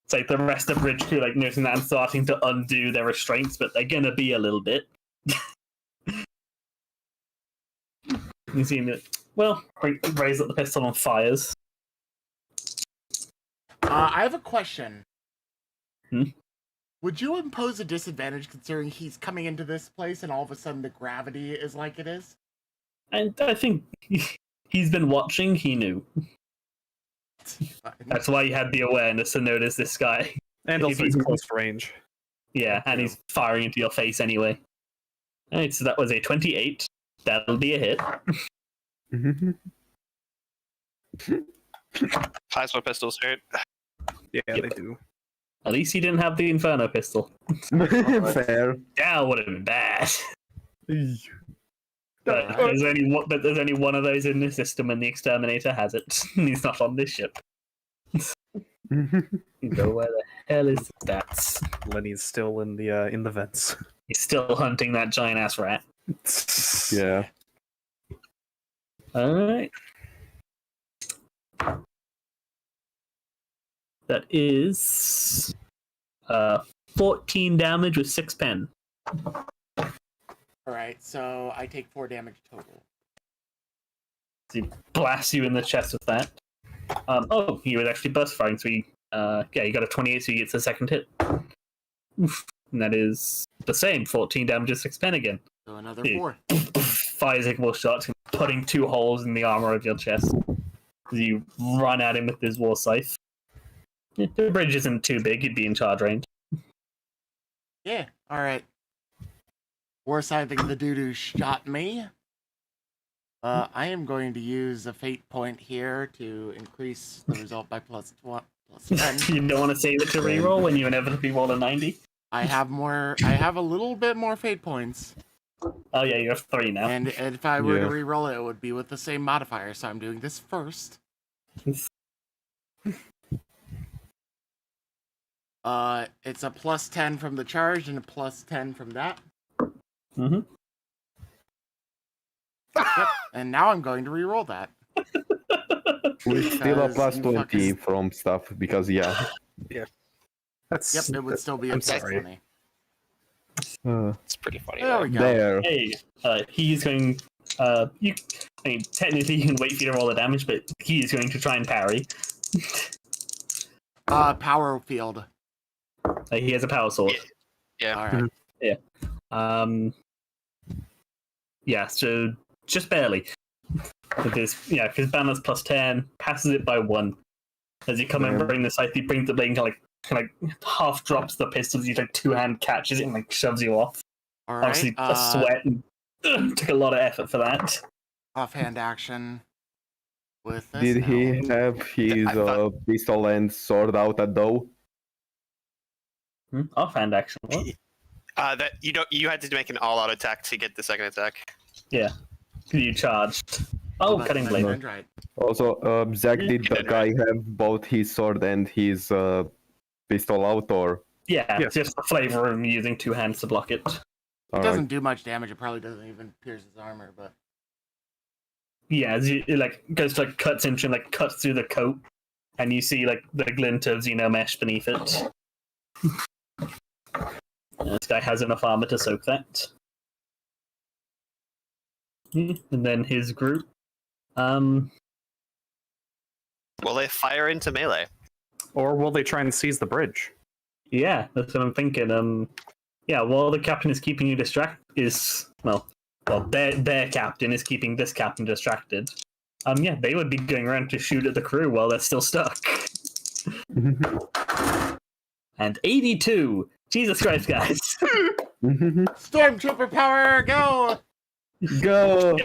Speaker 4: It's like the rest of Bridge crew like noticing that and starting to undo their restraints, but they're gonna be a little bit. You see him, well, raise up the pistol and fires.
Speaker 1: I have a question.
Speaker 4: Hmm?
Speaker 1: Would you impose a disadvantage considering he's coming into this place and all of a sudden the gravity is like it is?
Speaker 4: And I think he's been watching, he knew. That's why he had the awareness to notice this guy.
Speaker 5: And also, he's close range.
Speaker 4: Yeah, and he's firing into your face anyway. Alright, so that was a 28. That'll be a hit.
Speaker 3: plasma pistols hurt.
Speaker 5: Yeah,
Speaker 4: Yep.
Speaker 5: they do.
Speaker 4: At least he didn't have the Inferno pistol.
Speaker 2: Fair.
Speaker 4: That would have been bad. But
Speaker 5: Uh,
Speaker 4: there's only one of those in the system, and the Exterminator has it. He's not on this ship. So where the hell is the stats?
Speaker 5: Lenny's still in the vents.
Speaker 4: He's still hunting that giant ass rat.
Speaker 2: Yeah.
Speaker 4: Alright. That is 14 damage with 6 pen.
Speaker 1: Alright, so I take 4 damage total.
Speaker 4: So he blasts you in the chest with that. Oh, he was actually burst firing, so he got a 28, so he gets a second hit. Oof. And that is the same, 14 damage with 6 pen again.
Speaker 1: So another
Speaker 4: Yeah.
Speaker 1: 4.
Speaker 4: Fires like more shots, putting 2 holes in the armor of your chest. As you run at him with his war scythe. The bridge isn't too big, he'd be in charge range.
Speaker 1: Yeah, alright. War scything the dude who shot me. I am going to use a fate point here to increase the result by plus 10.
Speaker 4: You don't want to save it to reroll when you inevitably roll a 90?
Speaker 1: I have a little bit more fate points.
Speaker 4: Oh yeah, you have 3 now.
Speaker 1: And if I were to
Speaker 2: Yeah.
Speaker 1: reroll it, it would be with the same modifier, so I'm doing this first. It's a plus 10 from the charge and a plus 10 from that.
Speaker 4: Mm-hmm.
Speaker 1: Yep. And now I'm going to re-roll that.
Speaker 2: With still a
Speaker 1: Because
Speaker 2: plus
Speaker 1: you
Speaker 2: 20
Speaker 1: fucking-
Speaker 2: from stuff, because yeah.
Speaker 5: That's
Speaker 1: Yep, it would still be a
Speaker 5: I'm
Speaker 1: plus
Speaker 5: sorry.
Speaker 1: 20.
Speaker 3: It's pretty funny.
Speaker 1: There
Speaker 3: though.
Speaker 1: we go.
Speaker 2: There.
Speaker 4: Hey, he's going. I mean, technically, you can wait for you to roll the damage, but he is going to try and parry.
Speaker 1: Power field.
Speaker 4: He has a power sword.
Speaker 3: Yeah.
Speaker 1: Alright.
Speaker 4: Yeah, so just barely. Because Banner's plus 10, passes it by 1. As you come in, bring the scythe, he brings the blade and kind of half drops the pistols, you like two-hand catches it and like shoves you off.
Speaker 1: Alright.
Speaker 4: Obviously, a sweat and took a lot of effort for that.
Speaker 1: Offhand action with this.
Speaker 2: Did
Speaker 1: now.
Speaker 2: he have his
Speaker 3: I thought-
Speaker 2: pistol and sword out at though?
Speaker 4: Offhand action. What?
Speaker 3: That you had to make an all-out attack to get the second attack.
Speaker 4: You charged.
Speaker 1: What
Speaker 4: Oh,
Speaker 1: about
Speaker 4: cutting
Speaker 1: the
Speaker 4: blade.
Speaker 1: dendrite?
Speaker 2: Also, Zach, did the
Speaker 3: did,
Speaker 2: guy have both his sword and his pistol out, or?
Speaker 4: Yeah,
Speaker 5: Yes.
Speaker 4: just the flavor of him using two hands to block it.
Speaker 1: It
Speaker 2: Alright.
Speaker 1: doesn't do much damage. It probably doesn't even pierce his armor, but
Speaker 4: Yeah, as it goes to cuts into and cuts through the coat, and you see the glint of mesh beneath it. This guy has enough armor to soak that. And then his group.
Speaker 3: Will they fire into melee?
Speaker 5: Or will they try and seize the bridge?
Speaker 4: Yeah, that's what I'm thinking. Yeah, while the captain is keeping you distracted, their captain is keeping this captain distracted. Yeah, they would be going around to shoot at the crew while they're still stuck. And 82. Jesus Christ, guys.
Speaker 1: Stormtrooper power, go!
Speaker 2: Go!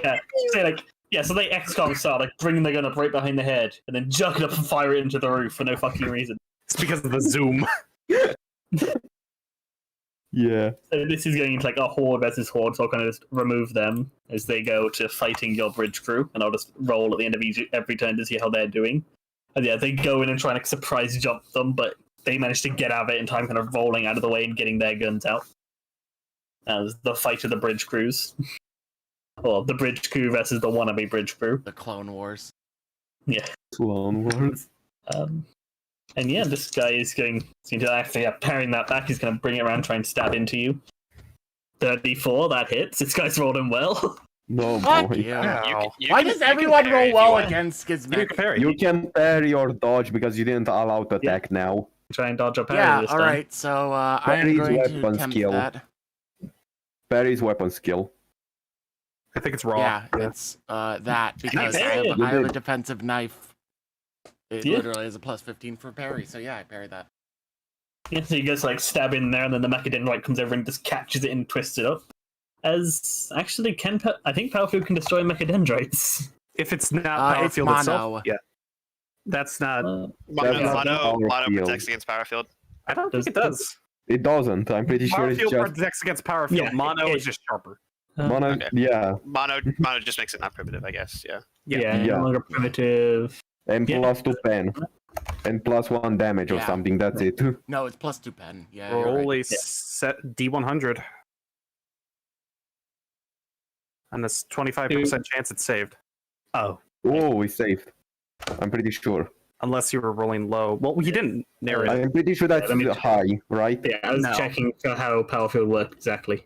Speaker 4: Yeah, so they XCOM style, bringing the gun up right behind the head, and then juck it up and fire it into the roof for no fucking reason.
Speaker 5: It's because of the zoom.
Speaker 2: Yeah.
Speaker 4: So this is going into a horde versus horde, so I'll kind of just remove them as they go to fighting your bridge crew, and I'll just roll at the end of every turn to see how they're doing. And yeah, they go in and try and surprise jump them, but they manage to get out of it in time, kind of rolling out of the way and getting their guns out. As the fight of the bridge crews. Or the bridge crew versus the wannabe bridge crew.
Speaker 1: The Clone Wars.
Speaker 4: Yeah.
Speaker 2: Clone Wars.
Speaker 4: And yeah, this guy is going to actually parrying that back. He's going to bring it around, try and stab into you. 34, that hits. This guy's rolling well.
Speaker 2: No,
Speaker 1: Fuck
Speaker 2: boy.
Speaker 1: you.
Speaker 5: Wow.
Speaker 1: Why does everyone roll well against
Speaker 5: You
Speaker 1: Skizmic?
Speaker 5: can parry.
Speaker 2: You can parry or dodge because you didn't allow to attack now.
Speaker 4: Try and dodge a parry
Speaker 1: Yeah,
Speaker 4: this time.
Speaker 1: alright, so I'm
Speaker 2: Parry's
Speaker 1: going to
Speaker 2: weapon
Speaker 1: attempt
Speaker 2: skill.
Speaker 1: that.
Speaker 2: Parry's weapon skill.
Speaker 5: I think it's raw.
Speaker 1: Yeah, it's that, because I
Speaker 4: You
Speaker 1: have a
Speaker 2: did.
Speaker 1: defensive knife. It
Speaker 4: Yeah.
Speaker 1: literally is a plus 15 for parry, so yeah, I parried that.
Speaker 4: Yeah, so he goes stab in there, and then the Mechadendrite comes over and just catches it and twists it up. As actually, I think Powerfield can destroy Mechadendrites.
Speaker 5: If it's not
Speaker 1: It's
Speaker 5: Powerfield
Speaker 1: mono.
Speaker 5: itself, yeah. That's not.
Speaker 2: That's not
Speaker 3: Mono
Speaker 2: Powerfield.
Speaker 3: protects against power field.
Speaker 5: I don't think it
Speaker 4: Does-
Speaker 5: does.
Speaker 2: It doesn't. I'm pretty sure it's
Speaker 5: Powerfield
Speaker 2: just
Speaker 5: protects against Powerfield.
Speaker 4: Yeah,
Speaker 5: Mono
Speaker 4: it-
Speaker 5: is just sharper.
Speaker 2: mono.
Speaker 3: Okay.
Speaker 2: Yeah,
Speaker 3: Mono just makes it not primitive, I guess. Yeah.
Speaker 4: Yeah,
Speaker 2: Yeah.
Speaker 4: no longer primitive.
Speaker 2: and
Speaker 4: Yeah.
Speaker 2: plus 2 pen, and plus 1 damage or
Speaker 1: Yeah.
Speaker 2: something. That's it.
Speaker 1: No, it's plus 2 pen. Yeah, you're
Speaker 5: Roll
Speaker 1: right.
Speaker 5: a set D100. And this 25% chance it's saved.
Speaker 4: Oh,
Speaker 2: Oh, we saved. I'm pretty sure.
Speaker 5: Unless you were rolling low. Well, you didn't narrate it.
Speaker 2: I'm pretty sure that's
Speaker 4: let me check.
Speaker 2: high, right?
Speaker 4: yeah, I was
Speaker 5: No.
Speaker 4: checking for how Powerfield worked exactly.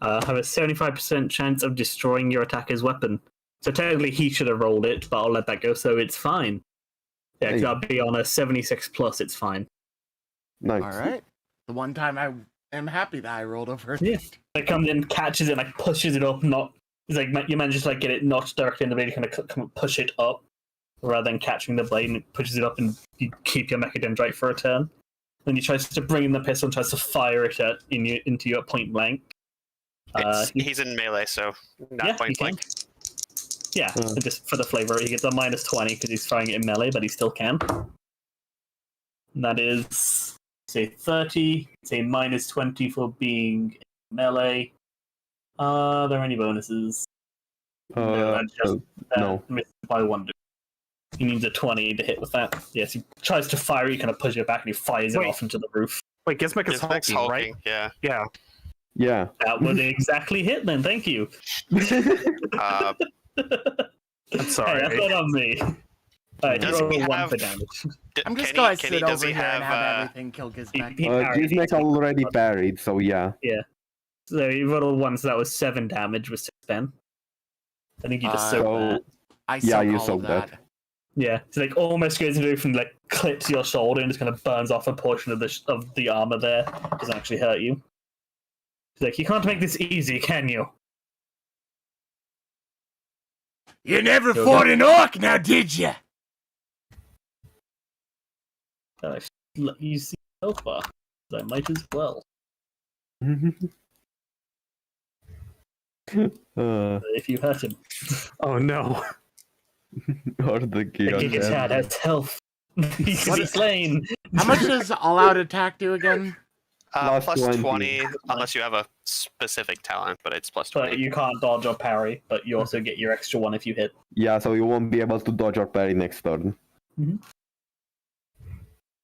Speaker 4: Have a 75% chance of destroying your attacker's weapon. So technically he should have rolled it, but I'll let that go, so it's fine. Yeah, because
Speaker 2: Hey.
Speaker 4: I'll be on a 76 plus, it's fine.
Speaker 2: Nice.
Speaker 1: Alright. The one time I am happy that I rolled over.
Speaker 4: Yeah. It comes in, catches it, pushes it up, not... It's you manage to get it not directly in the blade, you kind of push it up, rather than catching the blade, and it pushes it up, and you keep your Mechadendrite for a turn. Then he tries to bring in the pistol and tries to fire it into you at point blank.
Speaker 3: He's in melee, so not
Speaker 4: yeah,
Speaker 3: point
Speaker 4: he can.
Speaker 3: blank.
Speaker 4: Yeah, and just for the flavor, he gets a minus 20 because he's firing it in melee, but he still can. And that is, say, 30. Say minus 20 for being in melee. Are there any bonuses?
Speaker 2: Uh,
Speaker 4: that's just
Speaker 2: no.
Speaker 4: missed by 1. He needs a 20 to hit with that. Yes, he tries to fire, he kind of pushes it back and he fires it off into the roof.
Speaker 5: Wait, Gizmek is
Speaker 3: Gizmek's
Speaker 5: hulking, right?
Speaker 3: Yeah.
Speaker 5: Yeah.
Speaker 2: Yeah.
Speaker 4: That would exactly hit then, thank you.
Speaker 3: Uh,
Speaker 5: I'm sorry.
Speaker 4: Hey, that's not on me. Alright,
Speaker 3: Does
Speaker 4: roll
Speaker 3: he
Speaker 4: 1
Speaker 3: have-
Speaker 4: for damage.
Speaker 1: I'm just
Speaker 3: Kenny,
Speaker 1: going to
Speaker 3: Kenny,
Speaker 1: sit
Speaker 3: does
Speaker 1: over
Speaker 3: he
Speaker 1: here and have
Speaker 3: have,
Speaker 1: everything kill Gizmek.
Speaker 4: He parried.
Speaker 2: Gizmek already parried, so yeah.
Speaker 4: So he rolled 1, so that was 7 damage with 6 then. I think you just
Speaker 1: Uh,
Speaker 4: soaked
Speaker 2: So
Speaker 4: that.
Speaker 1: I
Speaker 2: Yeah,
Speaker 1: soak
Speaker 2: you
Speaker 1: all
Speaker 2: soak
Speaker 1: of
Speaker 2: that.
Speaker 1: that.
Speaker 4: Yeah, so like almost goes into and like clips your shoulder and just kind of burns off a portion of the armor there. Doesn't actually hurt you. He's like, you can't make this easy, can you?
Speaker 1: You never
Speaker 4: Go
Speaker 1: fought an orc, now did you?
Speaker 4: Let you see so far. I might as well. If you hurt him.
Speaker 5: Oh no.
Speaker 2: Or the
Speaker 4: The
Speaker 2: gear.
Speaker 4: Gigatad has health. He can be slain.
Speaker 1: How much does all-out attack do again?
Speaker 2: Plus
Speaker 3: plus
Speaker 2: 20.
Speaker 3: 20, unless you have a specific talent, but it's plus 20.
Speaker 4: But you can't dodge or parry, but you also get your extra 1 if you hit.
Speaker 2: Yeah, so you won't be able to dodge or parry next turn.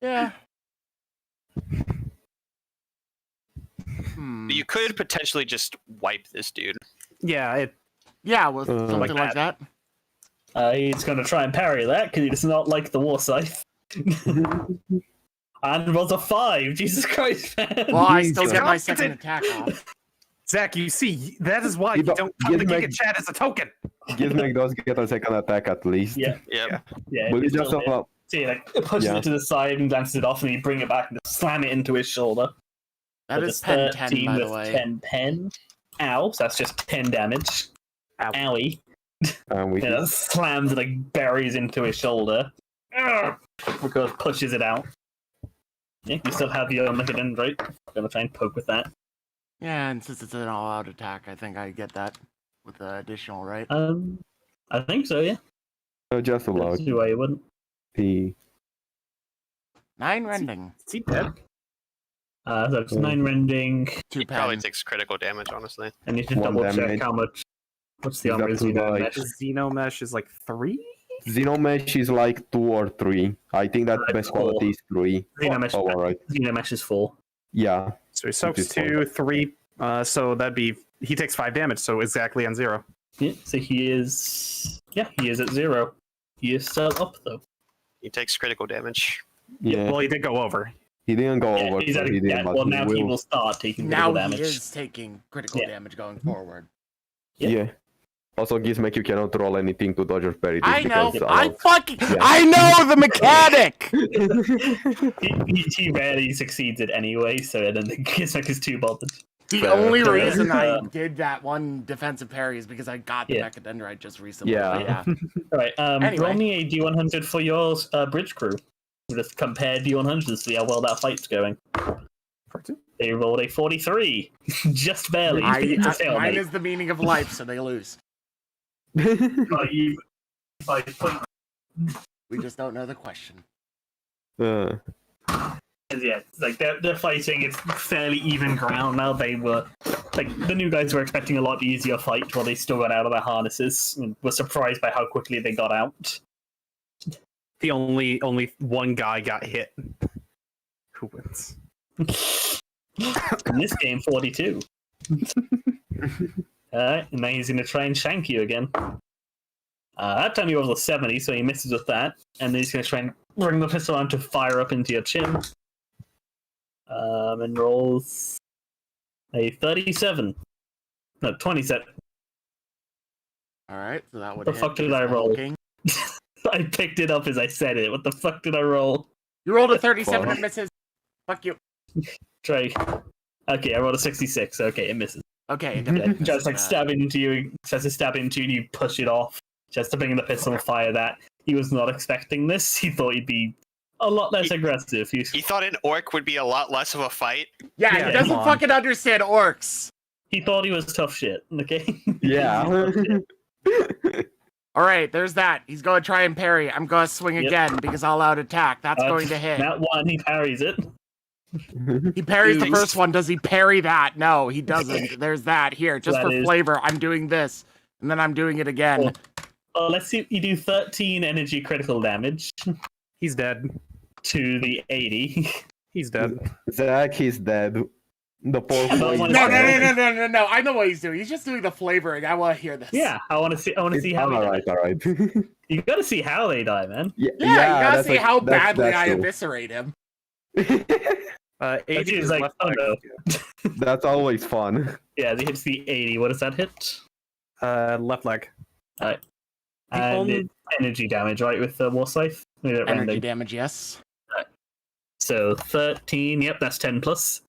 Speaker 1: Yeah.
Speaker 3: You could potentially just wipe this dude.
Speaker 5: Yeah,
Speaker 1: Yeah, with something
Speaker 5: Like
Speaker 1: like that.
Speaker 4: He's going to try and parry that because he does not like the war scythe. And rolls a 5. Jesus Christ, man.
Speaker 1: Well, I still get my
Speaker 5: Jesus.
Speaker 1: second attack off.
Speaker 5: Zach, you see, that is why
Speaker 2: You
Speaker 5: you don't count the
Speaker 2: Gizmek-
Speaker 5: Giga Chat as a token.
Speaker 2: Gizmek does get a second attack at least.
Speaker 4: Yeah.
Speaker 3: Yep.
Speaker 4: Yeah,
Speaker 2: But you
Speaker 4: it's
Speaker 2: just
Speaker 4: still hit.
Speaker 2: allow...
Speaker 4: So he like pushes
Speaker 2: Yeah.
Speaker 4: it to the side and glances it off, and you bring it back and just slam it into his shoulder.
Speaker 1: That
Speaker 4: With
Speaker 1: is
Speaker 4: a
Speaker 1: pen 10,
Speaker 4: 13
Speaker 1: by the
Speaker 4: with
Speaker 1: way.
Speaker 4: 10 pen. Ow, so that's just 10 damage.
Speaker 5: Ow.
Speaker 4: Owie.
Speaker 2: we
Speaker 4: Yeah, that slams and like buries into his shoulder. Because pushes it out. Yeah, you still have your Nicodem, right? Gonna try and poke with that.
Speaker 1: Yeah, and since it's an all-out attack, I think I get that with the additional, right?
Speaker 4: I think so, yeah.
Speaker 2: just allow
Speaker 4: See why you wouldn't.
Speaker 2: the
Speaker 1: 9 rending.
Speaker 5: Is he dead?
Speaker 4: So it's 9 rending.
Speaker 1: 2
Speaker 3: He probably
Speaker 1: pen.
Speaker 3: takes critical damage, honestly.
Speaker 4: I need to
Speaker 2: 1
Speaker 4: double check
Speaker 2: damage.
Speaker 4: how much. What's the
Speaker 2: Is
Speaker 4: armor?
Speaker 2: that
Speaker 4: Is
Speaker 2: too
Speaker 4: Xeno
Speaker 2: much?
Speaker 4: Mesh?
Speaker 5: Xenomesh is like 3?
Speaker 2: Xenomesh is like 2 or 3. I think that
Speaker 4: Right,
Speaker 2: best
Speaker 4: 4.
Speaker 2: quality is 3.
Speaker 4: Xenomesh,
Speaker 2: Oh, alright.
Speaker 4: Xenomesh is 4.
Speaker 2: Yeah.
Speaker 5: So he soaks
Speaker 2: is
Speaker 5: 2, 3. So that'd be he takes 5 damage. So exactly on 0.
Speaker 4: Yeah, so he is. Yeah, he is at 0. He is still up though.
Speaker 3: He takes critical damage.
Speaker 2: Yeah.
Speaker 5: Well, he did go over.
Speaker 2: He didn't go
Speaker 4: Yeah,
Speaker 2: over.
Speaker 4: he's
Speaker 2: so
Speaker 4: at,
Speaker 2: he didn't,
Speaker 4: yeah,
Speaker 2: but
Speaker 4: well, now he
Speaker 2: will.
Speaker 4: will start taking
Speaker 1: Now
Speaker 4: critical
Speaker 1: he
Speaker 4: damage.
Speaker 1: is taking critical
Speaker 4: Yeah.
Speaker 1: damage going forward.
Speaker 4: Yeah.
Speaker 2: Yeah. Also, Gizmek, you cannot roll anything to dodge or parry. this
Speaker 1: I know.
Speaker 2: because,
Speaker 1: I fucking.
Speaker 2: Yeah.
Speaker 1: I know the mechanic.
Speaker 4: He rarely succeeds it anyway, so I don't think Gizmek is too bothered.
Speaker 1: The
Speaker 2: Fair.
Speaker 1: only
Speaker 4: Fair.
Speaker 1: reason I did that one defensive parry is because I got the
Speaker 4: Yeah.
Speaker 1: Mechadendrite just recently.
Speaker 2: Yeah.
Speaker 1: But
Speaker 4: Alright,
Speaker 1: Anyway.
Speaker 4: roll me a D100 for your bridge crew. We'll just compare D100s to see how well that fight's going. They rolled a 43. Just barely. It's a
Speaker 1: mine
Speaker 4: stalemate.
Speaker 1: is the meaning of life, so they lose.
Speaker 4: But you- by point-
Speaker 1: We just don't know the question.
Speaker 2: Uh,
Speaker 4: Yeah, it's like they're fighting. It's fairly even ground now. They were like the new guys were expecting a lot easier fight, while they still got out of their harnesses and were surprised by how quickly they got out.
Speaker 5: The only one guy got hit. Who wins?
Speaker 4: In this game, 42. Alright, and now he's going to try and shank you again. That time he rolls a 70, so he misses with that. And then he's going to try and bring the pistol on to fire up into your chin. And rolls a 37. No, 27.
Speaker 1: All right, so that would.
Speaker 4: The
Speaker 1: hit
Speaker 4: fuck did
Speaker 1: because
Speaker 4: I
Speaker 1: of the
Speaker 4: roll?
Speaker 1: hulking.
Speaker 4: I picked it up as I said it. What the fuck did I roll?
Speaker 1: You rolled a 37
Speaker 2: Fuck.
Speaker 1: and misses. Fuck you.
Speaker 4: Try. Okay, I rolled a 66. Okay, it misses.
Speaker 1: Okay.
Speaker 4: Just like stabbing into you, tries to stab into you, and you push it off. Just to bring in the pistol and fire that. He was not expecting this. He thought he'd be a lot less aggressive.
Speaker 3: He thought an orc would be a lot less of a fight.
Speaker 1: Yeah,
Speaker 4: Yeah,
Speaker 1: he doesn't
Speaker 4: come on.
Speaker 1: fucking understand orcs.
Speaker 4: He thought he was tough shit. Okay.
Speaker 2: yeah.
Speaker 1: All right, there's that. He's going to try and parry. I'm going to swing
Speaker 4: Yep.
Speaker 1: again because all out attack. That's going to hit.
Speaker 4: That one, he parries it.
Speaker 1: He parries the
Speaker 4: Oops.
Speaker 1: first one. Does he parry that? No, he doesn't. There's that. Here, just
Speaker 4: That
Speaker 1: for
Speaker 4: is-
Speaker 1: flavor, I'm doing this. And then I'm doing it again.
Speaker 4: Well, let's see. You do 13 energy critical damage
Speaker 5: He's dead.
Speaker 4: to the 80.
Speaker 5: He's dead.
Speaker 2: Zach, he's dead. The poor
Speaker 4: I don't
Speaker 2: boy.
Speaker 4: wanna
Speaker 1: No,
Speaker 4: say-
Speaker 1: no. I know what he's doing. He's just doing the flavoring. I want to hear this.
Speaker 4: Yeah, I want to see. I want to see how.
Speaker 2: All right.
Speaker 4: You got to see how they die, man.
Speaker 1: Yeah, you gotta
Speaker 2: that's
Speaker 1: see how
Speaker 2: that's
Speaker 1: badly I
Speaker 2: true.
Speaker 1: eviscerate him.
Speaker 5: 80
Speaker 4: He's
Speaker 5: is
Speaker 4: like,
Speaker 5: left
Speaker 4: oh
Speaker 5: leg.
Speaker 4: no.
Speaker 2: That's always fun.
Speaker 4: Yeah, he hits the 80. What does that hit?
Speaker 5: Left leg.
Speaker 4: And
Speaker 5: only-
Speaker 4: it's energy damage, right, with the war scythe?
Speaker 1: Energy damage, yes.
Speaker 4: So 13, yep, that's 10 plus.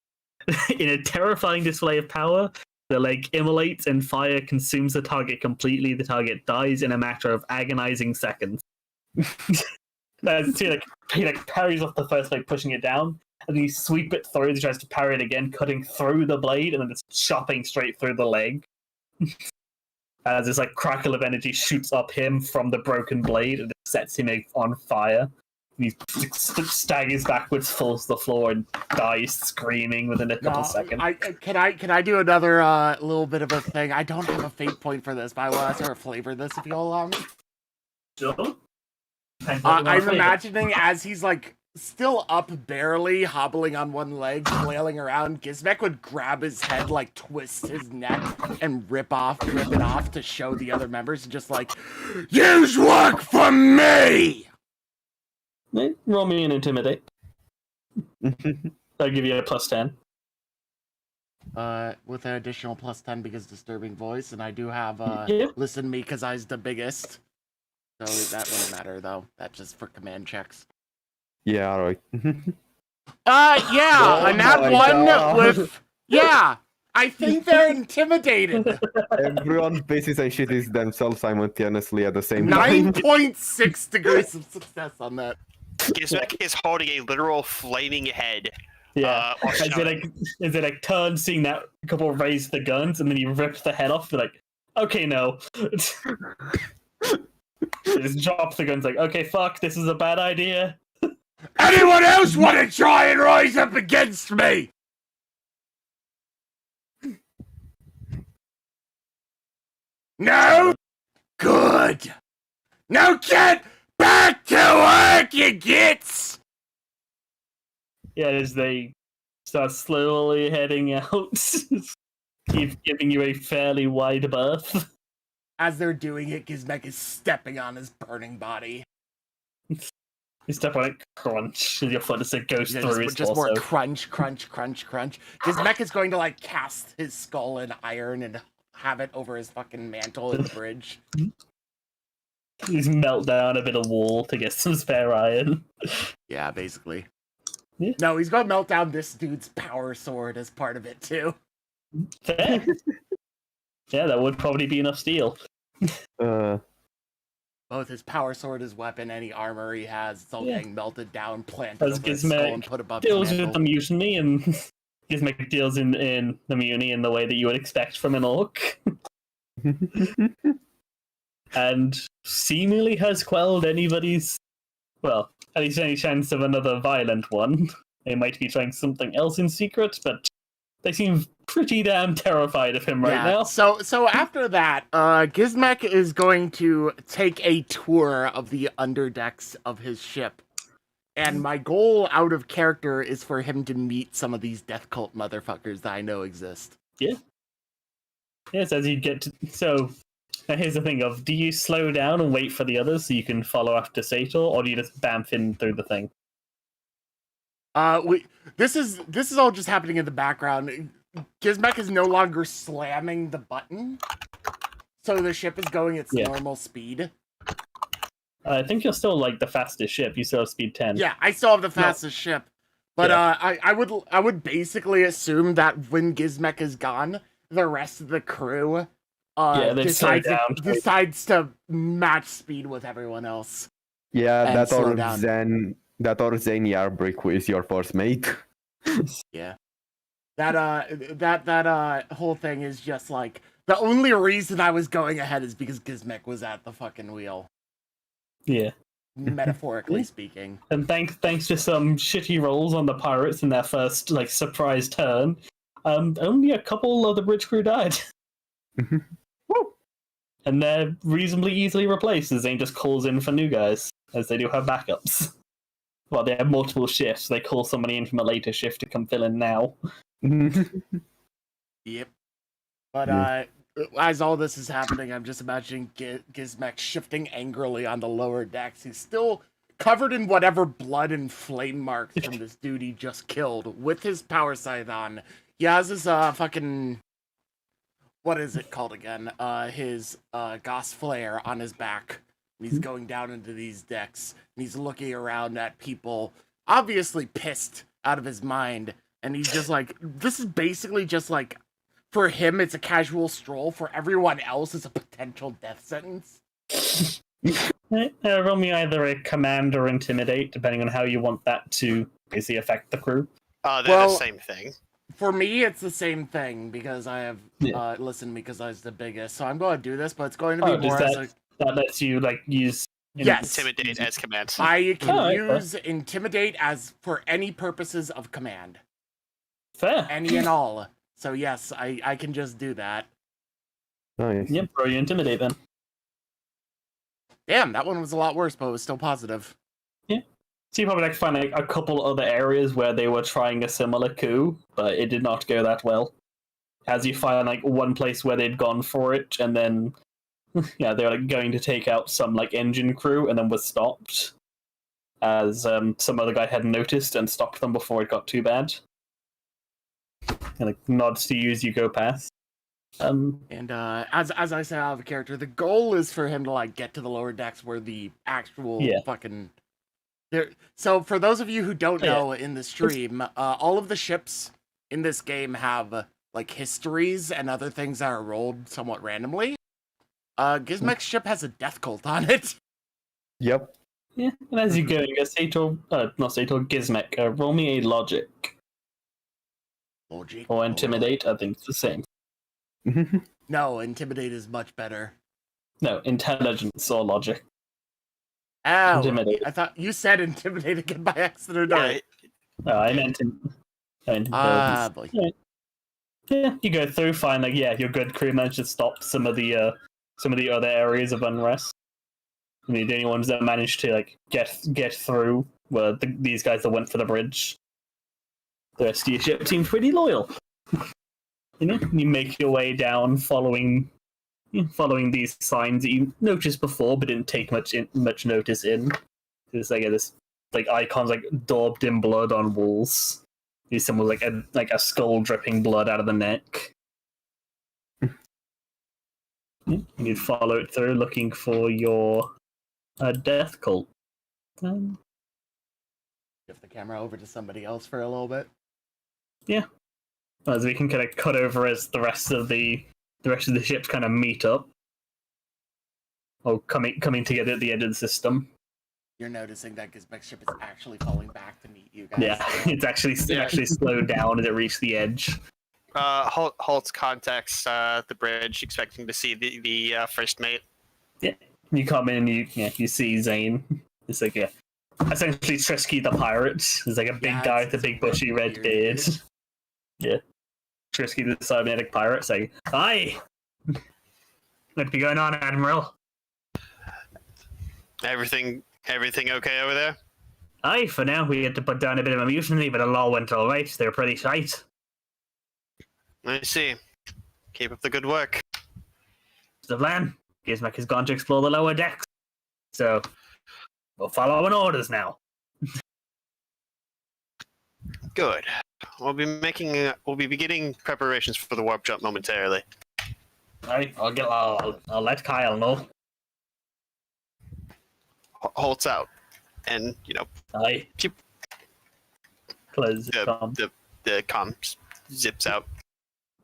Speaker 4: In a terrifying display of power, the leg immolates and fire consumes the target completely. The target dies in a matter of agonizing seconds. He parries off the first leg, pushing it down, and then you sweep it through. He tries to parry it again, cutting through the blade, and then just chopping straight through the leg. As this crackle of energy shoots up him from the broken blade, and it sets him on fire. He staggers backwards, falls to the floor, and dies screaming within a couple seconds.
Speaker 1: Can I do another little bit of a thing? I don't have a fate point for this, but I want to sort of flavor this if you all allow me.
Speaker 4: Sure.
Speaker 1: I'm imagining as he's still up barely, hobbling on one leg, flailing around, Gizmek would grab his head, twist his neck, and rip it off to show the other members, and just "Yous work for me!"
Speaker 4: Roll me an intimidate. I'll give you a +10.
Speaker 1: With an additional +10 because disturbing voice, and I do have
Speaker 4: Yep.
Speaker 1: listen to me because I's the biggest. So that wouldn't matter though. That's just for command checks.
Speaker 2: Yeah, all right.
Speaker 1: Yeah,
Speaker 2: Oh
Speaker 1: and that
Speaker 2: my
Speaker 1: one
Speaker 2: God.
Speaker 1: with I think they're intimidated.
Speaker 2: Everyone pisses and shits themselves simultaneously at the same time.
Speaker 1: 9.6 degrees of success on that.
Speaker 3: Gizmek is holding a literal flaming head.
Speaker 4: Yeah.
Speaker 3: Or
Speaker 4: As it turns, seeing that couple raise the guns, and then you rip the head off, they're okay, no. Just drop the guns, okay, fuck, this is a bad idea.
Speaker 1: Anyone else want to try and rise up against me? No? Good. Now get back to work, you gits!
Speaker 4: Yeah, as they start slowly heading out, keep giving you a fairly wide berth.
Speaker 1: As they're doing it, Gizmek is stepping on his burning body.
Speaker 4: You step on it, crunch, and your foot just goes through his
Speaker 1: just
Speaker 4: torso.
Speaker 1: more crunch. Gizmek is going to cast his skull in iron and have it over his fucking mantle in the bridge.
Speaker 4: He's melt down a bit of wall to get some spare iron.
Speaker 1: Yeah, basically.
Speaker 4: Yeah.
Speaker 1: No, he's gonna melt down this dude's power sword as part of it too.
Speaker 4: Fair. Yeah, that would probably be enough steel.
Speaker 1: Both his power sword, his weapon, any armor he has, it's all
Speaker 4: Yeah.
Speaker 1: getting melted down, planted
Speaker 4: As
Speaker 1: over his skull,
Speaker 4: Gizmek
Speaker 1: and put above his
Speaker 4: deals with the
Speaker 1: mantle.
Speaker 4: mutiny, and Gizmek deals in the mutiny in the way that you would expect from an orc. And seemingly has quelled anybody's, well, at least any chance of another violent one. They might be trying something else in secret, but they seem pretty damn terrified of him right now.
Speaker 1: So after that, Gizmek is going to take a tour of the underdecks of his ship. And my goal out of character is for him to meet some of these death cult motherfuckers that I know exist.
Speaker 4: Yes, as you get to... So, now here's the thing of, do you slow down and wait for the others so you can follow after Sator, or do you just bamf in through the thing?
Speaker 1: This is all just happening in the background. Gizmek is no longer slamming the button, so the ship is going its normal speed.
Speaker 4: I think you're still the fastest ship. You still have speed 10.
Speaker 1: Yeah, I still have the fastest ship. But I would basically assume that when Gizmek is gone, the rest of the crew decides to match speed with everyone else.
Speaker 2: Yeah,
Speaker 1: And
Speaker 2: that
Speaker 1: slow
Speaker 2: or
Speaker 1: down.
Speaker 2: Zen Yarbrick, who is your first mate.
Speaker 1: Yeah. That whole thing is just the only reason I was going ahead is because Gizmek was at the fucking wheel.
Speaker 4: Yeah.
Speaker 1: Metaphorically speaking.
Speaker 4: And thanks to some shitty rolls on the pirates in their first surprise turn, only a couple of the bridge crew died.
Speaker 2: Woo!
Speaker 4: and they're reasonably easily replaced as Zane just calls in for new guys, as they do have backups. Well, they have multiple shifts. They call somebody in from a later shift to come fill in now.
Speaker 1: Yep. But
Speaker 2: Yeah.
Speaker 1: as all this is happening, I'm just imagining Gizmek shifting angrily on the lower decks. He's still covered in whatever blood and flame marks from this dude he just killed with his power scythe on. He has his fucking, what is it called again? His Gauss flare on his back. He's going down into these decks, and he's looking around at people, obviously pissed out of his mind. And he's just like, this is basically just like, for him, it's a casual stroll. For everyone else, it's a potential death sentence.
Speaker 4: Roll me either a command or intimidate, depending on how you want that to basically affect the crew.
Speaker 3: They're
Speaker 1: Well,
Speaker 3: the same thing.
Speaker 1: For me, it's the same thing, because I have listened, because I was the biggest. So I'm going to do this, but it's going to be more as a...
Speaker 4: That lets you use
Speaker 1: Yes.
Speaker 3: Intimidate as command.
Speaker 1: I can use intimidate as for any purposes of command.
Speaker 4: Fair.
Speaker 1: Any and all. So yes, I can just do that.
Speaker 2: Nice.
Speaker 4: Yep, bro, you intimidate then.
Speaker 1: Damn, that one was a lot worse, but it was still positive.
Speaker 4: Yeah. So you probably find a couple other areas where they were trying a similar coup, but it did not go that well. As you find one place where they'd gone for it, and then they were going to take out some engine crew, and then was stopped, as some other guy had noticed and stopped them before it got too bad. And nods to you as you go past.
Speaker 1: And as I said out of character, the goal is for him to get to the lower decks where the actual fucking there. So for those of you who don't know in the stream, all of the ships in this game have histories and other things that are rolled somewhat randomly. Gizmek's ship has a death cult on it.
Speaker 2: Yep.
Speaker 4: Yeah, and as you go, you get Gizmek, roll me a logic.
Speaker 1: Logic.
Speaker 4: Or intimidate, I think it's the same.
Speaker 1: No, intimidate is much better.
Speaker 4: No, intelligence or logic.
Speaker 1: Ow!
Speaker 4: Intimidate.
Speaker 1: I thought you said intimidate again by accident. Alright.
Speaker 4: No, I meant intelligence.
Speaker 1: Boy.
Speaker 4: Yeah, you go through, find your good crew managed to stop some of the other areas of unrest. I mean, the only ones that managed to get through were these guys that went for the bridge. The rest of your ship seemed pretty loyal. You make your way down, following these signs that you noticed before, but didn't take much notice in. There's this icons daubed in blood on walls. These symbols like a skull dripping blood out of the neck. You follow it through, looking for your death cult.
Speaker 1: Shift the camera over to somebody else for a little bit.
Speaker 4: Yeah, as we can kind of cut over as the rest of the ships kind of meet up, or coming together at the end of the system.
Speaker 1: You're noticing that Gizmek's ship is actually falling back to meet you guys.
Speaker 4: Yeah, it actually slowed down as it reached the edge.
Speaker 3: Holt contacts the bridge, expecting to see the first mate.
Speaker 4: Yeah, you come in, you see Zane. It's essentially Trisky the pirate. He's a big guy with a big bushy red beard. Yeah, Trisky the cybernetic pirate saying, "Hi, what be going on, Admiral?
Speaker 3: Everything okay over there?"
Speaker 4: Aye, for now we had to put down a bit of a mutiny, but it all went all right. They're pretty tight.
Speaker 3: I see. Keep up the good work.
Speaker 4: It's the plan. Gizmek has gone to explore the lower decks, so we'll follow our orders now.
Speaker 3: Good. We'll be beginning preparations for the warp jump momentarily.
Speaker 4: Right, I'll let Kyle know.
Speaker 3: Holt's out, and
Speaker 4: Aye.
Speaker 3: keep
Speaker 4: Close
Speaker 3: the comm zips out.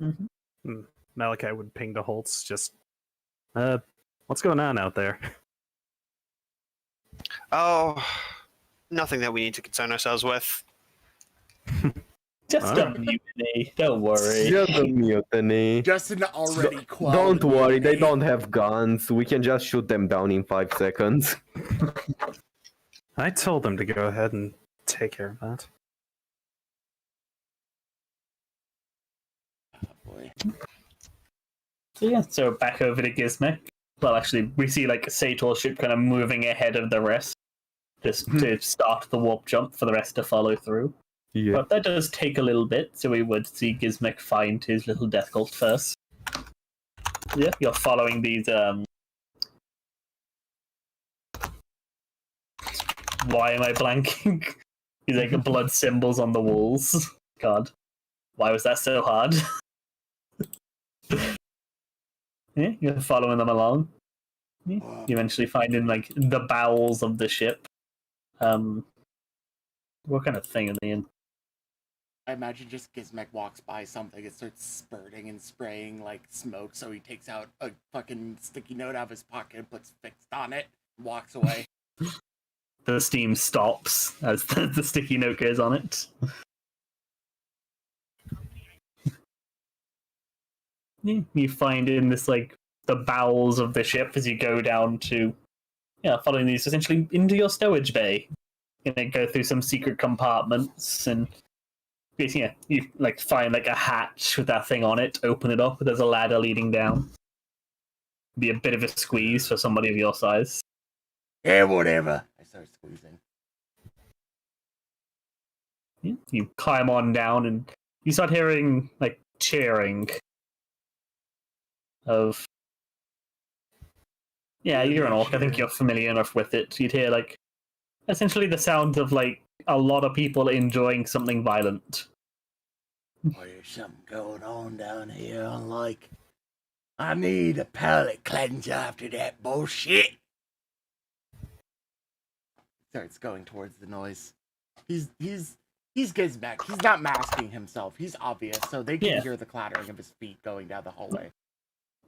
Speaker 4: Mm-hmm.
Speaker 5: Malachi would ping to Holtz, just, what's going on out there?
Speaker 3: Oh, nothing that we need to concern ourselves with.
Speaker 4: Just a mutiny. Don't worry.
Speaker 2: Just a mutiny.
Speaker 1: Just an already quelled
Speaker 2: Don't worry, they
Speaker 1: mutiny.
Speaker 2: don't have guns. We can just shoot them down in 5 seconds.
Speaker 5: I told them to go ahead and take care of that.
Speaker 1: Boy.
Speaker 4: So back over to Gizmek. well, actually, we see like Sator's ship kind of moving ahead of the rest, just to start the warp jump for the rest to follow through.
Speaker 2: Yeah.
Speaker 4: But that does take a little bit, so we would see Gizmek find his little death cult first. Yeah, you're following these. Why am I blanking? These like blood symbols on the walls. God, why was that so hard? Yeah, you're following them along. Yeah, you eventually find in like the bowels of the ship. What kind of thing are they in?
Speaker 1: I imagine just Gizmek walks by something, it starts spurting and spraying like smoke, so he takes out a fucking sticky note out of his pocket and puts fixed on it and walks away.
Speaker 4: The steam stops as the sticky note goes on it. You find in this like the bowels of the ship as you go down to, following these essentially into your stowage bay. You know, go through some secret compartments and you like find like a hatch with that thing on it. Open it up. There's a ladder leading down. Be a bit of a squeeze for somebody of your size.
Speaker 1: Yeah, whatever. I start squeezing.
Speaker 4: You climb on down and you start hearing like cheering of. Yeah, you're an orc. I think you're familiar enough with it. You'd hear like essentially the sound of like a lot of people enjoying something violent.
Speaker 1: Well, there's something going on down here. Like, I need a palate cleanser after that bullshit. Starts going towards the noise. He's Gizmek. He's not masking himself. He's obvious, so they can hear the clattering of his feet going down the hallway.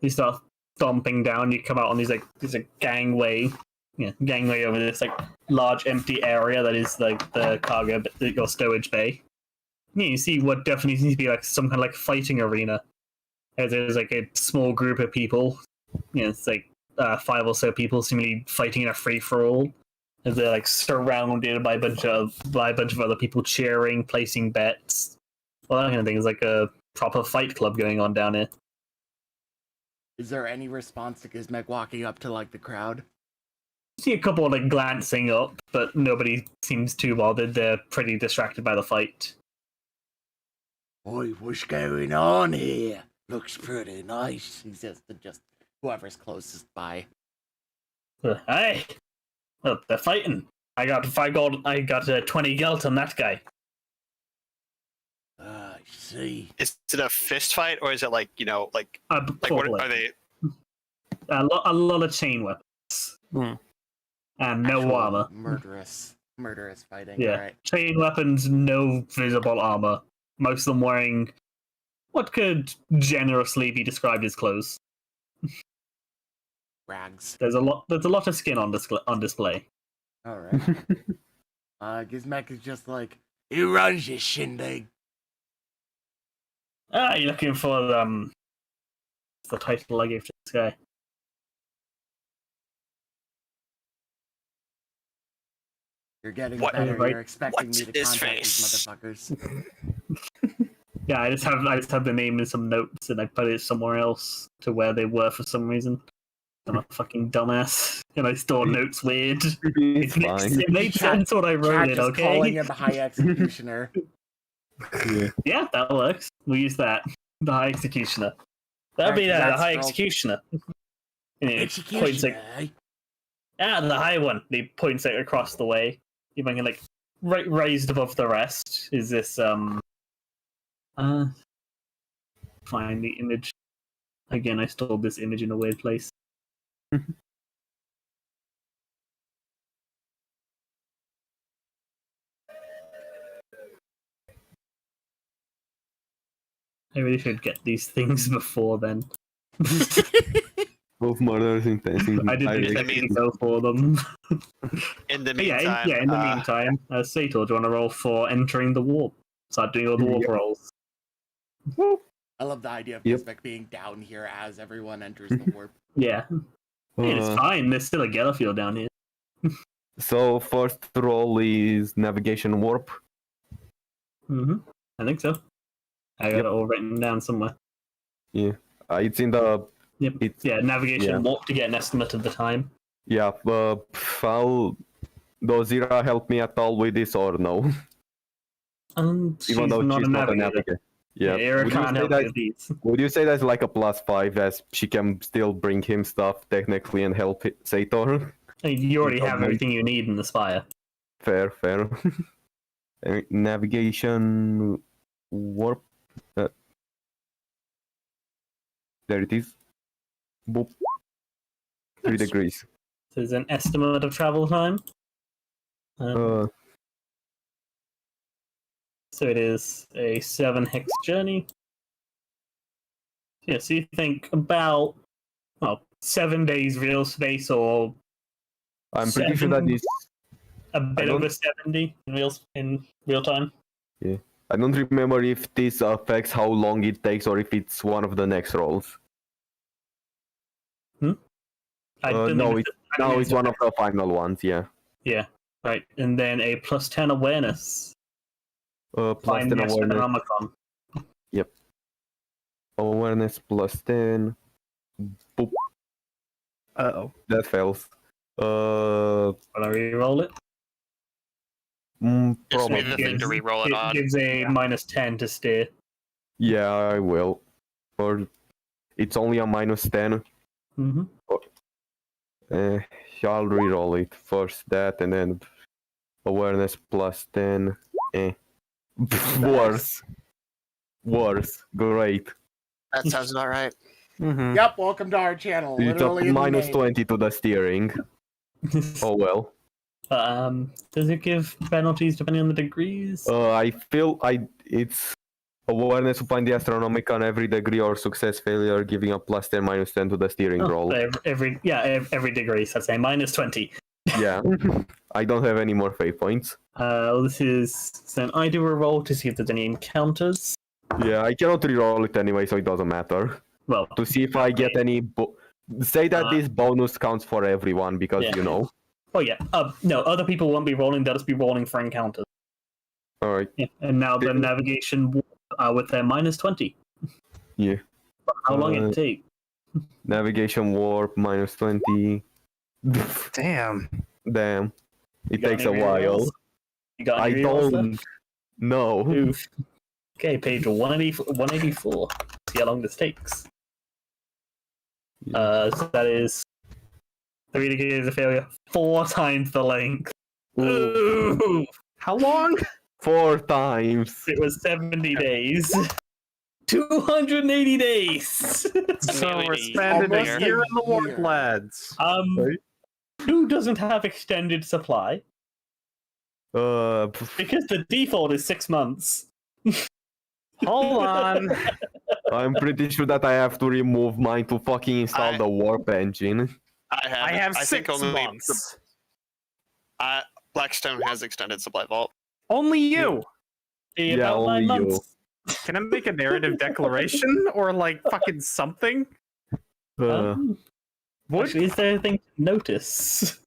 Speaker 4: You start stomping down. You come out on these gangway, gangway over this like large empty area that is like the cargo, your stowage bay. Yeah, you see what definitely seems to be like some kind of like fighting arena. There's like a small group of people. It's like 5 or so people seemingly fighting in a free for all. As they're like surrounded by a bunch of other people cheering, placing bets, all that kind of thing. It's like a proper fight club going on down here.
Speaker 1: Is there any response to Gizmek walking up to like the crowd?
Speaker 4: You see a couple like glancing up, but nobody seems too bothered. They're pretty distracted by the fight.
Speaker 1: Boy, what's going on here? Looks pretty nice, he says to just whoever's closest by.
Speaker 4: Hey, well, they're fighting. I got 20 gelt on that guy.
Speaker 1: I see.
Speaker 3: Is it a fist fight or is it like like what are they?
Speaker 4: A lot of chain weapons and no
Speaker 1: Actual
Speaker 4: armor.
Speaker 1: Murderous fighting.
Speaker 4: Yeah,
Speaker 1: Right.
Speaker 4: chain weapons, no visible armor. Most of them wearing what could generously be described as clothes.
Speaker 1: Rags.
Speaker 4: There's a lot of skin on display.
Speaker 1: All right. Gizmek is just like, who runs this shindig?
Speaker 4: You're looking for what's the title I gave to this guy?
Speaker 1: You're getting
Speaker 3: What-
Speaker 1: better.
Speaker 4: right.
Speaker 1: You're expecting
Speaker 3: What's
Speaker 1: me to
Speaker 3: his
Speaker 1: contact
Speaker 3: face?
Speaker 1: these motherfuckers.
Speaker 4: Yeah, I just have the name in some notes and I put it somewhere else to where they were for some reason. I'm a fucking dumbass, and I store notes weird.
Speaker 2: It's fine.
Speaker 4: It made sense when I wrote
Speaker 1: Cat
Speaker 4: it,
Speaker 1: just
Speaker 4: okay?
Speaker 1: calling him the High Executioner.
Speaker 2: Yeah.
Speaker 4: Yeah, that works. We'll use that. The High Executioner. That'll be
Speaker 1: Alright,
Speaker 4: the
Speaker 1: that's
Speaker 4: High
Speaker 1: all.
Speaker 4: Executioner. And it points
Speaker 1: Executioner,
Speaker 4: like,
Speaker 1: eh?
Speaker 4: the high one. He points like across the way. Even like raised above the rest is this find the image. Again, I stored this image in a weird place. I really should get these things before then.
Speaker 2: Both murders intensive.
Speaker 4: I didn't exactly go for them.
Speaker 3: In the
Speaker 4: But
Speaker 3: meantime,
Speaker 4: in the meantime, Sator, do you want to roll for entering the warp? Start doing all the warp
Speaker 2: Yep.
Speaker 4: rolls.
Speaker 1: I love the idea of
Speaker 2: Yep.
Speaker 1: Gizmek being down here as everyone enters the warp.
Speaker 4: Yeah. It's fine. There's still a Gellerfield down here.
Speaker 2: So first roll is navigation warp.
Speaker 4: I think so. I got it all written down somewhere.
Speaker 2: It's in the
Speaker 4: Yep.
Speaker 2: It's
Speaker 4: Navigation warp to get an estimate of the time.
Speaker 2: yeah. Does Zira help me at all with this or no?
Speaker 4: She's
Speaker 2: Even though
Speaker 4: not
Speaker 2: she's
Speaker 4: a
Speaker 2: not a
Speaker 4: navigator.
Speaker 2: navigator. Yeah.
Speaker 4: Ira can't help you with these.
Speaker 2: Would you say that's like a +5 as she can still bring him stuff technically and help Sator?
Speaker 4: You already have
Speaker 2: Okay.
Speaker 4: everything you need in the Spire.
Speaker 2: Fair. Navigation warp. There it is. Boop. 3 degrees.
Speaker 4: There's an estimate of travel time. So it is a 7 hex journey. Yeah, so you think about 7 days real space, or
Speaker 2: I'm pretty sure that is.
Speaker 4: a bit over 70 in real time.
Speaker 2: Yeah. I don't remember if this affects how long it takes or if it's one of the next rolls. No, it's one of the final ones. Yeah.
Speaker 4: Yeah, right. And then a +10 awareness.
Speaker 2: Plus
Speaker 4: Find
Speaker 2: 10
Speaker 4: the
Speaker 2: awareness.
Speaker 4: Astronomicon.
Speaker 2: Yep. Awareness +10. Boop.
Speaker 5: Uh-oh.
Speaker 2: That fails.
Speaker 4: Will I re-roll it?
Speaker 3: Just
Speaker 2: Probably.
Speaker 3: need the thing to re-roll it
Speaker 4: It
Speaker 3: on.
Speaker 4: gives a -10 to steer.
Speaker 2: Yeah, I will. Or it's only a -10.
Speaker 4: Mm-hmm.
Speaker 2: I'll re-roll it first. That and then awareness +10. Worse. Great.
Speaker 3: That sounds about right.
Speaker 5: Mm-hmm.
Speaker 1: Yep, welcome to our channel.
Speaker 2: It's a
Speaker 1: Literally in the name.
Speaker 2: -20 to the steering. Oh well.
Speaker 4: Does it give penalties depending on the degrees?
Speaker 2: I feel it's awareness to find the Astronomicon every degree or success failure, giving a +10 -10 to the steering roll.
Speaker 4: So every degree, so I'd say -20.
Speaker 2: Yeah. I don't have any more fate points.
Speaker 4: This is then I do a roll to see if there's any encounters.
Speaker 2: Yeah, I cannot re-roll it anyway, so it doesn't matter.
Speaker 4: Well,
Speaker 2: To see if I get any. Say that this bonus counts for everyone because
Speaker 4: Yeah.
Speaker 2: you know.
Speaker 4: oh yeah. No, other people won't be rolling. They'll just be rolling for encounters.
Speaker 2: All right.
Speaker 4: Yeah. And now the navigation with their -20.
Speaker 2: Yeah.
Speaker 4: But how long it take?
Speaker 2: Navigation warp -20.
Speaker 5: Damn.
Speaker 2: Damn. It
Speaker 4: got
Speaker 2: takes a
Speaker 4: any
Speaker 2: while.
Speaker 4: rerolls? You got
Speaker 2: I
Speaker 4: any rerolls
Speaker 2: don't.
Speaker 4: left?
Speaker 2: No.
Speaker 4: Oof. Okay, page 184. See how long this takes. So that is 3 degrees of failure, 4 times the length. Ooh.
Speaker 5: How long?
Speaker 2: 4 times.
Speaker 4: It was 70 days. 280 days.
Speaker 5: So we're
Speaker 3: Really
Speaker 5: spending a
Speaker 3: almost
Speaker 5: year
Speaker 1: a
Speaker 5: in the warp,
Speaker 1: year.
Speaker 5: lads.
Speaker 2: Right.
Speaker 4: Who doesn't have extended supply?
Speaker 2: Uh,
Speaker 4: Because the default is 6 months.
Speaker 5: Hold on.
Speaker 2: I'm pretty sure that I have to remove mine to fucking install the warp engine.
Speaker 5: I have
Speaker 3: I think
Speaker 5: 6
Speaker 3: only
Speaker 5: months.
Speaker 3: Blackstone has extended supply vault.
Speaker 5: Only you.
Speaker 4: Yeah,
Speaker 2: Yeah,
Speaker 4: about 9
Speaker 2: only you.
Speaker 4: months.
Speaker 5: Can I make a narrative declaration or like fucking something? Would
Speaker 4: Actually, is there anything to notice?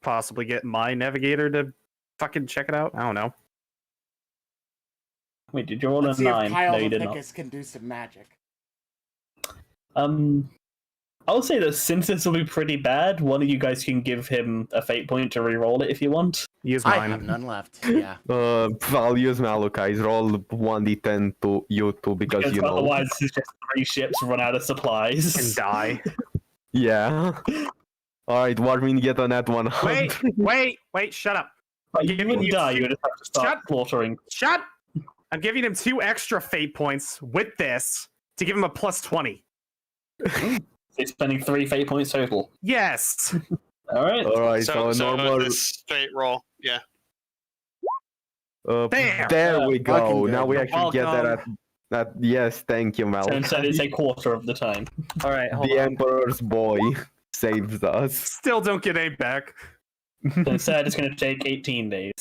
Speaker 5: possibly get my navigator to fucking check it out. I don't know.
Speaker 4: Wait, did you roll
Speaker 1: Let's
Speaker 4: a
Speaker 1: see
Speaker 4: 9?
Speaker 1: if Kyle
Speaker 4: No, you
Speaker 1: the
Speaker 4: did not.
Speaker 1: Thickest can do some magic.
Speaker 4: I'll say that since this will be pretty bad, one of you guys can give him a fate point to re-roll it if you want.
Speaker 5: Use
Speaker 1: I
Speaker 5: mine.
Speaker 1: have none left. Yeah.
Speaker 2: I'll use Malukai's. Roll 1d10 to you two because you know.
Speaker 4: Otherwise, this is just 3 ships run out of supplies.
Speaker 5: And die.
Speaker 2: Yeah. Alright, Warmin, get on that one.
Speaker 5: Wait, shut up.
Speaker 4: But you wouldn't die, you would just have to start
Speaker 5: Shut-
Speaker 4: slaughtering.
Speaker 5: Shut! I'm giving him 2 extra fate points with this to give him a +20.
Speaker 4: He's spending 3 fate points total.
Speaker 5: Yes!
Speaker 4: Alright.
Speaker 2: Alright,
Speaker 3: So
Speaker 2: so normal.
Speaker 3: this straight roll. Yeah.
Speaker 2: There we go.
Speaker 1: Fucking
Speaker 2: Now we
Speaker 1: good.
Speaker 2: actually get that at yes, thank you,
Speaker 4: So instead, it's
Speaker 2: Malachi.
Speaker 4: a quarter of the time.
Speaker 5: Alright, hold
Speaker 2: The
Speaker 5: on.
Speaker 2: Emperor's boy saves us.
Speaker 5: Still don't get 8 back.
Speaker 4: So instead, it's going to take 18 days.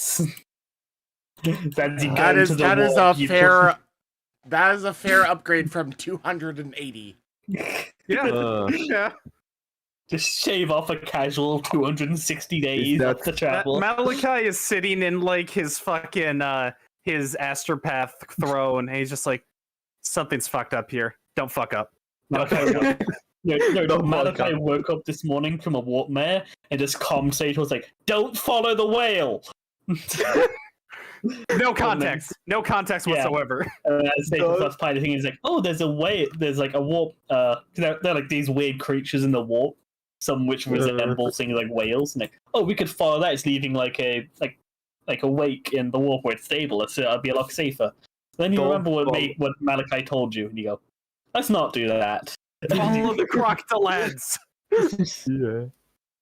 Speaker 4: That's you
Speaker 1: That
Speaker 4: go
Speaker 1: is
Speaker 4: to the
Speaker 1: that is
Speaker 4: wall,
Speaker 1: a
Speaker 4: you-
Speaker 1: fair that is a fair upgrade from 280.
Speaker 5: Yeah. Yeah.
Speaker 4: Just shave off a casual 260 days
Speaker 2: that-
Speaker 4: off the travel.
Speaker 5: Malachi is sitting in like his fucking his astropath throne and he's just like, something's fucked up here. Don't fuck up.
Speaker 4: Malachi woke up this morning from a warpmare and just commentator was like, "Don't follow the whale."
Speaker 5: No context. No context
Speaker 4: Yeah.
Speaker 5: whatsoever.
Speaker 4: As they first piloting, he's like, "Oh, there's a way. There's like a warp. They're like these weird creatures in the warp, some which resemble things like whales. And like, oh, we could follow that. It's leaving like a wake in the warp where it's stable. So it'll be a lot safer." Then you remember what Malachi told you, and you go, "Let's not do that."
Speaker 5: Follow the crocodile lads.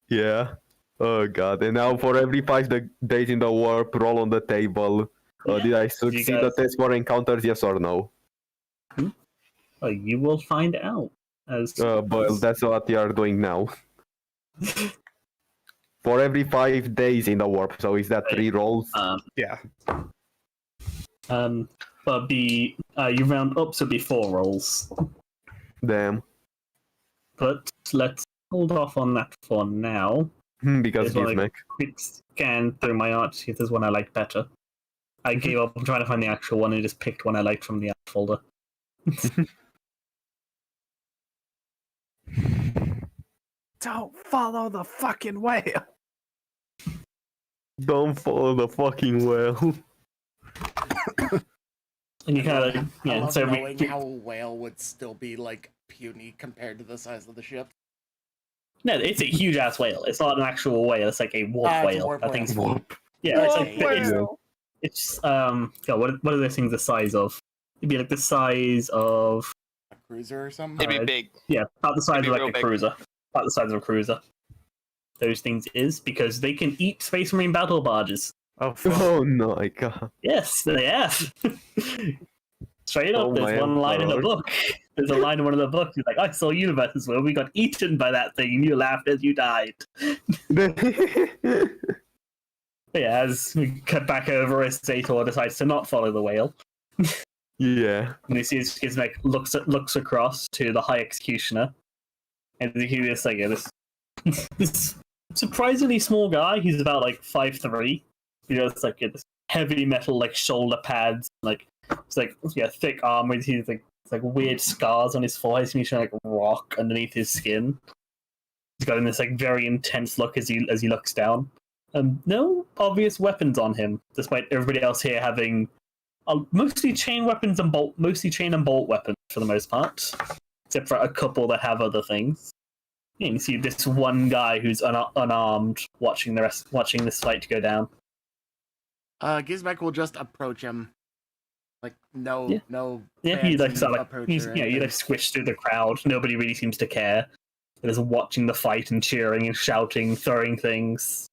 Speaker 2: Yeah. Oh god. And now for every 5 days in the warp, roll on the table. Did I succeed the test for encounters, yes or no?
Speaker 4: Well, you will find out.
Speaker 2: But that's what you are doing now. For every 5 days in the warp, so is that 3 rolls?
Speaker 5: Yeah.
Speaker 4: But you round up, so it'll be 4 rolls.
Speaker 2: Damn.
Speaker 4: But let's hold off on that for now.
Speaker 2: Because
Speaker 4: There's
Speaker 2: Gizmek.
Speaker 4: Quick scan through my art to see if there's one I like better. I gave up on trying to find the actual one and just picked one I liked from the art folder.
Speaker 5: Don't follow the fucking whale.
Speaker 2: Don't follow the fucking whale.
Speaker 4: And you kind of
Speaker 1: I love knowing how a whale would still be like puny compared to the size of the ship.
Speaker 4: No, it's a huge ass whale. It's not an actual whale. It's like a warp whale.
Speaker 1: Warp
Speaker 4: I think.
Speaker 2: Warp.
Speaker 4: Yeah, it's like
Speaker 5: whale.
Speaker 4: it's God, what are those things the size of? It'd be like the size of
Speaker 1: A cruiser or something.
Speaker 3: It'd be big.
Speaker 4: yeah, about the size
Speaker 3: It'd
Speaker 4: of
Speaker 3: be
Speaker 4: like a
Speaker 3: real big.
Speaker 4: cruiser. About the size of a cruiser. Those things is because they can eat Space Marine battle barges.
Speaker 5: Oh, fuck.
Speaker 2: Oh no, I can't.
Speaker 4: Yes, they have. Straight up,
Speaker 2: Oh,
Speaker 4: there's
Speaker 2: my
Speaker 4: one line in the
Speaker 2: lord.
Speaker 4: book. There's a line in one of the books. He's like, I saw universes where we got eaten by that thing and you laughed as you died. Yeah, as we cut back over, as Zator decides to not follow the whale.
Speaker 2: Yeah.
Speaker 4: And he sees Gizmek looks across to the High Executioner. And you hear this, like, this surprisingly small guy. He's about, like, 5'3". You know, it's like this heavy metal, like, shoulder pads, like, it's like, thick armor. He's like, it's like weird scars on his forehead. He's showing, like, rock underneath his skin. He's got this, like, very intense look as he looks down. No obvious weapons on him, despite everybody else here having mostly chain and bolt weapons for the most part, except for a couple that have other things. And you see this one guy who's unarmed, watching this fight to go down.
Speaker 1: Gizmek will just approach him. Like no.
Speaker 4: Yeah, he like
Speaker 1: fancy
Speaker 4: sort of
Speaker 1: approach
Speaker 4: like
Speaker 1: or
Speaker 4: you
Speaker 1: anything.
Speaker 4: like squish through the crowd. Nobody really seems to care. They're just watching the fight and cheering and shouting, throwing things.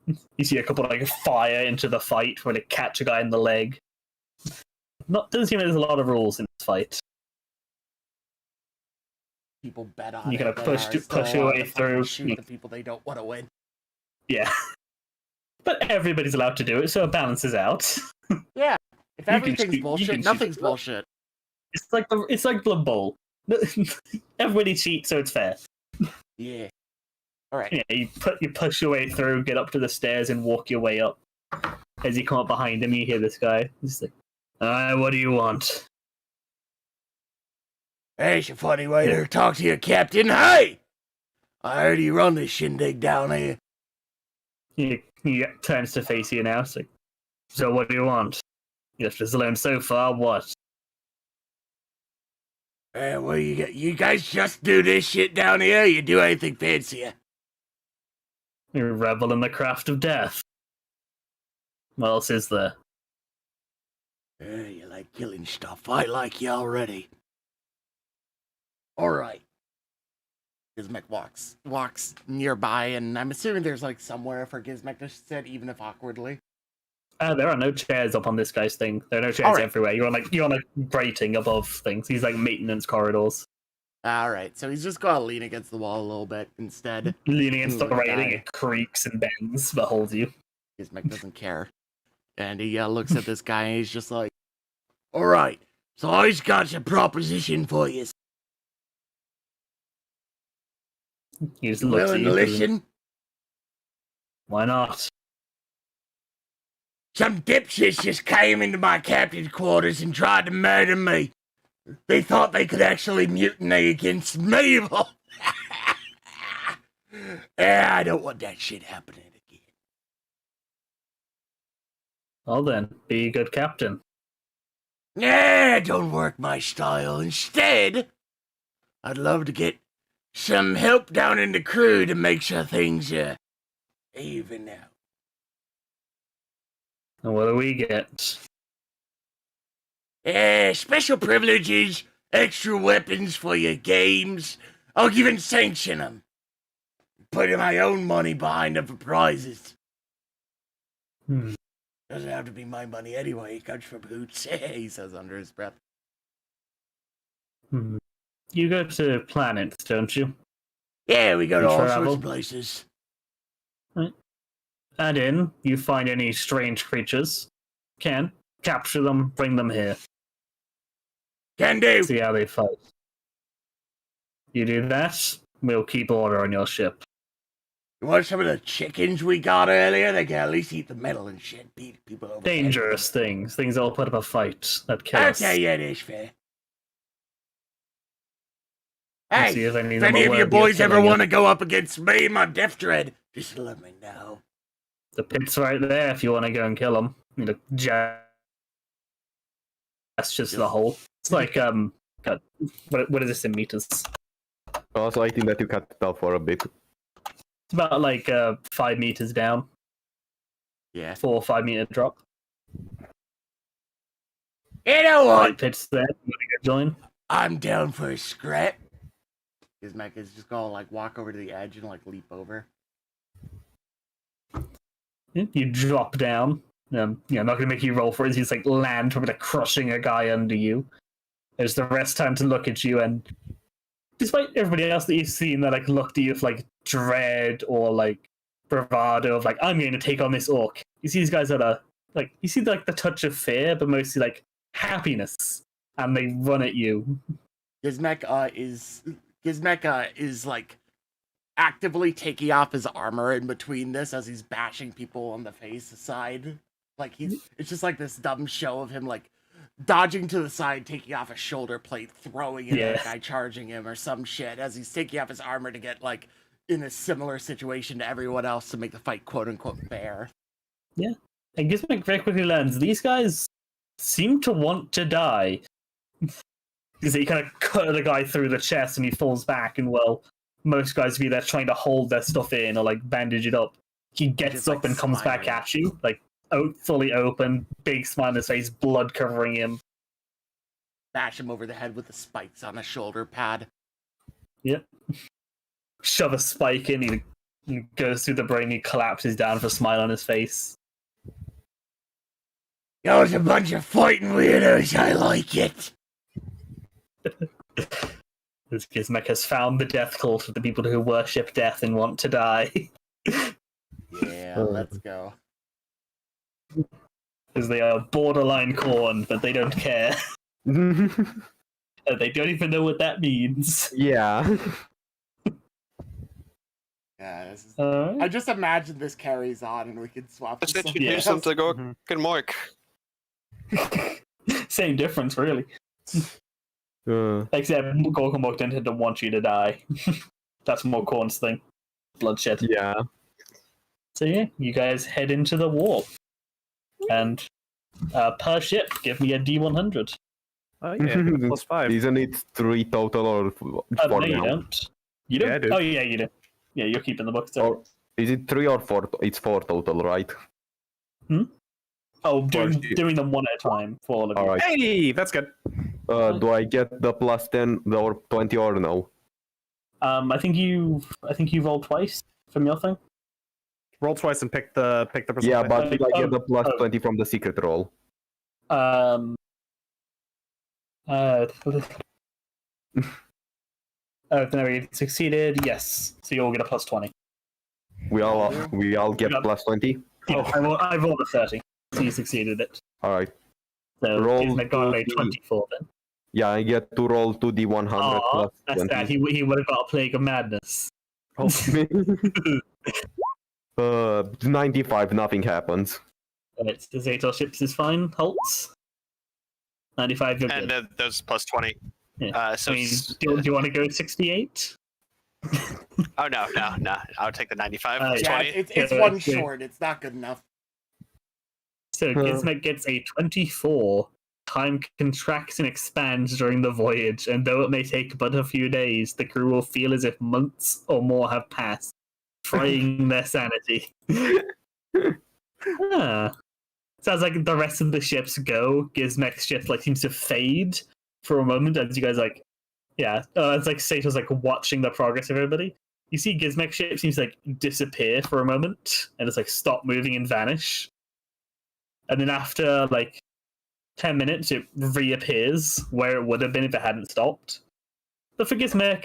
Speaker 4: You see a couple like fire into the fight where they catch a guy in the leg. Doesn't seem like there's a lot of rules in this fight.
Speaker 1: People bet on
Speaker 4: You
Speaker 1: it.
Speaker 4: gotta
Speaker 1: They
Speaker 4: push
Speaker 1: are
Speaker 4: your
Speaker 1: still
Speaker 4: way
Speaker 1: allowed to fucking
Speaker 4: through.
Speaker 1: Shoot the people they don't want to win.
Speaker 4: Yeah. But everybody's allowed to do it, so it balances out.
Speaker 1: Yeah. If
Speaker 4: You can
Speaker 1: everything's
Speaker 4: shoot- you
Speaker 1: bullshit,
Speaker 4: can shoot
Speaker 1: nothing's
Speaker 4: people.
Speaker 1: bullshit.
Speaker 4: It's like Blood Bowl. Everybody cheats, so it's fair.
Speaker 1: Yeah. All right.
Speaker 4: Yeah, you push your way through, get up to the stairs, and walk your way up. As you come up behind him, you hear this guy. He's like, what do you want?
Speaker 1: There's a funny way to talk to your captain. Hey! I heard you run this shindig down here.
Speaker 4: He turns to face you now. It's like, so what do you want? You left us alone so far, what?
Speaker 1: Well, you guys just do this shit down here? You do anything fancier?
Speaker 4: You revel in the craft of death. What else is there?
Speaker 1: You like killing stuff. I like you already. Alright. Gizmek walks nearby, and I'm assuming there's like somewhere for Gizmek to sit, even if awkwardly.
Speaker 4: There are no chairs up on this guy's thing. There are no chairs
Speaker 1: Alright.
Speaker 4: everywhere. You're on a grating above things. These like maintenance corridors.
Speaker 1: Alright, so he's just gonna lean against the wall a little bit instead.
Speaker 4: Leaning against the
Speaker 1: Ooh,
Speaker 4: railing,
Speaker 1: guy.
Speaker 4: it creaks and bends, but holds you.
Speaker 1: Gizmek doesn't care. And he looks at this guy and he's just like, alright, so I've got a proposition for you.
Speaker 4: He just looks at
Speaker 1: Willing
Speaker 4: you.
Speaker 1: to listen?
Speaker 4: Why not?
Speaker 1: Some dipshits just came into my captain's quarters and tried to murder me. They thought they could actually mutiny against Mabel. I don't want that shit happening again.
Speaker 4: Well then, be a good captain.
Speaker 1: Don't work my style. Instead, I'd love to get some help down in the crew to make sure things even out.
Speaker 4: And what do we get?
Speaker 1: Special privileges, extra weapons for your games. I'll even sanction them. Putting my own money behind them for prizes. Doesn't have to be my money anyway. It comes from Hoots, he says under his breath.
Speaker 4: You go to planets, don't you?
Speaker 1: Yeah, we go to
Speaker 4: You
Speaker 1: all
Speaker 4: travel?
Speaker 1: sorts of places.
Speaker 4: Add in, you find any strange creatures. Can capture them, bring them here.
Speaker 1: Can do.
Speaker 4: See how they fight. You do that, we'll keep order on your ship.
Speaker 1: You want some of the chickens we got earlier? They can at least eat the metal and shit. Beat people over.
Speaker 4: Dangerous things that'll put up a fight that kill us.
Speaker 1: Okay, yeah, it is fair.
Speaker 4: Let's
Speaker 1: Hey,
Speaker 4: see if any
Speaker 1: if
Speaker 4: of them
Speaker 1: any
Speaker 4: are
Speaker 1: of you
Speaker 4: worthy
Speaker 1: boys ever
Speaker 4: killing
Speaker 1: want to go up against me and my Death Dread, just let me know.
Speaker 4: The pit's right there if you want to go and kill them. You know, that's just the hole. It's like God, what is this in meters?
Speaker 2: Also, I think that you cut it off for a bit.
Speaker 4: It's about like 5 meters down,
Speaker 1: Yeah.
Speaker 4: 4 or 5 meter drop.
Speaker 1: You know what?
Speaker 4: Right pit's there. You want to go join?
Speaker 1: I'm down for a scrap. Gizmek is just gonna like walk over to the edge and like leap over.
Speaker 4: You drop down. I'm not going to make you roll for it. You just like land from crushing a guy under you. There's the rest time to look at you, and despite everybody else that you've seen that like looked at you with like dread or like bravado of like I'm going to take on this orc, you see these guys that are like you see like the touch of fear, but mostly like happiness, and they run at you.
Speaker 1: Gizmek is like actively taking off his armor in between this as he's bashing people on the face aside. Like it's just like this dumb show of him like dodging to the side, taking off a shoulder plate, throwing it at a guy charging him or some shit as he's taking off his armor to get like in a similar situation to everyone else to make the fight quote unquote fair.
Speaker 4: Yeah. And Gizmek very quickly learns these guys seem to want to die. Because he kind of cut the guy through the chest and he falls back, and well, most guys would be there trying to hold their stuff in or like bandage it up. He gets
Speaker 1: just,
Speaker 4: up
Speaker 1: like,
Speaker 4: and comes back
Speaker 1: smiling.
Speaker 4: at you, like fully open, big smile on his face, blood covering him.
Speaker 1: Bash him over the head with the spikes on a shoulder pad.
Speaker 4: Yep. Shove a spike in, he goes through the brain, he collapses down with a smile on his face.
Speaker 1: Y'all's a bunch of fighting weirdos, I like it.
Speaker 4: This Gizmek has found the death cult of the people who worship death and want to die.
Speaker 1: Yeah, let's go.
Speaker 4: Because they are borderline corn, but they don't care. And they don't even know what that means.
Speaker 2: Yeah.
Speaker 1: Yeah, this is...
Speaker 4: Alright.
Speaker 1: I just imagine this carries on and we can swap.
Speaker 3: Let's
Speaker 1: with something
Speaker 3: introduce
Speaker 1: else.
Speaker 3: them to Gork and Mork.
Speaker 4: Same difference, really. Except Gorkamok didn't want you to die. That's more Corn's thing. Bloodshed.
Speaker 2: Yeah.
Speaker 4: So yeah, you guys head into the war. And per ship, give me a D100.
Speaker 5: Yeah, +5.
Speaker 2: Isn't it 3 total or 4
Speaker 4: No,
Speaker 2: now?
Speaker 4: you don't. You don't?
Speaker 5: Yeah, I do.
Speaker 4: Oh yeah, you do. Yeah, you're keeping the books there.
Speaker 2: Or is it 3 or 4? It's 4 total, right?
Speaker 4: Oh, doing them one at a time for all of you.
Speaker 2: Alright.
Speaker 5: Hey, that's good.
Speaker 2: Do I get the +10 or 20 or no?
Speaker 4: I think you rolled twice from your thing.
Speaker 5: Roll twice and pick the percentage.
Speaker 2: Yeah, but did I get the
Speaker 4: Oh.
Speaker 2: +20 from the secret roll?
Speaker 4: No, you succeeded. Yes, so you'll get a +20.
Speaker 2: We all get
Speaker 4: Yeah.
Speaker 2: +20?
Speaker 4: Yeah, I rolled a 30, so you succeeded it.
Speaker 2: Alright.
Speaker 4: So
Speaker 2: Roll
Speaker 4: Gizmek got a
Speaker 2: 2D.
Speaker 4: 24 then.
Speaker 2: Yeah, I get to roll 2d100
Speaker 4: Oh, that's
Speaker 2: 20.
Speaker 4: that. He would have got a plague of madness.
Speaker 2: 95, nothing happens.
Speaker 4: Right, the Zator ships is fine. Holtz. 95, you're
Speaker 3: And
Speaker 4: good.
Speaker 3: those plus 20.
Speaker 4: Yeah.
Speaker 3: So
Speaker 4: I mean, do you want to go 68?
Speaker 3: oh no, I'll take the 95
Speaker 4: Uh,
Speaker 3: plus
Speaker 1: Yeah,
Speaker 3: 20.
Speaker 1: it's
Speaker 4: Yeah,
Speaker 1: one
Speaker 4: yeah.
Speaker 1: short. It's not good enough.
Speaker 4: So Gizmek gets a 24. Time contracts and expands during the voyage, and though it may take but a few days, the crew will feel as if months or more have passed, fraying their sanity. Ah. Sounds like the rest of the ships go. Gizmek's ship seems to fade for a moment as you guys it's like Sato's watching the progress of everybody. You see Gizmek's ship seems to disappear for a moment and just stop moving and vanish. And then after 10 minutes, it reappears where it would have been if it hadn't stopped. But for Gizmek,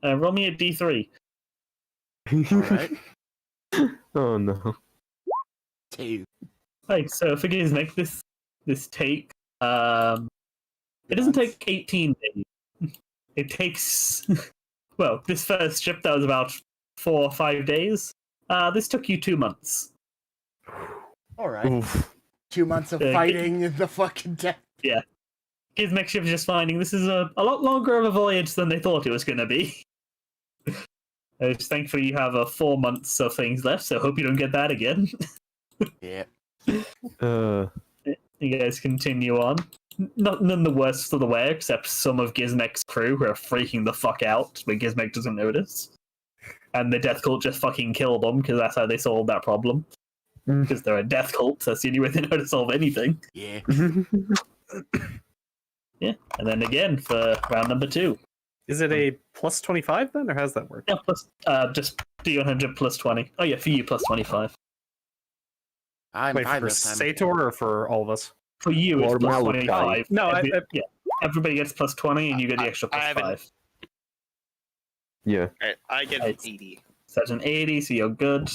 Speaker 4: roll me a d3.
Speaker 1: Alright.
Speaker 2: Oh no.
Speaker 1: 2.
Speaker 4: Right, so for Gizmek, this take it doesn't take 18 days. It takes well, this first trip that was about 4 or 5 days. This took you 2 months.
Speaker 1: Alright.
Speaker 2: Oof.
Speaker 1: 2 months of fighting the fucking death.
Speaker 4: Gizmek ship just finding this is a lot longer of a voyage than they thought it was going to be. Thankfully, you have 4 months of things left, so hope you don't get that again.
Speaker 1: Yeah.
Speaker 4: You guys continue on. None the worse for the wear, except some of Gizmek's crew who are freaking the fuck out, but Gizmek doesn't notice. And the death cult just fucking kill them, because that's how they solved that problem. Because they're a death cult, so that's the only way they know to solve anything.
Speaker 1: Yeah.
Speaker 4: Yeah, and then again for round number 2.
Speaker 5: Is it a plus 25 then, or how's that work?
Speaker 4: Yeah, plus just D100 plus 20. Oh yeah, for you plus 25.
Speaker 1: I'm
Speaker 5: Wait,
Speaker 1: fine
Speaker 5: for
Speaker 1: this time.
Speaker 5: Sator or for all of us?
Speaker 4: For you, it's
Speaker 2: Or
Speaker 4: plus
Speaker 2: Malachi.
Speaker 4: 25.
Speaker 5: No,
Speaker 4: yeah, everybody gets plus 20, and you get the extra
Speaker 3: I
Speaker 4: plus
Speaker 3: haven't-
Speaker 4: 5.
Speaker 2: Yeah.
Speaker 3: Alright, I get
Speaker 4: Right.
Speaker 3: 80.
Speaker 4: So that's an 80, so you're good.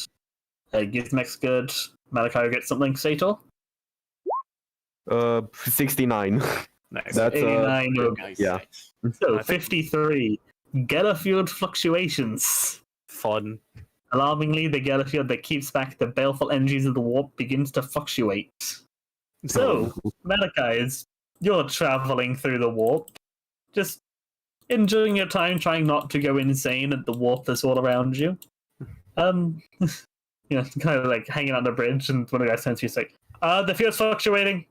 Speaker 4: Gizmek's good. Malachi gets something. Sator?
Speaker 2: 69.
Speaker 5: Nice.
Speaker 2: That's
Speaker 4: 89, you're good.
Speaker 1: Nice.
Speaker 2: yeah.
Speaker 4: So 53. Gellerfield fluctuations.
Speaker 5: Fun.
Speaker 4: Alarmingly, the Gellerfield that keeps back the baleful energies of the warp begins to fluctuate. So, Malachi, you're traveling through the warp, just enjoying your time, trying not to go insane at the warp that's all around you. Kind of hanging on the bridge, and one of the guys turns to you and like, the field's fluctuating.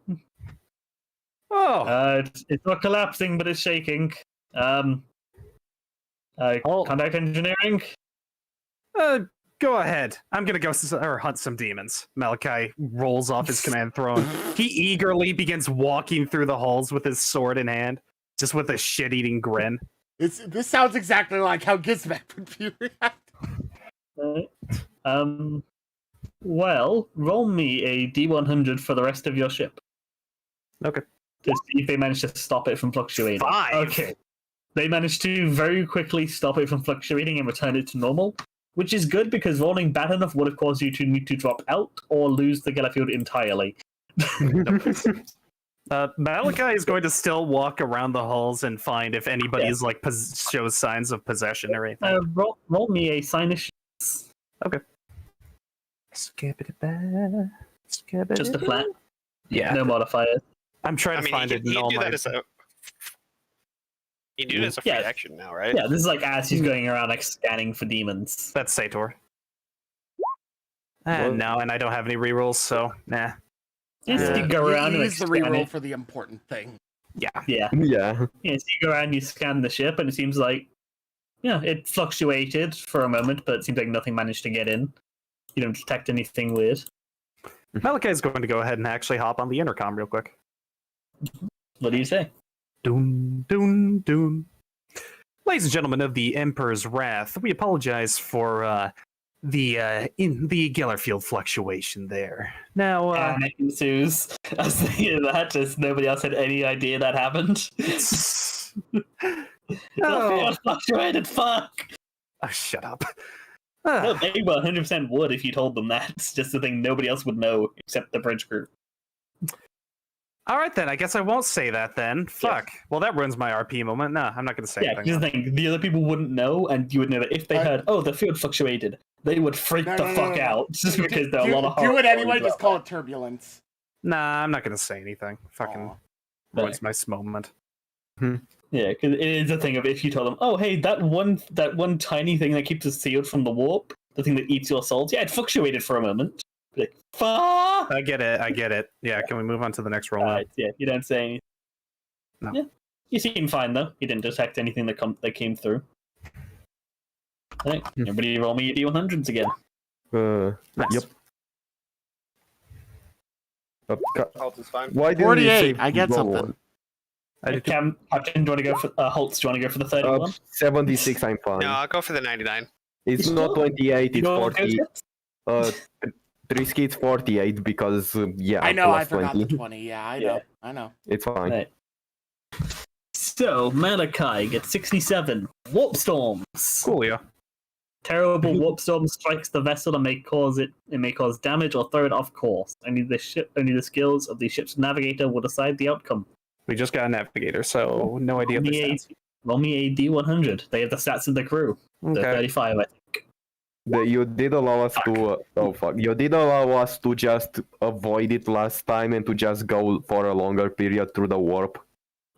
Speaker 5: Oh,
Speaker 4: It's not collapsing, but it's shaking. Contact engineering.
Speaker 5: go ahead. I'm gonna go hunt some demons. Malachi rolls off his command throne. He eagerly begins walking through the halls with his sword in hand, just with a shit-eating grin.
Speaker 1: This sounds exactly like how Gizmek would be reacting.
Speaker 4: Well, roll me a D100 for the rest of your ship.
Speaker 5: Okay.
Speaker 4: To see if they manage to stop it from fluctuating.
Speaker 5: 5.
Speaker 4: Okay. They managed to very quickly stop it from fluctuating and return it to normal, which is good because rolling bad enough would have caused you to need to drop out or lose the Gellerfield entirely.
Speaker 5: Malachi is going to still walk around the halls and find if anybody is shows signs of possession or anything.
Speaker 4: Roll me a sinus. Just a flat.
Speaker 5: Yeah.
Speaker 4: No modifiers.
Speaker 5: I'm trying to find it in all
Speaker 3: do
Speaker 5: my.
Speaker 3: that as a. You do it as a free
Speaker 4: Yeah.
Speaker 3: action now, right?
Speaker 4: Yeah, this is as he's going around scanning for demons.
Speaker 5: That's Sator. No, and I don't have any rerolls, so nah.
Speaker 4: Yes, you go around and
Speaker 1: Use the
Speaker 4: scan
Speaker 1: reroll
Speaker 4: it.
Speaker 1: for the important thing.
Speaker 5: Yeah.
Speaker 4: Yeah.
Speaker 2: Yeah.
Speaker 4: Yeah, so you go around, you scan the ship, and it seems like, it fluctuated for a moment, but it seems like nothing managed to get in. You don't detect anything weird.
Speaker 5: Malachi is going to go ahead and actually hop on the intercom real quick.
Speaker 4: What do you say?
Speaker 5: Doom, doom, doom. Ladies and gentlemen of the Emperor's Wrath, we apologize for the Gellerfield fluctuation there. Now,
Speaker 4: Panic ensues as they hear that, as nobody else had any idea that happened.
Speaker 5: Oh.
Speaker 4: Fluctuated, fuck!
Speaker 5: Oh, shut up.
Speaker 4: No, they 100% would if you told them that. It's just the thing nobody else would know except the bridge crew.
Speaker 5: All right, then. I guess I won't say that then. Fuck. Well, that ruins my RP moment. No, I'm not going to say
Speaker 4: Yeah,
Speaker 5: anything.
Speaker 4: here's the thing. The other people wouldn't know, and you would know that if they heard, the field fluctuated, they would freak the fuck out. Just because there are a lot of
Speaker 1: Do it
Speaker 4: horror
Speaker 1: anyway,
Speaker 4: stories
Speaker 1: just call it turbulence.
Speaker 5: Nah, I'm not going to say anything. Fucking.
Speaker 1: Aw.
Speaker 5: was my moment.
Speaker 4: Yeah, because it is a thing of if you tell them, oh, hey, that one tiny thing that keeps us sealed from the warp, the thing that eats your souls, yeah, it fluctuated for a moment. Like, fuck!
Speaker 5: I get it. Yeah, can we move on to the next roll now?
Speaker 4: Right, yeah, you don't say anything.
Speaker 5: No.
Speaker 4: Yeah, you seem fine though. You didn't detect anything that came through. Right, everybody roll me your D100s again.
Speaker 2: Yep.
Speaker 3: Health is fine.
Speaker 2: Why didn't you
Speaker 1: 48.
Speaker 2: say
Speaker 1: I get
Speaker 2: roll
Speaker 1: something.
Speaker 2: one?
Speaker 5: I did
Speaker 4: Captain, do you want to go for Holtz? Do you want to go for the 31?
Speaker 2: 76, I'm fine.
Speaker 3: No, I'll go for the 99.
Speaker 2: It's
Speaker 4: You
Speaker 2: not
Speaker 4: sure?
Speaker 2: 28,
Speaker 4: You
Speaker 2: it's
Speaker 4: know what
Speaker 2: 40.
Speaker 4: goes
Speaker 2: Risky, it's 48 because, yeah,
Speaker 1: I know, I
Speaker 2: plus
Speaker 1: forgot
Speaker 2: 20.
Speaker 1: the 20. Yeah, I know.
Speaker 4: Yeah.
Speaker 1: I know.
Speaker 2: It's fine.
Speaker 4: Right. So Malachi gets 67 warp storms.
Speaker 5: Cool, yeah.
Speaker 4: Terrible warp storm strikes the vessel and may cause damage or throw it off course. Only the skills of the ship's navigator will decide the outcome.
Speaker 5: We just got a navigator, so no idea the stats.
Speaker 4: Roll me a D100. They have the stats of the crew. So
Speaker 5: Okay.
Speaker 4: 35, I think.
Speaker 2: You did allow us to. Oh fuck! You did allow us to just avoid it last time and to just go for a longer period through the warp.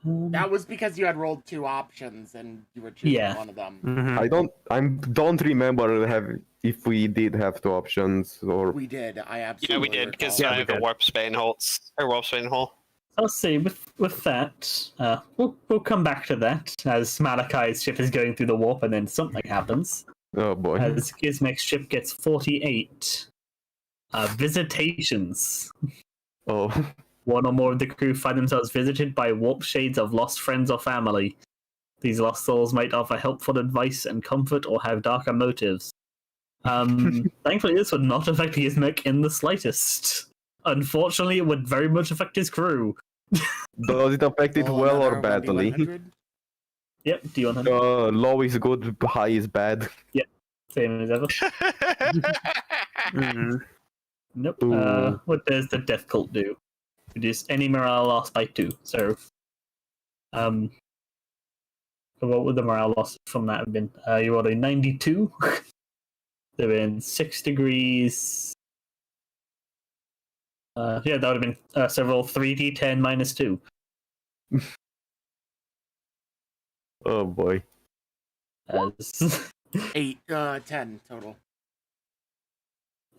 Speaker 1: That was because you had rolled 2 options and you were choosing
Speaker 4: Yeah.
Speaker 1: one of them.
Speaker 5: Mhm.
Speaker 2: I don't remember if we did have 2 options or.
Speaker 1: We did. I
Speaker 3: Yeah,
Speaker 1: absolutely
Speaker 3: we did, because
Speaker 1: recall.
Speaker 5: Yeah, we
Speaker 3: I have a
Speaker 5: did.
Speaker 3: warp span holds or warp span hole.
Speaker 4: Let's see. With that, we'll come back to that as Malachi's ship is going through the warp, and then something happens.
Speaker 2: Oh boy.
Speaker 4: As Gizmek's ship gets 48 visitations.
Speaker 2: Oh.
Speaker 4: One or more of the crew find themselves visited by warp shades of lost friends or family. These lost souls might offer helpful advice and comfort or have darker motives. Thankfully, this would not affect Gizmek in the slightest. Unfortunately, it would very much affect his crew.
Speaker 2: Does it affect it
Speaker 1: Roll
Speaker 2: well or
Speaker 1: another
Speaker 2: badly?
Speaker 1: 1D100.
Speaker 4: Yep, D100.
Speaker 2: Low is good, high is bad.
Speaker 4: Same as ever.
Speaker 5: Mhm.
Speaker 4: Nope.
Speaker 2: Ooh.
Speaker 4: What does the death cult do? Reduce any morale loss by 2. So, what would the morale loss from that have been? You rolled a 92. They've been 6 degrees. Yeah, that would have been several 3d10 minus 2.
Speaker 2: Oh boy.
Speaker 4: As
Speaker 1: 8, 10 total.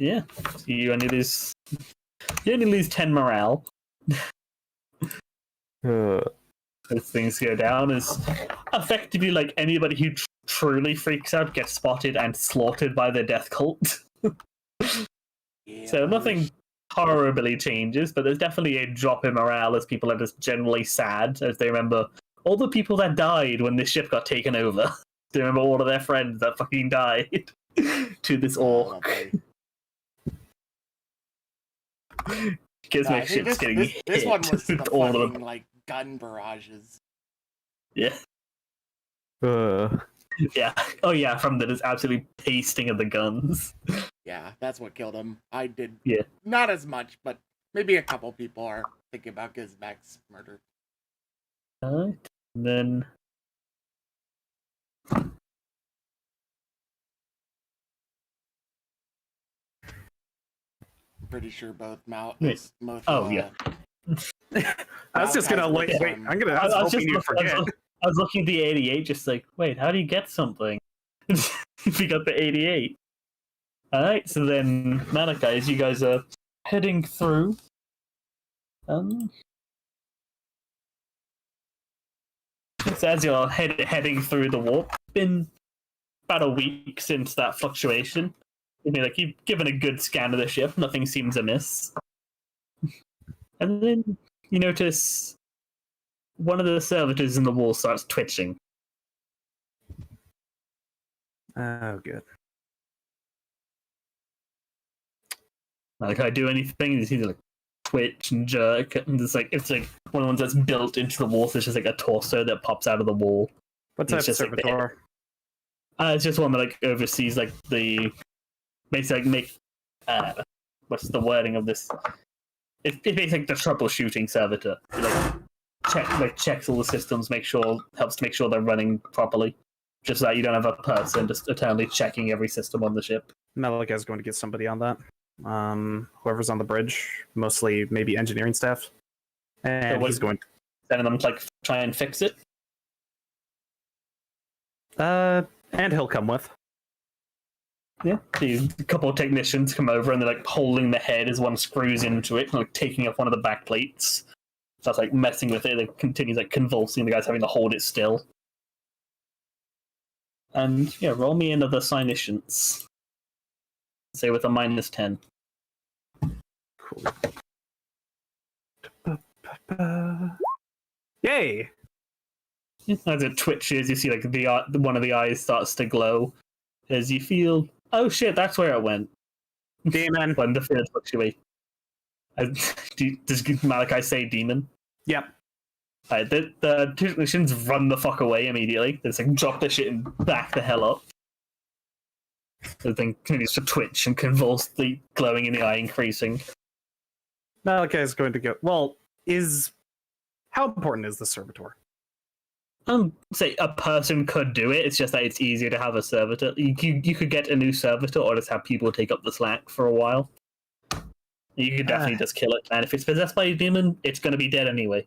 Speaker 4: yeah, you only lose 10 morale as things go down. Is effectively like anybody who truly freaks out gets spotted and slaughtered by the death cult.
Speaker 1: Yeah.
Speaker 4: So nothing horribly changes, but there's definitely a drop in morale as people are just generally sad as they remember all the people that died when this ship got taken over. They remember all of their friends that fucking died to this orc. Gizmek ship's getting hit
Speaker 1: this one was the
Speaker 4: with all of
Speaker 1: fucking,
Speaker 4: them.
Speaker 1: like, gun barrages.
Speaker 4: Yeah. Yeah. Oh yeah, from the just absolutely pasting of the guns.
Speaker 1: Yeah, that's what killed him. I did
Speaker 4: Yeah.
Speaker 1: not as much, but maybe a couple people are thinking about Gizmek's murder.
Speaker 4: Alright. And then
Speaker 1: Pretty sure both
Speaker 4: Wait. Oh, yeah.
Speaker 5: I was just gonna wait. I was hoping you'd forget.
Speaker 4: I was looking at the 88, just like, wait, how do you get something? If you got the 88. Alright, so then, Malachi, as you guys are heading through, so as you're heading through the warp, been about a week since that fluctuation. I mean, like, you've given a good scan of the ship, nothing seems amiss. And then you notice one of the servitors in the wall starts twitching.
Speaker 5: Oh, good.
Speaker 4: Like, I do anything, he's like twitch and jerk, and it's like one of the ones that's built into the wall, so it's just like a torso that pops out of the wall.
Speaker 5: What type
Speaker 4: It's
Speaker 5: of
Speaker 4: just like the
Speaker 5: servitor?
Speaker 4: It's just one that like oversees like the basically like what's the wording of this? It's basically like the troubleshooting servitor. It, checks all the systems, helps to make sure they're running properly. Just so that you don't have a person just eternally checking every system on the ship.
Speaker 5: Malika is going to get somebody on that. Whoever's on the bridge, mostly maybe engineering staff, and
Speaker 4: what-
Speaker 5: he's going.
Speaker 4: sending them to like try and fix it.
Speaker 5: And he'll come with.
Speaker 4: Yeah, a couple of technicians come over and they're like holding the head as one screws into it, and like taking off one of the back plates. Starts like messing with it. It continues like convulsing. The guy's having to hold it still. And yeah, roll me another Cynicians. Say with a -10.
Speaker 5: Cool. Yay!
Speaker 4: As it twitches, you see like one of the eyes starts to glow. As you feel, oh shit, that's where it went.
Speaker 5: Demon.
Speaker 4: When the fear fluctuate. Does Malachi say demon?
Speaker 5: Yep.
Speaker 4: The technicians run the fuck away immediately. They just like drop their shit and back the hell up. The thing continues to twitch and convulse, the glowing in the eye increasing.
Speaker 5: Malachi is going to go. Well, how important is the servitor?
Speaker 4: Say a person could do it. It's just that it's easier to have a servitor. You could get a new servitor, or just have people take up the slack for a while. You could definitely just kill it, and if it's possessed by a demon, it's going to be dead anyway.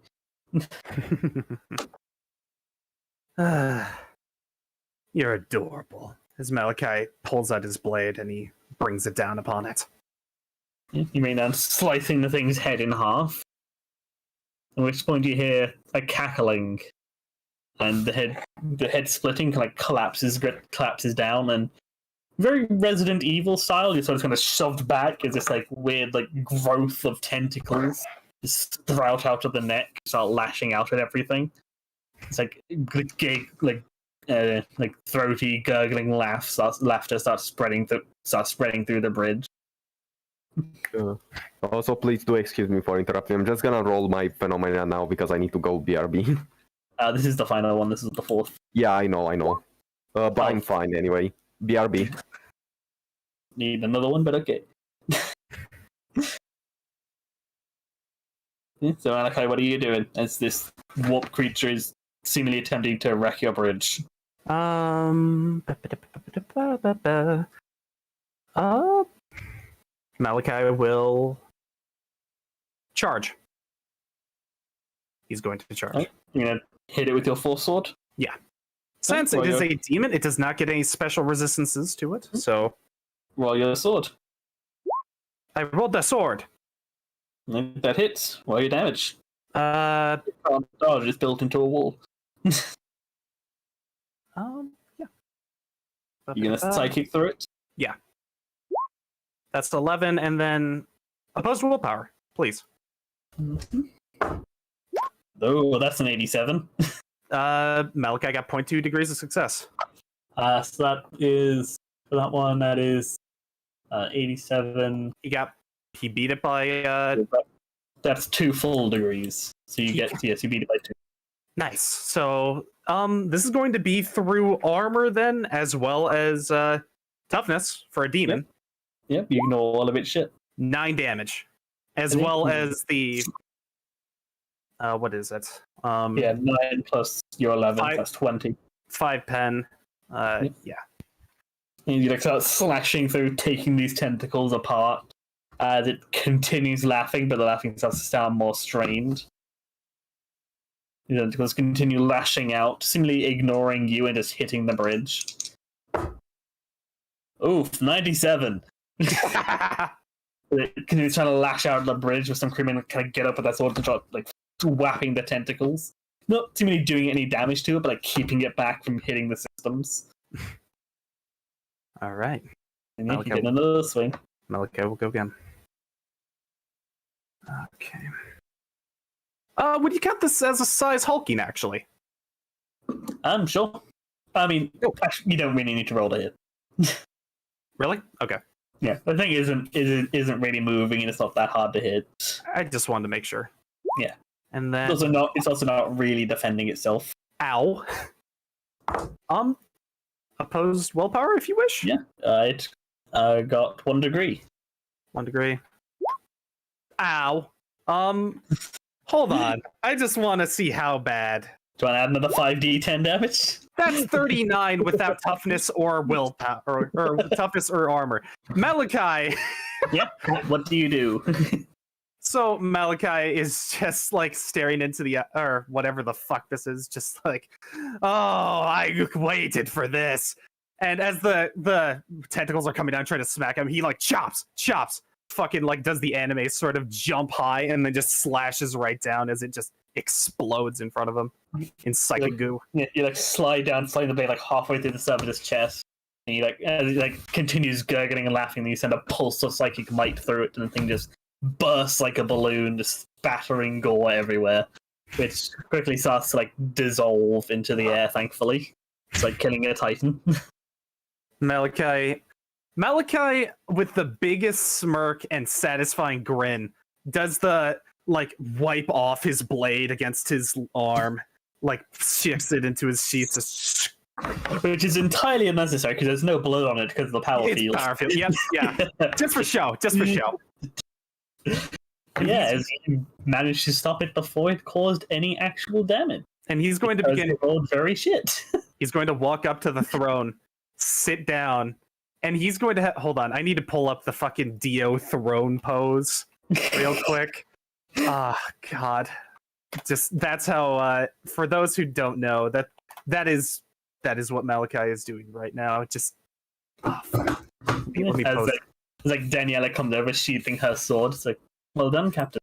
Speaker 5: You're adorable. As Malachi pulls out his blade and he brings it down upon it.
Speaker 4: You mean slicing the thing's head in half? At which point you hear a cackling, and the head splitting like collapses down, and very Resident Evil style. You're sort of kind of shoved back as this like weird like growth of tentacles just sprout out of the neck, start lashing out at everything. It's like throaty, gurgling laughter starts spreading through the bridge.
Speaker 2: Also, please do excuse me for interrupting. I'm just gonna roll my phenomena now because I need to go BRB.
Speaker 4: This is the final one. This is the fourth.
Speaker 2: Yeah, I know. But I'm fine anyway. BRB.
Speaker 4: Need another one, but okay. So, Malachi, what are you doing as this warp creature is seemingly attempting to wreck your bridge?
Speaker 5: Malachi will charge. He's going to charge.
Speaker 4: Right. You're gonna hit it with your force sword?
Speaker 5: Yeah. Since it is a demon, it does not get any special resistances to it, so...
Speaker 4: Roll your sword.
Speaker 5: I rolled the sword!
Speaker 4: That hits. Roll your damage.
Speaker 5: Yeah.
Speaker 4: Dodge is built into a wall.
Speaker 5: Yeah.
Speaker 4: You gonna psychic through it?
Speaker 5: Yeah. That's 11, and then opposed willpower, please.
Speaker 4: Mm-hmm. Oh, that's an 87.
Speaker 5: Malachi got 0.2 degrees of success.
Speaker 4: So that is, for that one, that is 87.
Speaker 5: He beat it by...
Speaker 4: That's 2 full degrees. So you get, yes, you beat it by 2.
Speaker 5: Nice. So, this is going to be through armor then, as well as toughness for a demon.
Speaker 4: Yep, you ignore all of its shit.
Speaker 5: 9 damage. As well as the... what is it?
Speaker 4: 9 plus your 11, that's 20.
Speaker 5: 5 pen. Yeah.
Speaker 4: And you like start slashing through, taking these tentacles apart. As it continues laughing, but the laughing starts to sound more strained. The tentacles continue lashing out, seemingly ignoring you and just hitting the bridge. Oof, 97. It continues trying to lash out the bridge with some screaming, kind of get up with that sword to try, like, whapping the tentacles. Not seemingly doing any damage to it, but like keeping it back from hitting the systems.
Speaker 5: All right.
Speaker 4: And you can get another swing.
Speaker 5: Malachi will go again. Okay. Would you count this as a size hulking, actually?
Speaker 4: Sure. I mean, actually, you don't really need to roll to hit.
Speaker 5: Really? Okay.
Speaker 4: Yeah, the thing isn't really moving, and it's not that hard to hit.
Speaker 5: I just wanted to make sure.
Speaker 4: Yeah.
Speaker 5: And then
Speaker 4: It's also not really defending itself.
Speaker 5: Ow. Opposed willpower, if you wish.
Speaker 4: Yeah. It got 1 degree.
Speaker 5: 1 degree. Ow. Hold on. I just want to see how bad.
Speaker 4: Do you want to add another 5d10 damage?
Speaker 5: That's 39 without toughness or willpower, or toughness or armor. Malachi.
Speaker 4: Yep. What do you do?
Speaker 5: So Malachi is just like staring into the or whatever the fuck this is, just like, oh, I waited for this. And as the tentacles are coming down trying to smack him, he like chops, fucking like does the anime sort of jump high and then just slashes right down as it just explodes in front of him in psychic goo.
Speaker 4: Yeah, you like slide down, slide the blade like halfway through the servitor's chest. And you like, as he like continues gurgling and laughing, and you send a pulse of psychic might through it, and the thing just bursts like a balloon, just spattering gore everywhere, which quickly starts to like dissolve into the air. Thankfully, it's like killing a titan.
Speaker 5: Malachi, with the biggest smirk and satisfying grin, does the like wipe off his blade against his arm, like shifts it into his sheath. Just...
Speaker 4: Which is entirely unnecessary because there's no blood on it because of the power field.
Speaker 5: Power field. Yep, yeah. Just for show.
Speaker 4: Yeah, as he managed to stop it before it caused any actual damage.
Speaker 5: And he's going to begin.
Speaker 4: Rolled very shit.
Speaker 5: He's going to walk up to the throne, sit down, and he's going to hold on. I need to pull up the fucking Dio throne pose real quick. Ah, God. Just that's how. For those who don't know, that is what Malachi is doing right now. Just fuck. Let me pose.
Speaker 4: It's like Daniela comes over sheathing her sword. It's like, well done, Captain.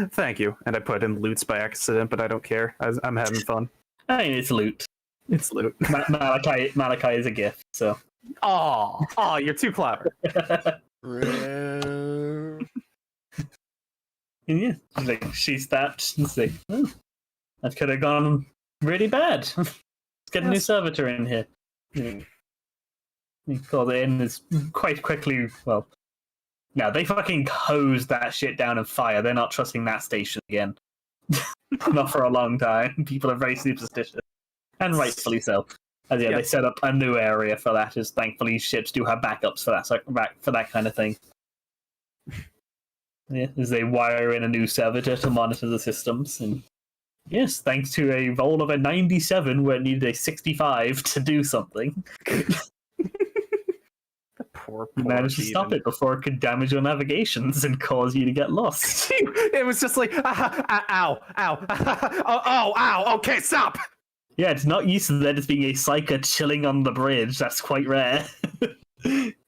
Speaker 5: Thank you. And I put in loots by accident, but I don't care. I'm having fun.
Speaker 4: I mean, it's loot.
Speaker 5: It's loot.
Speaker 4: Malachi is a gift, so.
Speaker 5: Oh, you're too clever.
Speaker 4: Yeah, she's that. It's like, oh, that could have gone really bad. Let's get a new servitor in here. He called it in is quite quickly. Well, now they fucking hose that shit down and fire. They're not trusting that station again. Not for a long time. People are very superstitious, and rightfully so. As they set up a new area for that. As thankfully ships do have backups for that, so for that kind of thing. Yeah, as they wire in a new servitor to monitor the systems, and yes, thanks to a roll of a 97 where it needed a 65 to do something.
Speaker 5: Poor
Speaker 4: you managed to stop it before it could damage your navigations and cause you to get lost.
Speaker 5: It was just like, ow, ow, okay, stop!
Speaker 4: Yeah, it's not used to that as being a psyker chilling on the bridge. That's quite rare.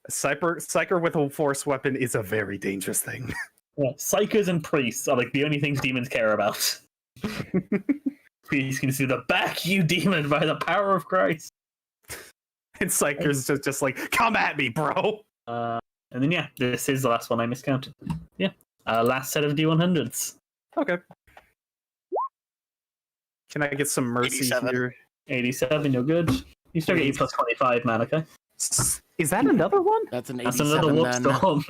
Speaker 5: Psyker with a force weapon is a very dangerous thing.
Speaker 4: Yeah, psykers and priests are like the only things demons care about. Priests can see the back, you demon, by the power of Christ.
Speaker 5: And psykers just like, come at me, bro.
Speaker 4: And then this is the last one I miscounted. Yeah, last set of D100s.
Speaker 5: Okay. Can I get some mercy
Speaker 3: 87.
Speaker 5: here?
Speaker 4: 87, you're good. You still get E plus 25, Malachi.
Speaker 5: Is that another one?
Speaker 1: That's an
Speaker 4: That's
Speaker 1: 87
Speaker 4: another warp
Speaker 1: then.
Speaker 4: storm.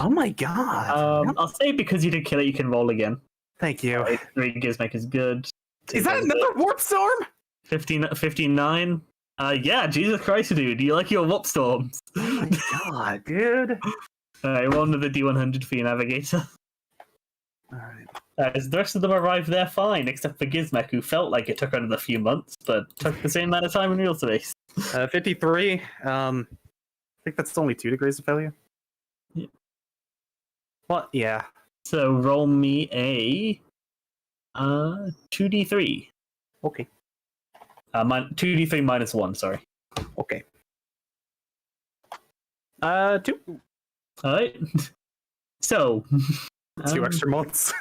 Speaker 5: Oh my god.
Speaker 4: I'll say because you did kill it, you can roll again.
Speaker 5: Thank you.
Speaker 4: 3 Gizmek is good.
Speaker 5: Is that another warp storm?
Speaker 4: 59? Yeah, Jesus Christ, dude. You like your warp storms.
Speaker 5: Oh my god, dude.
Speaker 4: Alright, one with the D100 for your navigator.
Speaker 5: Alright.
Speaker 4: As the rest of them arrived there fine, except for Gizmek, who felt like it took another few months, but took the same amount of time in real space.
Speaker 5: 53. I think that's only 2 degrees of failure.
Speaker 4: Yeah.
Speaker 5: What? Yeah.
Speaker 4: So roll me a 2d3.
Speaker 5: Okay.
Speaker 4: 2d3 minus 1, sorry.
Speaker 5: Okay. 2.
Speaker 4: Alright. So
Speaker 5: 2 extra months.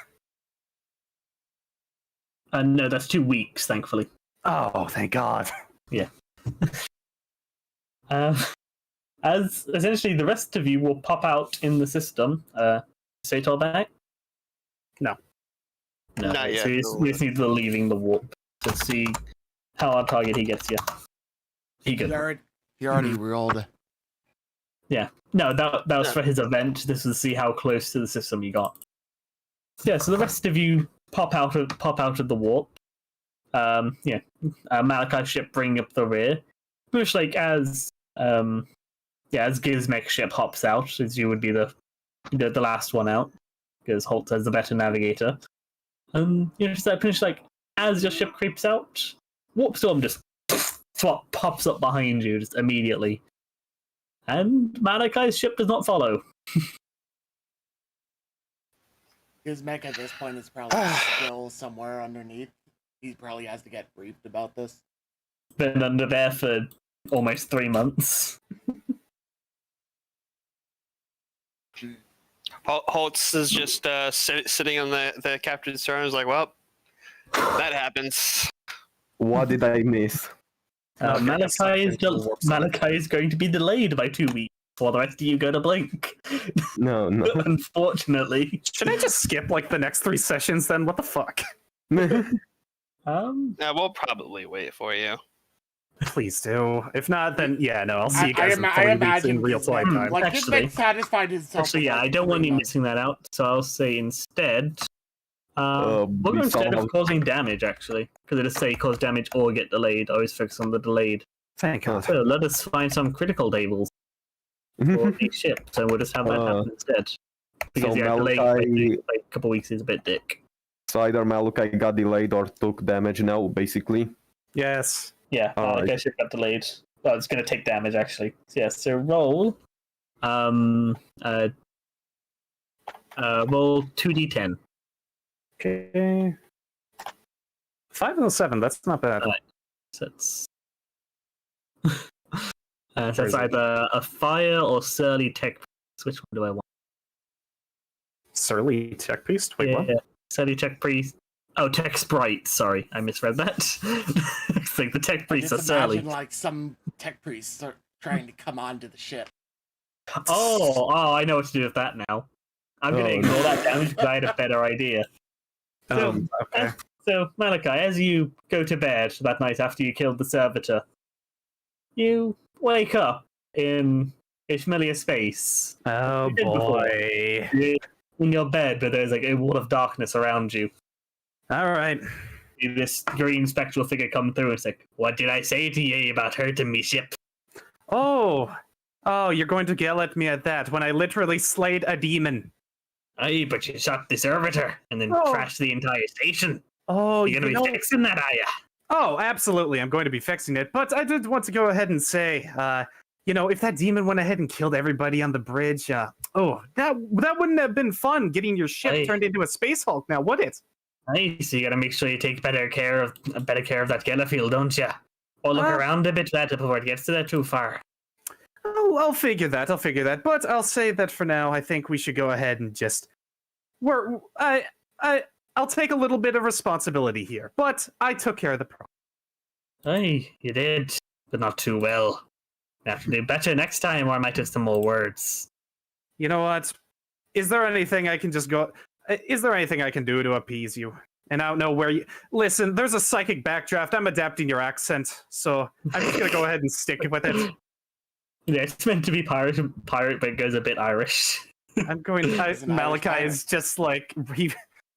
Speaker 4: No, that's 2 weeks, thankfully.
Speaker 5: Oh, thank God.
Speaker 4: Yeah. As essentially the rest of you will pop out in the system. Say it all back?
Speaker 5: No.
Speaker 3: Not
Speaker 4: So
Speaker 3: yet.
Speaker 4: you just need to leaving the warp to see how on target he gets you. He good.
Speaker 1: He already rolled.
Speaker 4: Yeah. No, that was for his event. This was to see how close to the system you got. Yeah, so the rest of you pop out of the warp. Malachi's ship bringing up the rear. Which as Gizmek's ship hops out, as you would be the last one out, because Holt has the better navigator. Just that finish as your ship creeps out, warp storm just pops up behind you just immediately. And Malachi's ship does not follow.
Speaker 1: Gizmek at this point is probably still somewhere underneath. He probably has to get briefed about this.
Speaker 4: Been under there for almost 3 months.
Speaker 3: Holtz is just sitting on the captain's throne. Is like, well, that happens.
Speaker 2: What did I miss?
Speaker 4: Malachi is going to be delayed by 2 weeks while the rest of you go to Blink.
Speaker 2: No.
Speaker 4: Unfortunately.
Speaker 5: Should I just skip like the next 3 sessions then? What the fuck?
Speaker 3: We'll probably wait for you.
Speaker 5: Please do. If not, then I'll see you
Speaker 1: I
Speaker 5: guys in 3 weeks
Speaker 1: imagine
Speaker 5: in real
Speaker 1: Gizmek,
Speaker 5: time.
Speaker 1: like
Speaker 4: Actually-
Speaker 1: Gizmek satisfied himself.
Speaker 4: Actually, I don't want you missing that out, so I'll say instead. We'll go
Speaker 2: we
Speaker 4: instead
Speaker 2: saw-
Speaker 4: of causing damage, actually. Because it'll say cause damage or get delayed. I always focus on the delayed.
Speaker 5: Thank God.
Speaker 4: So let us find some critical tables for these ships, and we'll just have that happen instead. Because
Speaker 2: so
Speaker 4: delayed
Speaker 2: Malachi-
Speaker 4: by a couple weeks is a bit dick.
Speaker 2: So either Malachi got delayed or took damage now, basically.
Speaker 5: Yes.
Speaker 4: Yeah,
Speaker 2: Alright.
Speaker 4: I guess it got delayed. Well, it's going to take damage, actually. So, yeah, so roll. Roll 2d10.
Speaker 5: Okay. 5 and a 7. That's not bad.
Speaker 4: Alright. So it's so
Speaker 5: Where
Speaker 4: it's
Speaker 5: is it?
Speaker 4: either a fire or surly tech priest. Which one do I want?
Speaker 5: Surly tech priest. Wait, what?
Speaker 4: Yeah, surly tech priest. Oh, tech sprite. Sorry, I misread that. It's like the tech priests are
Speaker 1: Just
Speaker 4: surly.
Speaker 1: imagine like some tech priests are trying to come onto the ship.
Speaker 4: Oh, I know what to do with that now. I'm going to
Speaker 2: Oh,
Speaker 4: ignore that damage because I had a better idea.
Speaker 5: Okay.
Speaker 4: So, Malachi, as you go to bed that night after you killed the servitor, you wake up in familiar space.
Speaker 5: Oh
Speaker 4: did before.
Speaker 5: boy.
Speaker 4: You're in your bed, but there's like a wall of darkness around you.
Speaker 5: All right.
Speaker 4: This green spectral figure come through and it's like, what did I say to you about hurting me ship?
Speaker 5: Oh, you're going to yell at me at that when I literally slayed a demon.
Speaker 4: Aye, but you shot the servitor and then
Speaker 5: Oh.
Speaker 4: crashed the entire station.
Speaker 5: Oh,
Speaker 4: You're gonna be fixing that, are ya?
Speaker 5: Oh, absolutely. I'm going to be fixing it. But I did want to go ahead and say, if that demon went ahead and killed everybody on the bridge, that wouldn't have been fun getting your ship
Speaker 4: Aye.
Speaker 5: turned into a space Hulk now, would it?
Speaker 4: Aye, so you gotta make sure you take better care of that Gellerfield, don't you? Or look around a bit better before it gets to that too far.
Speaker 5: Oh, I'll figure that. But I'll say that for now, I think we should go ahead and just... I'll take a little bit of responsibility here, but I took care of the problem.
Speaker 4: Aye, you did, but not too well. You have to do better next time, or I might have some more words.
Speaker 5: You know what? Is there anything I can do to appease you? And I don't know where you... Listen, there's a psychic backdraft. I'm adapting your accent, so I'm just going to go ahead and stick with it.
Speaker 4: Yeah, it's meant to be pirate, but it goes a bit Irish.
Speaker 5: I'm going...
Speaker 1: He's an Irish
Speaker 5: Malachi
Speaker 1: pirate.
Speaker 5: is just like...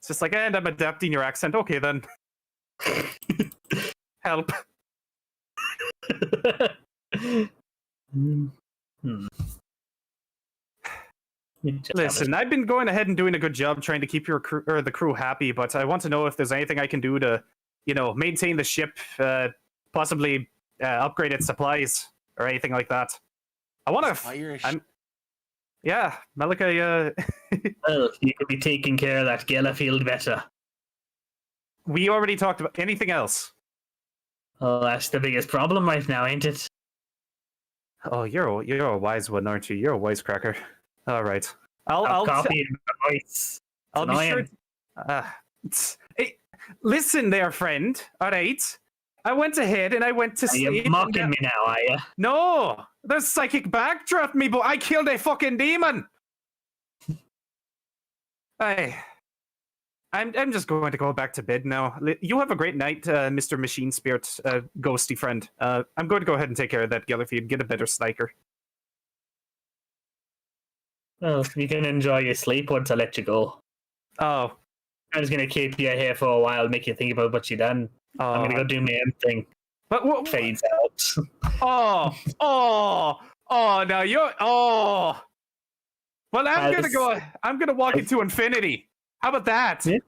Speaker 5: It's just like, and I'm adapting your accent. Okay, then. Help.
Speaker 4: Hmm. You just have
Speaker 5: Listen, I've been going ahead and doing a good job trying to keep your crew, or the crew happy, but I want to know if there's anything I can do to, maintain the ship, possibly upgrade its supplies or anything like that. I want to.
Speaker 1: Irish.
Speaker 5: Yeah, Malachi.
Speaker 4: Well, you could be taking care of that Gellerfield better.
Speaker 5: We already talked about anything else.
Speaker 4: Oh, that's the biggest problem right now, ain't it?
Speaker 5: Oh, you're a wise one, aren't you? You're a wisecracker. All right, I'll
Speaker 4: copying the voice.
Speaker 5: I'll be sure. Hey, listen there, friend. All right. I went ahead and I went to
Speaker 4: Are you
Speaker 5: sleep.
Speaker 4: mocking me now, are you?
Speaker 5: No, there's psychic backdraft me, but I killed a fucking demon. I'm just going to go back to bed now. You have a great night, Mr. Machine Spirit, ghosty friend. I'm going to go ahead and take care of that Gellerfield. Get a better sniker.
Speaker 4: Well, you can enjoy your sleep once I let you go.
Speaker 5: Oh,
Speaker 4: I'm just gonna keep you here for a while, make you think about what you done. I'm gonna go do my own thing.
Speaker 5: But what?
Speaker 4: Fades out.
Speaker 5: Now you're. Oh. Well, I'm gonna walk into infinity. How about that?
Speaker 4: Yeah.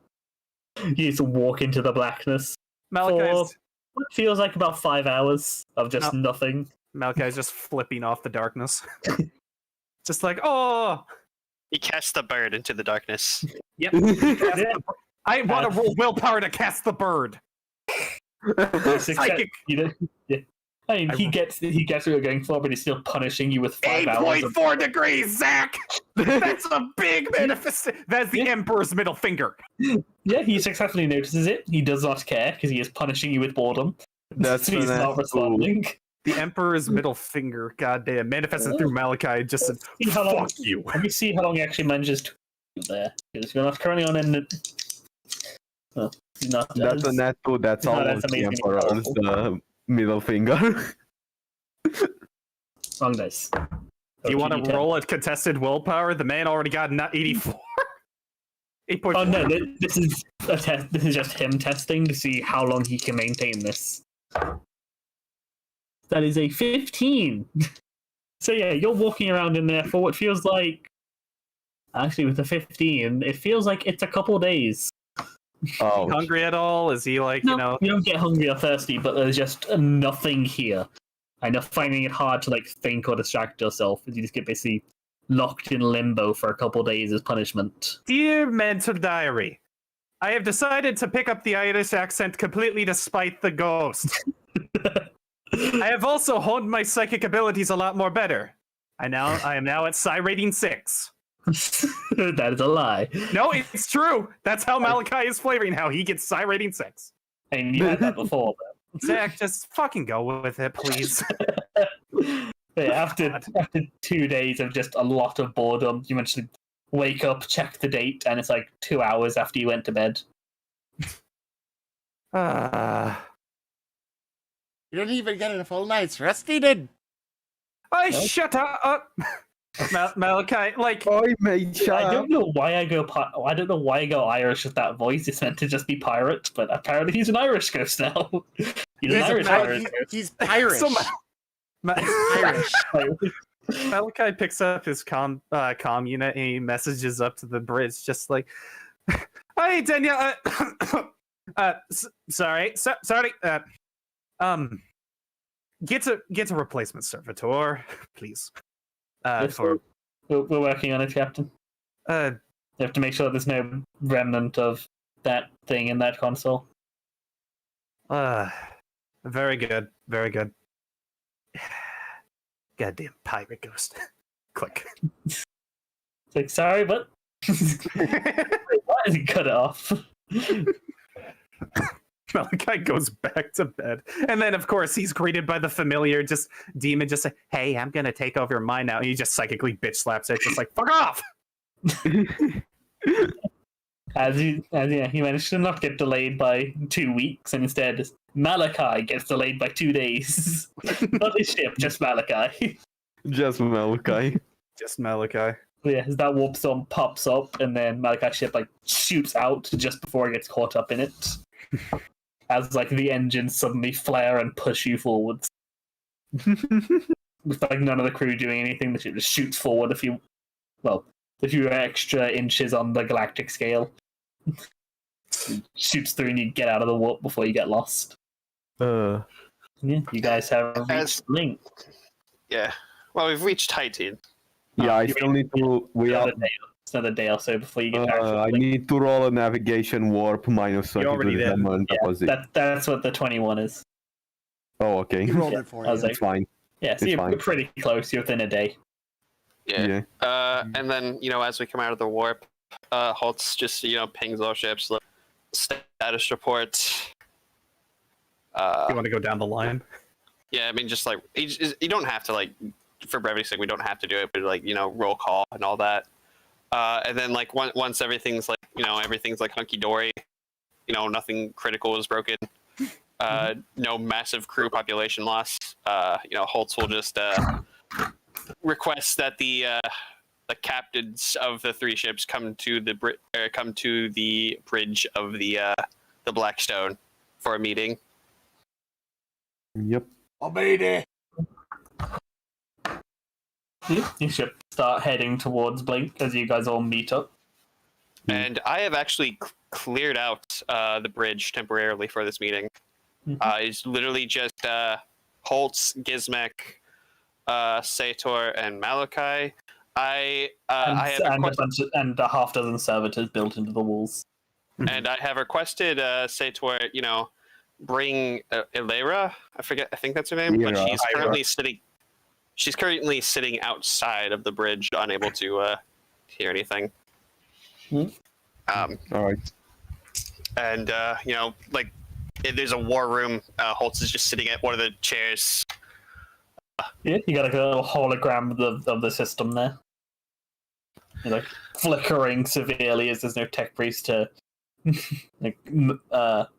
Speaker 4: You just walk into the blackness.
Speaker 5: Malachi's,
Speaker 4: What feels like about 5 hours of just nothing.
Speaker 5: Malachi's just flipping off the darkness. Just like, oh.
Speaker 3: He cast the bird into the darkness.
Speaker 5: Yep. I want to roll willpower to cast the bird. Psychic.
Speaker 4: You know, yeah. I mean, he gets what you're going for, but he's still punishing you with 5 hours.
Speaker 5: 8.4 degrees, Zach. That's a big manifestation. That's the Emperor's middle finger.
Speaker 4: Yeah, he successfully notices it. He does not care because he is punishing you with boredom.
Speaker 2: That's
Speaker 4: So he's not responding.
Speaker 5: The Emperor's middle finger, goddamn, manifested through Malachi. Just said,
Speaker 4: See how long-
Speaker 5: "Fuck you."
Speaker 4: Let me see how long he actually manages to do there. Because we're not currently on an. Well, he's not.
Speaker 2: That's a net 2. That's
Speaker 4: No,
Speaker 2: almost
Speaker 4: that's
Speaker 2: the
Speaker 4: amazing.
Speaker 2: Emperor's middle finger.
Speaker 4: Wrong dice.
Speaker 5: Do you want to roll a contested willpower? The man already got 84. 8.4.
Speaker 4: Oh no! This is a test. This is just him testing to see how long he can maintain this. That is a 15. So yeah, you're walking around in there for what feels like. Actually, with a 15, it feels like it's a couple days.
Speaker 2: Oh,
Speaker 5: Hungry at all? Is he like,
Speaker 4: No, you don't get hungry or thirsty, but there's just nothing here. And you're finding it hard to like think or distract yourself, as you just get basically locked in limbo for a couple days as punishment.
Speaker 5: Dear mental diary, I have decided to pick up the Irish accent completely despite the ghost. I have also honed my psychic abilities a lot more better. I am now at Psi rating 6.
Speaker 4: That is a lie.
Speaker 5: No, it's true. That's how Malachi is flavoring how he gets Psi rating 6.
Speaker 4: And you had that before.
Speaker 5: Zach, just fucking go with it, please.
Speaker 4: Yeah, after 2 days of just a lot of boredom, you managed to wake up, check the date, and it's like 2 hours after you went to bed.
Speaker 1: You didn't even get a full night's rest, he did.
Speaker 5: Shut up. Malachi, like,
Speaker 2: Oi, mate, shut
Speaker 4: I
Speaker 2: up.
Speaker 4: don't know why I go. I don't know why I go Irish with that voice. It's meant to just be pirate, but apparently he's an Irish ghost now. He's an Irish pirate.
Speaker 1: He's Irish.
Speaker 5: So
Speaker 1: Irish.
Speaker 5: Malachi picks up his comm unit and he messages up to the bridge, just like, "Hey, Danielle, sorry, get a replacement servitor, please."
Speaker 4: Yes, we're working on it, Captain. You have to make sure there's no remnant of that thing in that console.
Speaker 5: Very good, very good. Goddamn pirate ghost. Click.
Speaker 4: It's like, sorry, but why did he cut it off?
Speaker 5: Malachi goes back to bed. And then, of course, he's greeted by the familiar demon, just like, "Hey, I'm going to take over your mind now." And he just psychically bitch slaps it, just like, "Fuck off!"
Speaker 4: He managed to not get delayed by 2 weeks, and instead Malachi gets delayed by 2 days. Not his ship, just Malachi.
Speaker 2: Just Malachi.
Speaker 5: Just Malachi.
Speaker 4: Yeah, as that warp storm pops up, and then Malachi's ship like shoots out just before it gets caught up in it. As like the engines suddenly flare and push you forwards. With like none of the crew doing anything, the ship just shoots forward a few extra inches on the galactic scale. Shoots through and you get out of the warp before you get lost. Yeah, you guys have reached Link.
Speaker 3: Yeah. Well, we've reached Titan.
Speaker 2: Yeah, I still need to.
Speaker 4: It's another day or so before you get back.
Speaker 2: I need to roll a navigation warp minus 30
Speaker 5: already
Speaker 2: to
Speaker 5: did.
Speaker 2: the
Speaker 4: That's what the 21 is.
Speaker 2: Oh, okay.
Speaker 1: He rolled it for
Speaker 4: I
Speaker 1: you.
Speaker 4: was like,
Speaker 2: It's fine.
Speaker 4: yeah, so
Speaker 2: It's
Speaker 4: you're
Speaker 2: fine.
Speaker 4: pretty close. You're within a day.
Speaker 3: Yeah. And then, as we come out of the warp, Holtz just, pings all ships, like, status reports.
Speaker 5: You want to go down the line?
Speaker 3: Yeah, I mean, just like, you don't have to, like, for brevity's sake, we don't have to do it, but, like, roll call and all that. And then, like, once everything's, like, everything's, like, hunky-dory, nothing critical is broken, no massive crew population loss, Holtz will just request that the captains of the 3 ships come to the bridge of the Blackstone for a meeting.
Speaker 2: Yep.
Speaker 1: I'll be there.
Speaker 4: You should start heading towards Blink as you guys all meet up.
Speaker 3: And I have actually cleared out the bridge temporarily for this meeting. It's literally just Holtz, Gizmek, Sator, and Malachi. I
Speaker 4: and,
Speaker 3: have
Speaker 4: and,
Speaker 3: requested,
Speaker 4: a half dozen servitors built into the walls.
Speaker 3: and I have requested Sator, bring Elera. I think that's her name, but
Speaker 2: Ira.
Speaker 3: she's currently sitting. She's currently sitting outside of the bridge, unable to hear anything.
Speaker 2: All right.
Speaker 3: And there's a war room. Holtz is just sitting at one of the chairs.
Speaker 4: Yeah, you got like a little hologram of the system there. You're, like flickering severely as there's no tech priest to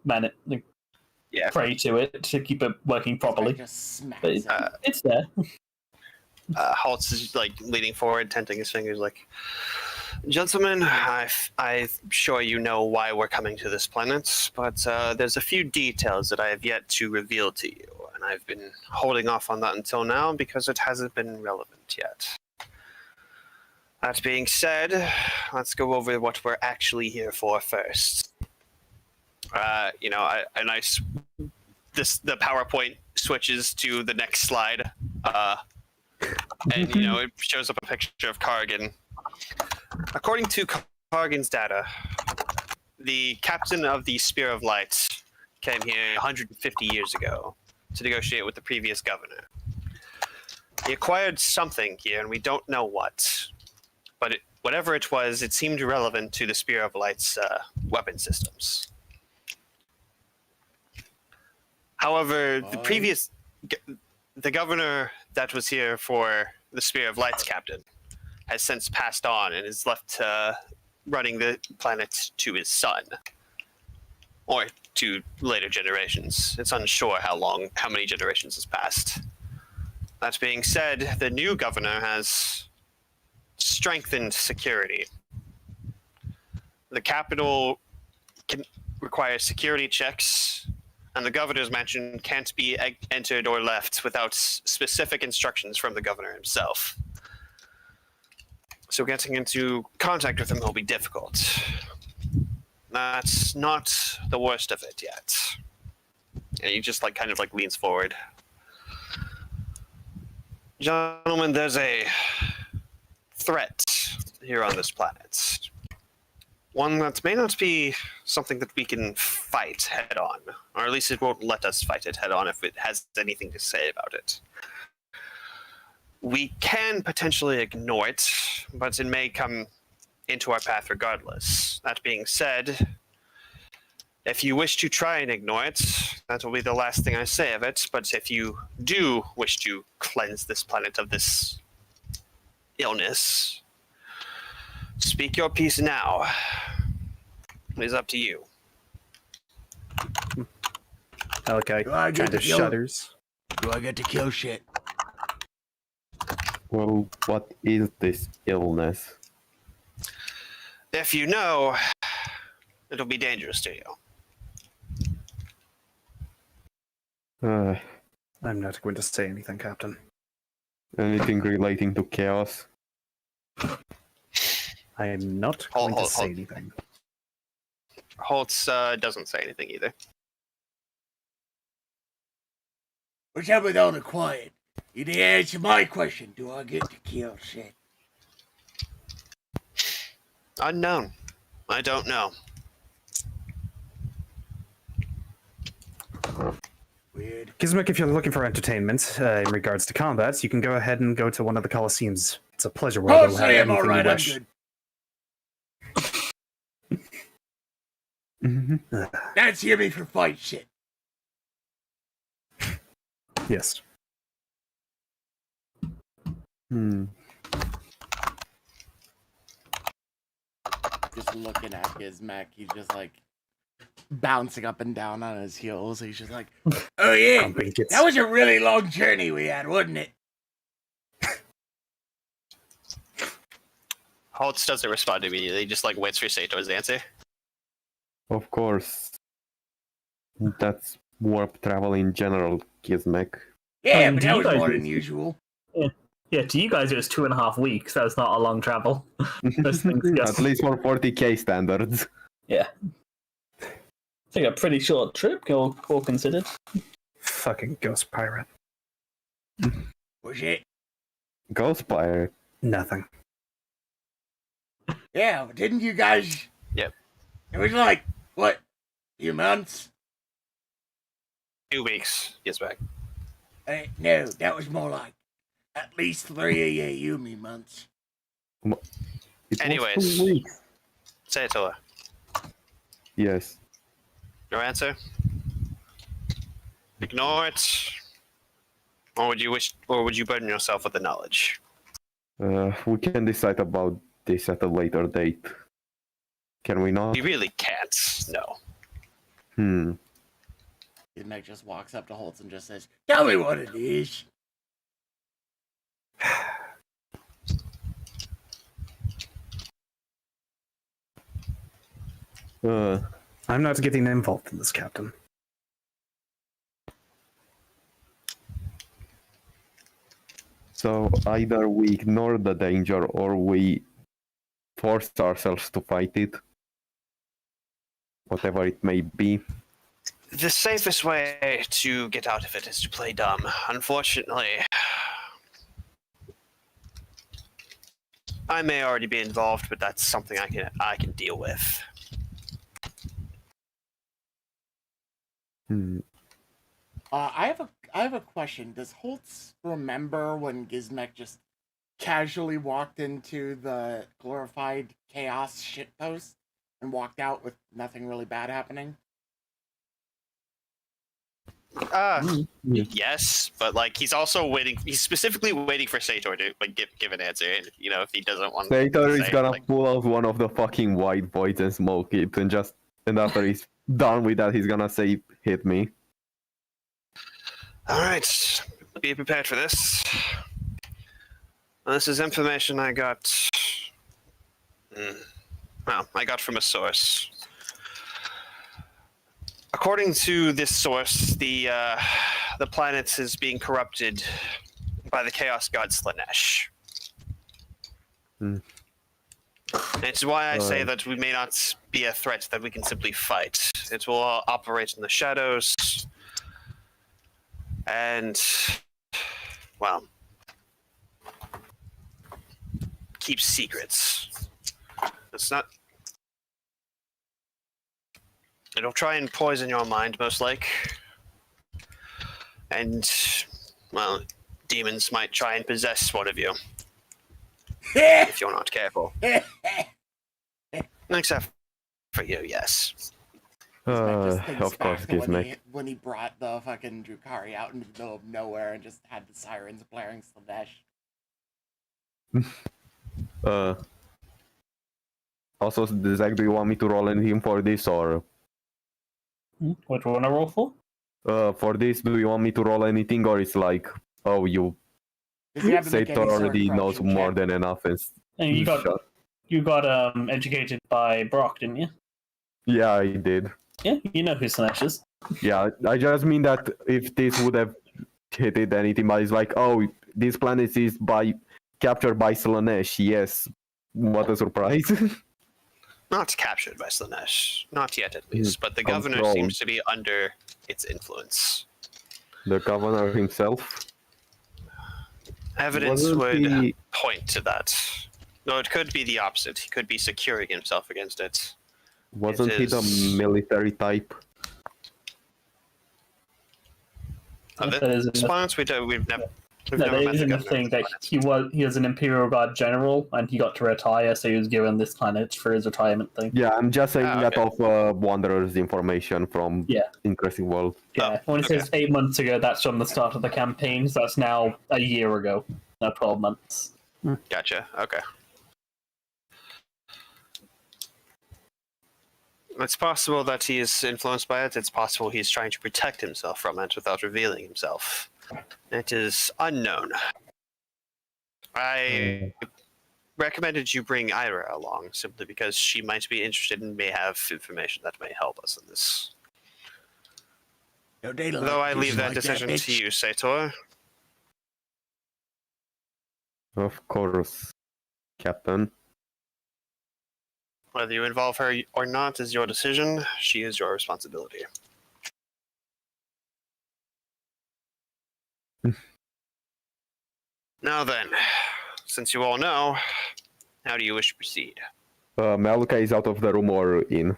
Speaker 4: man it, pray to it to keep it working properly.
Speaker 1: Just smacks
Speaker 4: But
Speaker 1: it.
Speaker 4: it's there.
Speaker 3: Holtz is like leaning forward, tenting his fingers, like, "Gentlemen, I'm sure you know why we're coming to this planet, but there's a few details that I have yet to reveal to you, and I've been holding off on that until now because it hasn't been relevant yet. That being said, let's go over what we're actually here for first. The PowerPoint switches to the next slide, and it shows up a picture of Cargan. According to Cargan's data, the captain of the Spear of Light came here 150 years ago to negotiate with the previous governor. He acquired something here, and we don't know what. But whatever it was, it seemed relevant to the Spear of Light's weapon systems. However, the governor that was here for the Spear of Light's captain has since passed on and is left running the planet to his son, or to later generations. It's unsure how many generations has passed. That being said, the new governor has strengthened security. The capital can require security checks, and the governor's mansion can't be entered or left without specific instructions from the governor himself. So getting into contact with him will be difficult. That's not the worst of it yet. And he just kind of leans forward. Gentlemen, there's a threat here on this planet. One that may not be something that we can fight head on, or at least it won't let us fight it head on if it has anything to say about it. We can potentially ignore it, but it may come into our path regardless. That being said, if you wish to try and ignore it, that will be the last thing I say of it, but if you do wish to cleanse this planet of this illness, speak your piece now. It is up to you.
Speaker 5: Okay,
Speaker 1: Do I get
Speaker 5: kind of
Speaker 1: to kill-
Speaker 5: shudders.
Speaker 1: Do I get to kill shit?
Speaker 2: Well, what is this illness?
Speaker 3: If you know, it'll be dangerous to you.
Speaker 5: I'm not going to say anything, Captain.
Speaker 2: Anything relating to chaos?
Speaker 5: I am not going to say anything.
Speaker 3: Holtz doesn't say anything either.
Speaker 1: What's up with all the quiet? You didn't answer my question. Do I get to kill shit?
Speaker 3: Unknown. I don't know.
Speaker 1: Weird.
Speaker 5: Gizmic, if you're looking for entertainment in regards to combat, you can go ahead and go to one of the Colosseums. It's a pleasure world.
Speaker 1: Oh,
Speaker 5: It'll have
Speaker 1: say I'm
Speaker 5: anything you
Speaker 1: alright, I'm
Speaker 5: wish.
Speaker 1: good.
Speaker 2: Mm-hmm.
Speaker 1: That's hear me for fight shit.
Speaker 5: Yes.
Speaker 1: Just looking at Gizmac, he's just bouncing up and down on his heels. He's just like, oh yeah,
Speaker 5: Pumping kids.
Speaker 1: that was a really long journey we had, wasn't it?
Speaker 3: Holtz doesn't respond immediately. He just waits for Sato's answer.
Speaker 2: Of course. That's warp travel in general, Gizmek.
Speaker 1: Yeah,
Speaker 4: Um,
Speaker 1: but
Speaker 4: do
Speaker 1: that
Speaker 4: you
Speaker 1: was
Speaker 4: guys
Speaker 1: more
Speaker 4: do-
Speaker 1: than usual.
Speaker 4: Yeah, to you guys it was 2.5 weeks. That was not a long travel. Those things
Speaker 2: At
Speaker 4: just,
Speaker 2: least for 40k standards.
Speaker 4: yeah. I think a pretty short trip, all considered.
Speaker 5: Fucking ghost pirate.
Speaker 1: Was it?
Speaker 2: Ghost Pirate.
Speaker 5: Nothing.
Speaker 1: Yeah, didn't you guys?
Speaker 3: Yep.
Speaker 1: It was like, what, few months?
Speaker 3: 2 weeks. Gets back.
Speaker 1: No, that was more like at least 3 Yumi months.
Speaker 2: It was
Speaker 3: Anyways.
Speaker 2: 2 weeks.
Speaker 3: Say it, Tola.
Speaker 2: Yes.
Speaker 3: Your answer? Ignore it. Or would you burden yourself with the knowledge?
Speaker 2: We can decide about this at a later date. Can we not?
Speaker 3: You really can't. No.
Speaker 1: Meg just walks up to Holtz and just says, "Tell me what it is."
Speaker 5: I'm not getting involved in this, Captain.
Speaker 2: So either we ignore the danger or we force ourselves to fight it. Whatever it may be.
Speaker 3: The safest way to get out of it is to play dumb. Unfortunately, I may already be involved, but that's something I can deal with.
Speaker 1: I have a question. Does Holtz remember when Gizmek just casually walked into the glorified chaos shitpost and walked out with nothing really bad happening?
Speaker 3: Yes, but like he's also waiting. He's specifically waiting for Sator to like give an answer. And, you know, if he doesn't want.
Speaker 2: Later
Speaker 3: to
Speaker 2: he's
Speaker 3: say,
Speaker 2: gonna
Speaker 3: like,
Speaker 2: pull out one of the fucking white voids and smoke it, and after he's done with that, he's gonna say, "Hit me."
Speaker 3: All right, be prepared for this. This is information I got. Well, I got from a source. According to this source, the planet is being corrupted by the chaos god Slanesh. It's why I say that we may not be a threat that we can simply fight. It will operate in the shadows, and, well, keep secrets. It's not. It'll try and poison your mind, most like. And, well, demons might try and possess one of you. If you're not careful. Except for you, yes.
Speaker 2: Of course, Gizmek.
Speaker 1: When he brought the fucking Drukari out into the middle of nowhere and just had the sirens blaring Slanesh.
Speaker 2: Also, Zach, do you want me to roll anything for this, or
Speaker 4: What do you want to roll for?
Speaker 2: for this, do you want me to roll anything, or it's like, oh, you
Speaker 1: Does he have to make any
Speaker 2: Sator
Speaker 1: sort of
Speaker 2: already knows
Speaker 1: corruption
Speaker 2: more
Speaker 1: check?
Speaker 2: than enough, and
Speaker 4: And you got
Speaker 2: shut.
Speaker 4: you got educated by Brock, didn't you?
Speaker 2: Yeah, I did.
Speaker 4: Yeah, you know who Slash is.
Speaker 2: Yeah, I just mean that if this would have hit it anything, but it's like, oh, this planet is captured by Slanesh. Yes, what a surprise.
Speaker 3: Not captured by Slanesh. Not yet, at least. But the governor
Speaker 2: Controlled.
Speaker 3: seems to be under its influence.
Speaker 2: The governor himself.
Speaker 3: Evidence
Speaker 2: Wasn't
Speaker 3: would
Speaker 2: he-
Speaker 3: point to that. No, it could be the opposite. He could be securing himself against it.
Speaker 2: Wasn't he the
Speaker 3: is-
Speaker 2: military type?
Speaker 3: Of
Speaker 4: That is in the-
Speaker 3: this planets, we've never
Speaker 4: No,
Speaker 3: met
Speaker 4: there is
Speaker 3: the
Speaker 4: in the
Speaker 3: governor
Speaker 4: thing
Speaker 3: of
Speaker 4: that
Speaker 3: this planet.
Speaker 4: he was an Imperial Guard general and he got to retire, so he was given this planet for his retirement thing.
Speaker 2: Yeah, I'm just saying that
Speaker 3: okay.
Speaker 2: of Wanderer's information from
Speaker 4: Yeah.
Speaker 2: Interesting World.
Speaker 4: Yeah, when it
Speaker 3: okay.
Speaker 4: says 8 months ago, that's from the start of the campaign, so that's now a year ago, not 12 months.
Speaker 3: Gotcha. Okay. It's possible that he is influenced by it. It's possible he's trying to protect himself from it without revealing himself. It is unknown. I recommended you bring Ira along simply because she might be interested and may have information that may help us in this.
Speaker 1: No data.
Speaker 3: Though I leave that
Speaker 1: like
Speaker 3: decision
Speaker 1: bitch.
Speaker 3: to you, Sator.
Speaker 2: Of course, Captain.
Speaker 3: Whether you involve her or not is your decision. She is your responsibility. Now then, since you all know, how do you wish to proceed?
Speaker 2: Maluka is out of the room or in?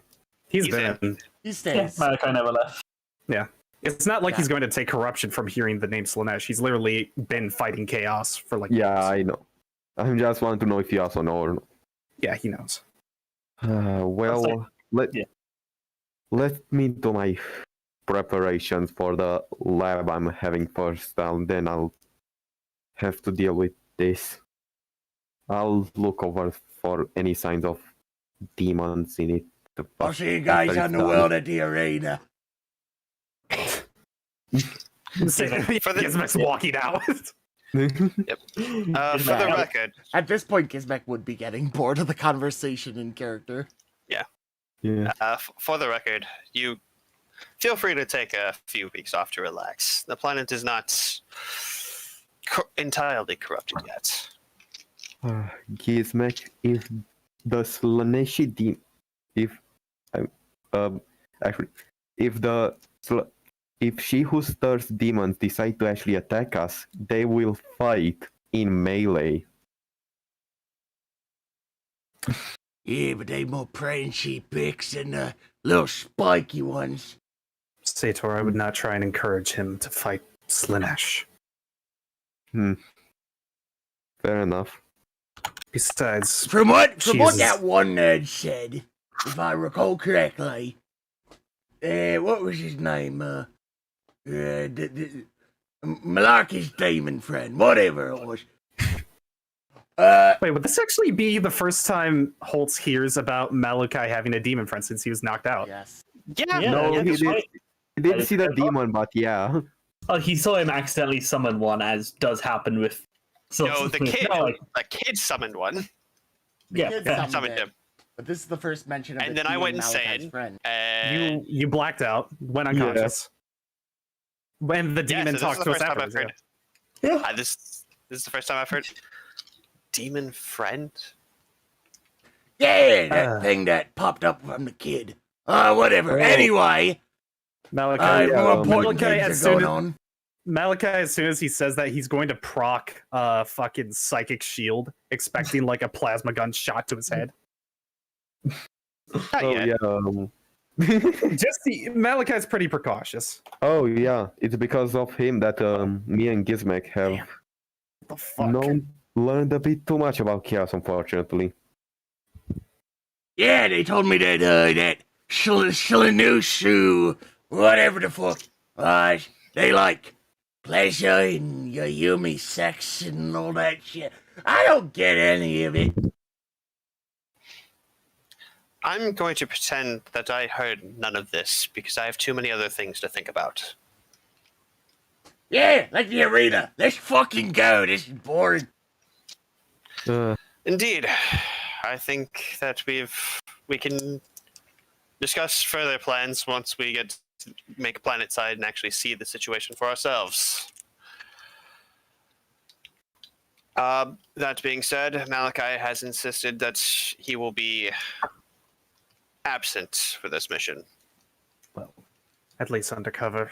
Speaker 5: He's
Speaker 3: He's
Speaker 5: been.
Speaker 1: He
Speaker 4: Yeah,
Speaker 1: stays.
Speaker 4: Malachi never left.
Speaker 5: It's not like
Speaker 1: Yeah.
Speaker 5: he's going to take corruption from hearing the name Slanesh. He's literally been fighting chaos for like
Speaker 2: Yeah,
Speaker 5: years.
Speaker 2: I know. I just want to know if you also know or not.
Speaker 5: Yeah, he knows.
Speaker 2: Well,
Speaker 4: yeah.
Speaker 2: let me do my preparations for the lab I'm having first, and then I'll have to deal with this. I'll look over for any signs of demons in it.
Speaker 1: I'll see you guys on the world at the arena.
Speaker 5: Gizmek's walking out.
Speaker 3: For the record,
Speaker 1: At this point, Gizmek would be getting bored of the conversation in character.
Speaker 2: Yeah.
Speaker 3: for the record, you feel free to take a few weeks off to relax. The planet is not entirely corrupted yet.
Speaker 2: Gizmek, if the Slaneshi demon, actually, if she who stirs demons decide to actually attack us, they will fight in melee.
Speaker 1: Yeah, but they more praying sheep picks than the little spiky ones.
Speaker 5: Sator, I would not try and encourage him to fight Slanesh.
Speaker 2: Fair enough.
Speaker 5: Besides,
Speaker 1: From what
Speaker 5: Jesus.
Speaker 1: that one nerd said, if I recall correctly, what was his name? Malarkey's demon friend, whatever it was.
Speaker 5: wait, would this actually be the first time Holtz hears about Malachi having a demon friend since he was knocked out?
Speaker 1: Yes.
Speaker 3: Yeah,
Speaker 2: No,
Speaker 3: yeah,
Speaker 2: he
Speaker 3: that's
Speaker 2: did.
Speaker 3: right.
Speaker 2: He didn't see the demon, but yeah.
Speaker 4: Oh, he saw him accidentally summon one, as does happen with.
Speaker 3: No, the kid,
Speaker 4: No, like,
Speaker 3: the kid summoned one.
Speaker 4: yeah,
Speaker 1: Kid
Speaker 4: yeah.
Speaker 3: Summoned
Speaker 1: it,
Speaker 3: him.
Speaker 1: but this is the first mention of
Speaker 3: And
Speaker 1: it
Speaker 3: then I
Speaker 1: being
Speaker 3: went
Speaker 1: Malachi's
Speaker 3: insane.
Speaker 1: friend.
Speaker 3: And
Speaker 5: You blacked out, went unconscious. When the demon talked to us afterwards.
Speaker 4: Yeah.
Speaker 3: This is the first time I've heard demon friend.
Speaker 1: Yeah, that thing that popped up from the kid. Whatever.
Speaker 2: Oh.
Speaker 1: Anyway,
Speaker 5: Malachi,
Speaker 1: more important
Speaker 5: Malachi,
Speaker 1: things
Speaker 5: as
Speaker 1: are
Speaker 5: soon
Speaker 1: going
Speaker 5: as,
Speaker 1: on.
Speaker 5: Malachi, as soon as he says that, he's going to proc fucking psychic shield, expecting like a plasma gun shot to his head.
Speaker 3: Not yet.
Speaker 5: Just Malachi's pretty precautious.
Speaker 2: Oh yeah, it's because of him that me and Gizmek have
Speaker 5: What the fuck?
Speaker 2: learned a bit too much about chaos, unfortunately.
Speaker 1: Yeah, they told me that that Shlanushu, whatever the fuck, they like pleasure and yummy sex and all that shit. I don't get any of it.
Speaker 3: I'm going to pretend that I heard none of this because I have too many other things to think about.
Speaker 1: Yeah, like the arena. Let's fucking go. This is boring.
Speaker 3: Indeed, I think that we can discuss further plans once we get to make planet side and actually see the situation for ourselves. That being said, Malachi has insisted that he will be absent for this mission.
Speaker 5: Well, at least undercover.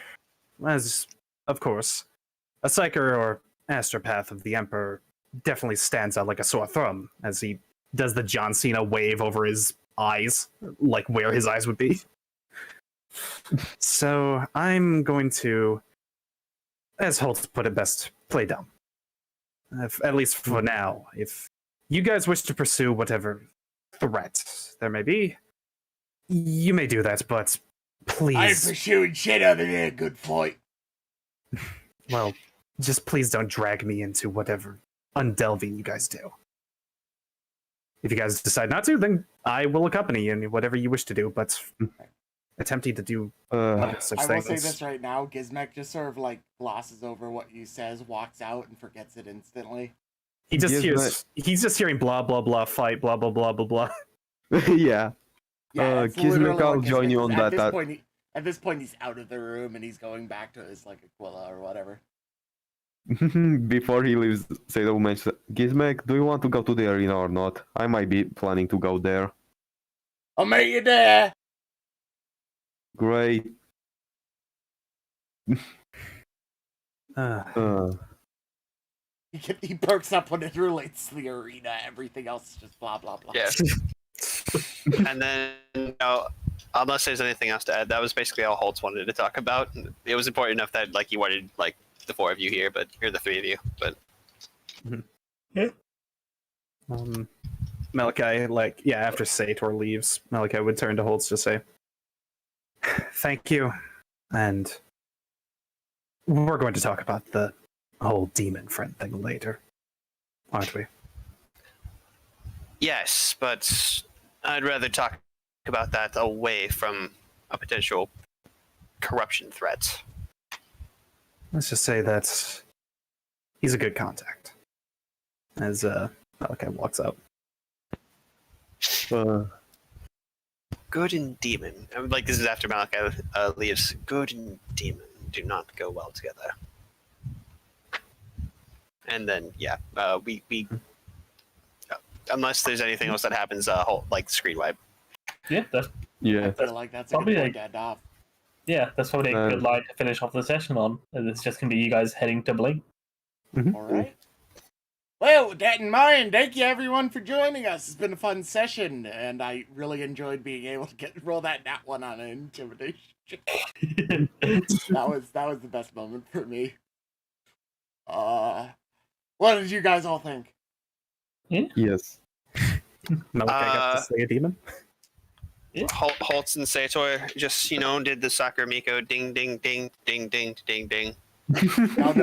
Speaker 5: As, of course, a Psyker or Astropath of the Emperor definitely stands out like a sore thumb as he does the John Cena wave over his eyes, like where his eyes would be. So I'm going to, as Holtz put it best, play dumb. At least for now. If you guys wish to pursue whatever threat there may be, you may do that, but please.
Speaker 1: I ain't pursuing shit other than a good fight.
Speaker 5: Well, just please don't drag me into whatever undelving you guys do. If you guys decide not to, then I will accompany you in whatever you wish to do, but attempting to do other such
Speaker 1: I will
Speaker 5: things.
Speaker 1: say this right now, Gizmek just sort of like glosses over what he says, walks out, and forgets it instantly.
Speaker 5: He's just hearing blah blah blah fight, blah blah blah blah blah.
Speaker 2: Yeah.
Speaker 1: It's
Speaker 2: Gizmek,
Speaker 1: literally
Speaker 2: I'll
Speaker 1: what
Speaker 2: join
Speaker 1: Gizmek
Speaker 2: you on
Speaker 1: is.
Speaker 2: that.
Speaker 1: At this point, he's out of the room and he's going back to his like Aquila or whatever.
Speaker 2: Before he leaves, Sailor mentions, Gizmek, do you want to go to the arena or not? I might be planning to go there.
Speaker 1: I'll meet you there.
Speaker 2: Great.
Speaker 5: Uh,
Speaker 1: He perks up when it relates to the arena. Everything else is just blah blah blah.
Speaker 3: Yeah. And then, unless there's anything else to add, that was basically all Holtz wanted to talk about. It was important enough that like he wanted like the 4 of you here, but here are the 3 of you. But
Speaker 5: Malachi, like, yeah, after Sator leaves, Malachi would turn to Holtz to say, "Thank you," and we're going to talk about the whole demon friend thing later, aren't we?
Speaker 3: yes, but I'd rather talk about that away from a potential corruption threat.
Speaker 5: Let's just say that he's a good contact. As Malachi walks out.
Speaker 3: Good and demon. Like this is after Malachi leaves. Good and demon do not go well together. And then we unless there's anything else that happens, like screen wipe.
Speaker 4: Yeah,
Speaker 1: I
Speaker 2: Yeah.
Speaker 1: feel like that's a
Speaker 4: Probably
Speaker 1: good
Speaker 4: like-
Speaker 1: point to end off.
Speaker 4: yeah, that's probably a good line to finish off the session on. And it's just gonna be you guys heading to Blink.
Speaker 1: All right. Well, with that in mind, thank you everyone for joining us. It's been a fun session, and I really enjoyed being able to roll that nat one on an intimidation. that was the best moment for me. What did you guys all think?
Speaker 2: Yes.
Speaker 5: Malachi got to slay a demon?
Speaker 3: Holtz and Sator just did the soccer Miko ding ding ding ding ding ding ding.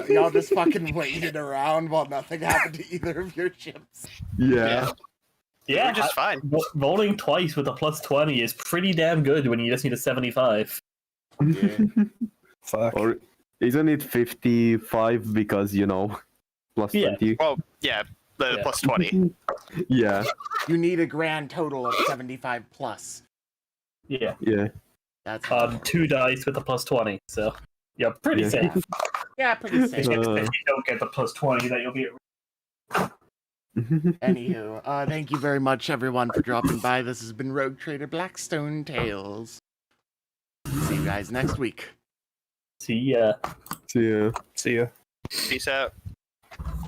Speaker 1: Y'all just fucking waited around while nothing happened to either of your ships.
Speaker 2: Yeah.
Speaker 4: Yeah,
Speaker 3: We're just fine.
Speaker 4: rolling twice with a +20 is pretty damn good when you just need a 75.
Speaker 1: Yeah.
Speaker 5: Fuck.
Speaker 2: Or isn't it 55 because, plus
Speaker 4: Yeah.
Speaker 2: 20?
Speaker 3: Well, yeah, the
Speaker 4: Yeah.
Speaker 3: plus 20.
Speaker 2: Yeah.
Speaker 1: You need a grand total of 75 plus.
Speaker 4: Yeah.
Speaker 2: Yeah.
Speaker 1: That's
Speaker 4: 2 dice with a +20, so you're pretty
Speaker 2: Yeah.
Speaker 4: safe.
Speaker 1: yeah, pretty safe.
Speaker 4: Except if you don't get the +20, then you'll be
Speaker 1: Anywho, thank you very much, everyone, for dropping by. This has been Rogue Trader Blackstone Tales. See you guys next week.
Speaker 4: See ya.
Speaker 2: See ya.
Speaker 5: See ya.
Speaker 3: Peace out.